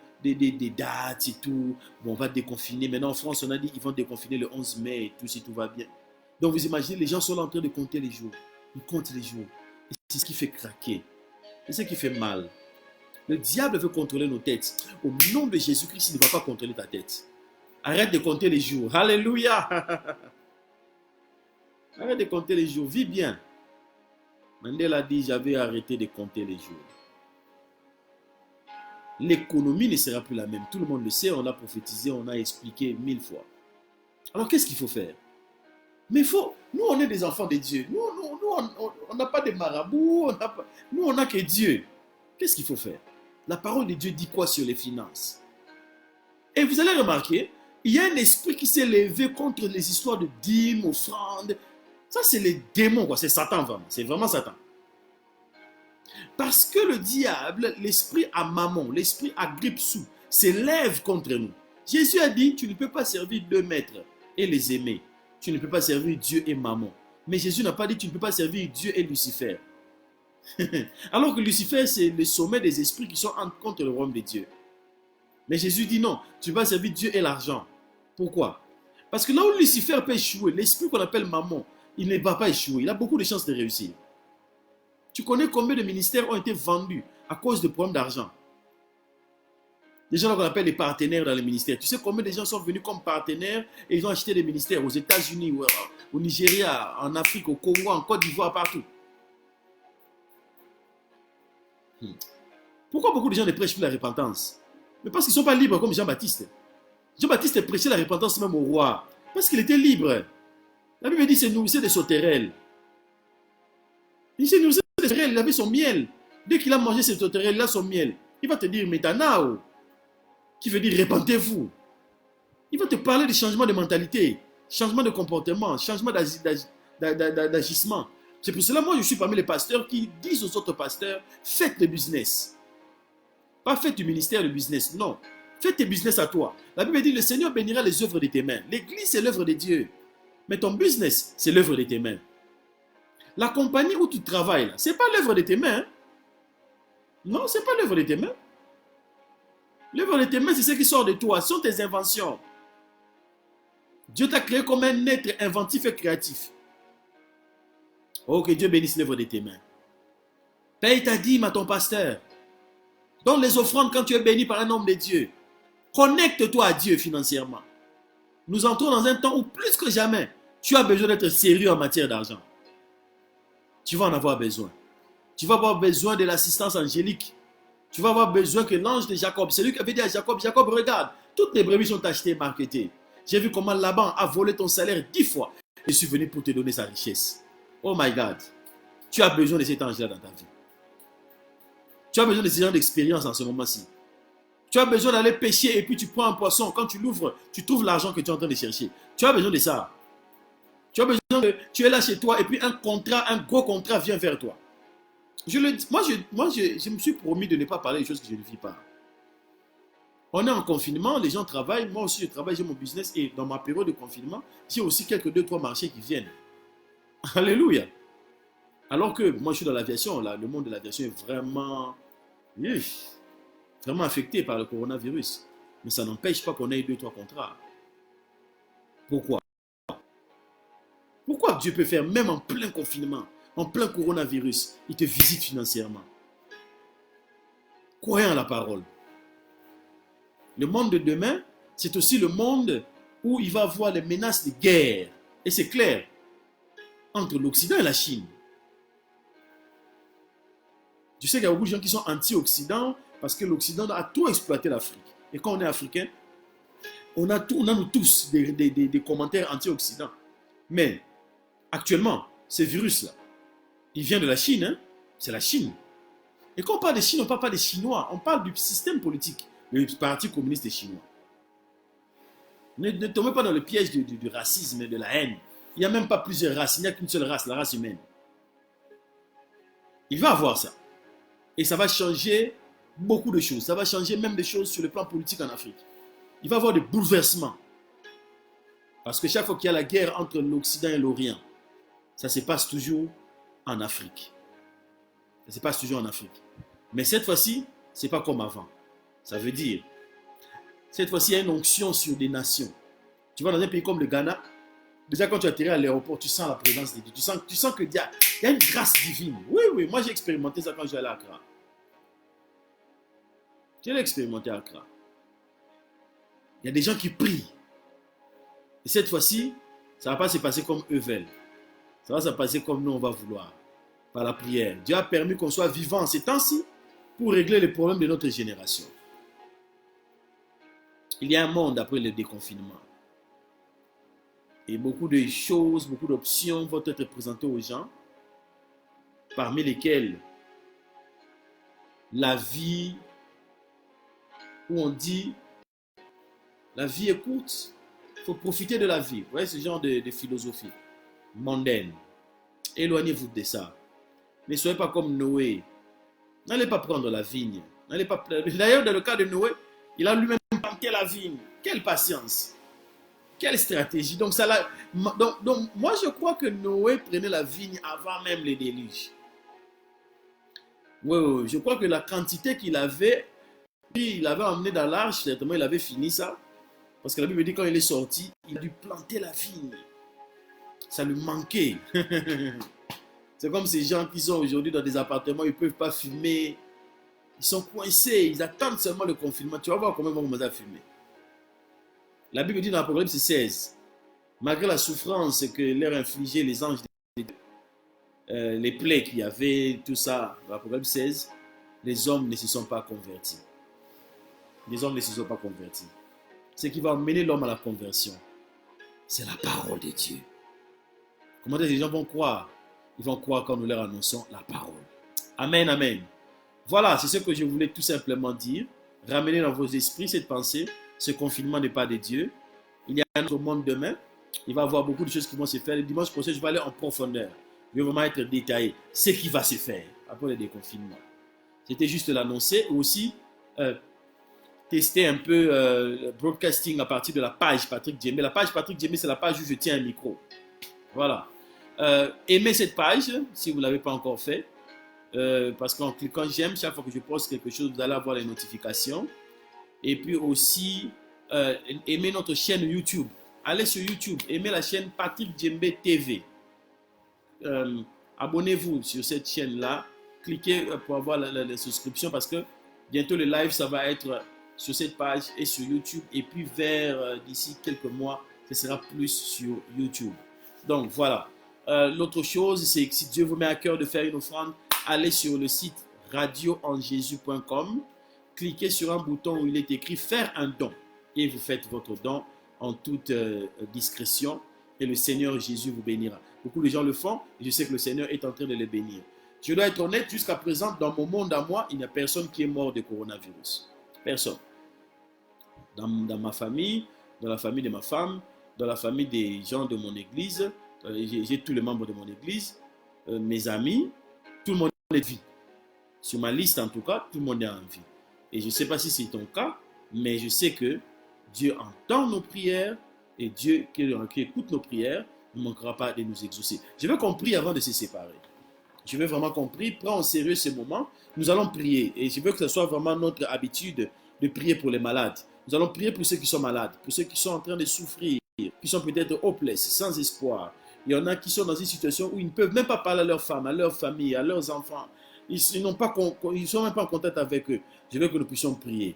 dates et tout, bon, on va déconfiner. Maintenant en France, on a dit qu'ils vont déconfiner le 11 mai et tout, si tout va bien. Donc vous imaginez, les gens sont là en train de compter les jours. Ils comptent les jours. Et c'est ce qui fait craquer. C'est ce qui fait mal. Le diable veut contrôler nos têtes. Au nom de Jésus-Christ, il ne va pas contrôler ta tête. Arrête de compter les jours. Alléluia. Arrête de compter les jours. Vis bien. Mandela a dit, j'avais arrêté de compter les jours. L'économie ne sera plus la même. Tout le monde le sait, on a prophétisé, on a expliqué 1000 fois. Alors qu'est-ce qu'il faut faire? Mais nous on est des enfants de Dieu. Nous on n'a pas de marabouts. Nous on n'a que Dieu. Qu'est-ce qu'il faut faire? La parole de Dieu dit quoi sur les finances? Et vous allez remarquer, il y a un esprit qui s'est levé contre les histoires de dîmes, offrandes. Ça c'est les démons, quoi. C'est Satan vraiment. C'est vraiment Satan. Parce que le diable, l'esprit à Mammon, l'esprit à Gripsou, s'élève contre nous. Jésus a dit, tu ne peux pas servir 2 maîtres et les aimer. Tu ne peux pas servir Dieu et Mammon. Mais Jésus n'a pas dit, tu ne peux pas servir Dieu et Lucifer. Alors que Lucifer, c'est le sommet des esprits qui sont contre le royaume de Dieu. Mais Jésus dit non, tu vas servir Dieu et l'argent. Pourquoi? Parce que là où Lucifer peut échouer, l'esprit qu'on appelle Mammon, il ne va pas échouer. Il a beaucoup de chances de réussir. Tu connais combien de ministères ont été vendus à cause de problèmes d'argent? Des gens qu'on appelle les partenaires dans les ministères. Tu sais combien de gens sont venus comme partenaires et ils ont acheté des ministères aux États-Unis, au Nigeria, en Afrique, au Congo, en Côte d'Ivoire, partout. Pourquoi beaucoup de gens ne prêchent plus la repentance? Mais parce qu'ils ne sont pas libres comme Jean-Baptiste. Jean-Baptiste prêchait la repentance même au roi. Parce qu'il était libre. La Bible dit qu'il se nourrissait des sauterelles. Il se nourrissait des sauterelles, il avait son miel. Dès qu'il a mangé ces sauterelles, il a son miel. Il va te dire Metanao, qui veut dire répentez-vous. Il va te parler de changement de mentalité, changement de comportement, changement d'agissement. C'est pour cela, moi, je suis parmi les pasteurs qui disent aux autres pasteurs, faites le business. Pas faites du ministère le business, non. Faites tes business à toi. La Bible dit, le Seigneur bénira les œuvres de tes mains. L'église, c'est l'œuvre de Dieu. Mais ton business, c'est l'œuvre de tes mains. La compagnie où tu travailles, ce n'est pas l'œuvre de tes mains. Non, ce n'est pas l'œuvre de tes mains. L'œuvre de tes mains, c'est ce qui sort de toi. Ce sont tes inventions. Dieu t'a créé comme un être inventif et créatif. Oh, que Dieu bénisse l'œuvre de tes mains. Paye ta dîme à ton pasteur. Donne les offrandes quand tu es béni par un homme de Dieu. Connecte-toi à Dieu financièrement. Nous entrons dans un temps où plus que jamais, tu as besoin d'être sérieux en matière d'argent. Tu vas en avoir besoin. Tu vas avoir besoin de l'assistance angélique. Tu vas avoir besoin que l'ange de Jacob, celui qui avait dit à Jacob, Jacob, regarde, toutes les brebis sont achetées et marketées. J'ai vu comment Laban a volé ton salaire 10 fois. Je suis venu pour te donner sa richesse. Oh my God. Tu as besoin de cet ange-là dans ta vie. Tu as besoin de ce genre d'expérience en ce moment-ci. Tu as besoin d'aller pêcher et puis tu prends un poisson. Quand tu l'ouvres, tu trouves l'argent que tu es en train de chercher. Tu as besoin de ça. Tu as besoin de... Tu es là chez toi et puis un gros contrat vient vers toi. Moi, je me suis promis de ne pas parler des choses que je ne vis pas. On est en confinement, les gens travaillent. Moi aussi, je travaille, j'ai mon business. Et dans ma période de confinement, j'ai aussi quelques 2-3 marchés qui viennent. Alléluia. Alors que moi, je suis dans l'aviation. Le monde de l'aviation est vraiment affecté par le coronavirus. Mais ça n'empêche pas qu'on ait 2-3 contrats. Pourquoi? Pourquoi Dieu peut faire, même en plein confinement, en plein coronavirus, il te visite financièrement? Croyez en la parole. Le monde de demain, c'est aussi le monde où il va y avoir les menaces de guerre. Et c'est clair, entre l'Occident et la Chine. Tu sais qu'il y a beaucoup de gens qui sont anti-Occident parce que l'Occident a tout exploité l'Afrique. Et quand on est africain, on a nous tous des commentaires anti-Occident. Mais actuellement, ce virus-là, il vient de la Chine. Hein? C'est la Chine. Et quand on parle de Chine, on ne parle pas des Chinois. On parle du système politique. Le Parti communiste chinois. Ne tombez pas dans le piège du racisme et de la haine. Il n'y a même pas plusieurs races. Il n'y a qu'une seule race, la race humaine. Il va avoir ça. Et ça va changer beaucoup de choses. Ça va changer même des choses sur le plan politique en Afrique. Il va y avoir des bouleversements. Parce que chaque fois qu'il y a la guerre entre l'Occident et l'Orient, ça se passe toujours en Afrique. Ça se passe toujours en Afrique. Mais cette fois-ci, ce n'est pas comme avant. Ça veut dire, cette fois-ci, il y a une onction sur des nations. Tu vas dans un pays comme le Ghana, déjà quand tu atterris à l'aéroport, tu sens la présence de Dieu. Tu sens qu'il y a une grâce divine. Oui, moi j'ai expérimenté ça quand j'allais à Accra. Je l'ai expérimenté à Accra. Il y a des gens qui prient. Et cette fois-ci, ça ne va pas se passer comme eux veulent. Ça va se passer comme nous on va vouloir. Par la prière. Dieu a permis qu'on soit vivant en ces temps-ci pour régler les problèmes de notre génération. Il y a un monde après le déconfinement. Et beaucoup de choses, beaucoup d'options vont être présentées aux gens, parmi lesquelles la vie, où on dit, la vie est courte, il faut profiter de la vie. Vous voyez ce genre de philosophie mondaine. Éloignez-vous de ça. Ne soyez pas comme Noé. N'allez pas prendre la vigne. D'ailleurs, dans le cas de Noé, il a lui-même planté la vigne. Quelle patience. Quelle stratégie. Donc, moi, je crois que Noé prenait la vigne avant même le déluge. Oui, je crois que la quantité qu'il avait, il avait emmené dans l'arche, certainement il avait fini ça. Parce que la Bible dit quand il est sorti, il a dû planter la vigne. Ça lui manquait. C'est comme ces gens qui sont aujourd'hui dans des appartements, ils ne peuvent pas fumer. Ils sont coincés, ils attendent seulement le confinement. Tu vas voir comment ils vont commencer à fumer. La Bible dit dans l'Apocalypse 16, malgré la souffrance que leur infligeaient les anges, les plaies qu'il y avait, tout ça, dans l'Apocalypse 16, les hommes ne se sont pas convertis. Les hommes ne se sont pas convertis. Ce qui va amener l'homme à la conversion, c'est la parole de Dieu. Comment les gens vont croire? Ils vont croire quand nous leur annonçons la parole. Amen, amen. Voilà, c'est ce que je voulais tout simplement dire. Ramenez dans vos esprits cette pensée. Ce confinement n'est pas de Dieu. Il y a un autre monde demain. Il va y avoir beaucoup de choses qui vont se faire. Le dimanche prochain, je vais aller en profondeur. Je vais vraiment être détaillé. Ce qui va se faire après le déconfinement. C'était juste l'annoncer. Aussi, tester un peu le broadcasting à partir de la page Patrick Djembe. La page Patrick Djembe, c'est la page où je tiens un micro. Voilà. Aimez cette page si vous ne l'avez pas encore fait. Parce qu'en cliquant j'aime, chaque fois que je poste quelque chose, vous allez avoir les notifications. Et puis aussi, aimez notre chaîne YouTube. Allez sur YouTube, aimez la chaîne Patrick Djembe TV. Abonnez-vous sur cette chaîne-là. Cliquez pour avoir la souscription parce que bientôt le live, ça va être sur cette page et sur YouTube. Et puis vers d'ici quelques mois, ce sera plus sur YouTube. Donc voilà. L'autre chose, c'est que si Dieu vous met à cœur de faire une offrande, allez sur le site radioenjesus.com, cliquez sur un bouton où il est écrit faire un don et vous faites votre don en toute discrétion et le Seigneur Jésus vous bénira. Beaucoup de gens le font et je sais que le Seigneur est en train de les bénir. Je dois être honnête, jusqu'à présent, dans mon monde à moi, il n'y a personne qui est mort de coronavirus. Personne. Dans ma famille, dans la famille de ma femme, dans la famille des gens de mon église, j'ai tous les membres de mon église, mes amis, tout le monde est en vie. Sur ma liste, en tout cas, tout le monde est en vie. Et je ne sais pas si c'est ton cas, mais je sais que Dieu entend nos prières et Dieu qui écoute nos prières ne manquera pas de nous exaucer. Je veux qu'on prie avant de se séparer. Je veux vraiment qu'on prie, prends en sérieux ce moment. Nous allons prier et je veux que ce soit vraiment notre habitude de prier pour les malades. Nous allons prier pour ceux qui sont malades, pour ceux qui sont en train de souffrir, qui sont peut-être hopeless, sans espoir. Il y en a qui sont dans une situation où ils ne peuvent même pas parler à leurs femmes, à leur famille, à leurs enfants. Ils ne sont même pas en contact avec eux. Je veux que nous puissions prier.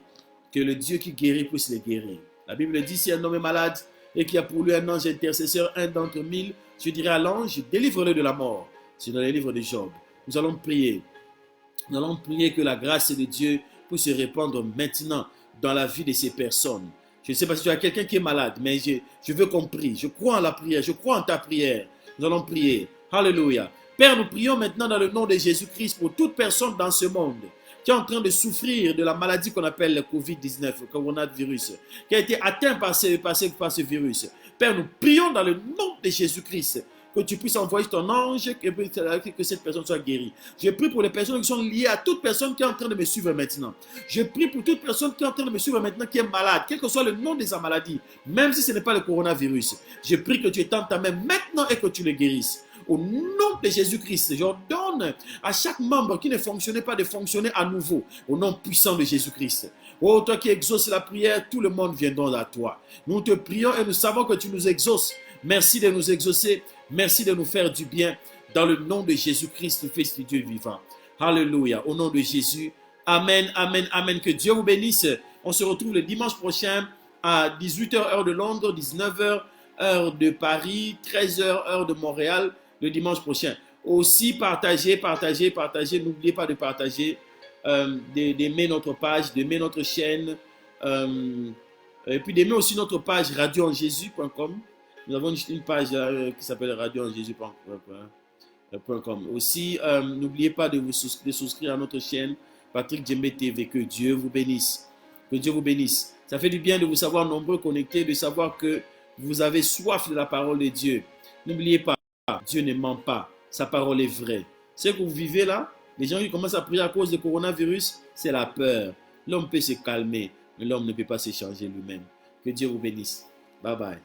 Que le Dieu qui guérit puisse les guérir. La Bible dit, si un homme est malade et qu'il y a pour lui un ange intercesseur, un d'entre 1000, je dirai à l'ange, délivre-le de la mort. C'est dans les livres de Job. Nous allons prier. Nous allons prier que la grâce de Dieu puisse se répandre maintenant dans la vie de ces personnes. Je ne sais pas si tu as quelqu'un qui est malade, mais je veux qu'on prie. Je crois en la prière, je crois en ta prière. Nous allons prier. Alléluia. Père, nous prions maintenant dans le nom de Jésus-Christ pour toute personne dans ce monde qui est en train de souffrir de la maladie qu'on appelle le Covid-19, le coronavirus, qui a été atteint par ce virus. Père, nous prions dans le nom de Jésus-Christ que tu puisses envoyer ton ange, que cette personne soit guérie. Je prie pour les personnes qui sont liées à toute personne qui est en train de me suivre maintenant. Je prie pour toute personne qui est en train de me suivre maintenant, qui est malade, quel que soit le nom de sa maladie, même si ce n'est pas le coronavirus. Je prie que tu étendes ta main maintenant et que tu le guérisses. Au nom de Jésus-Christ, j'ordonne à chaque membre qui ne fonctionnait pas de fonctionner à nouveau. Au nom puissant de Jésus-Christ. Oh, toi qui exauces la prière, tout le monde viendra à toi. Nous te prions et nous savons que tu nous exauces. Merci de nous exaucer. Merci de nous faire du bien. Dans le nom de Jésus-Christ, le Fils de Dieu vivant. Alléluia. Au nom de Jésus. Amen, amen, amen. Que Dieu vous bénisse. On se retrouve le dimanche prochain à 18h heure de Londres, 19h heure de Paris, 13h heure de Montréal. Le dimanche prochain. Aussi, partagez. N'oubliez pas de partager, d'aimer notre page, d'aimer notre chaîne, et puis d'aimer aussi notre page radioenjésus.com. Nous avons une page qui s'appelle radioenjésus.com. Aussi, n'oubliez pas de souscrire à notre chaîne Patrick Djembe TV. Que Dieu vous bénisse. Que Dieu vous bénisse. Ça fait du bien de vous savoir nombreux connectés, de savoir que vous avez soif de la parole de Dieu. N'oubliez pas. Dieu ne ment pas, sa parole est vraie. Ce que vous vivez là, les gens qui commencent à prier à cause du coronavirus, c'est la peur. L'homme peut se calmer, mais l'homme ne peut pas se changer lui-même. Que Dieu vous bénisse. Bye bye.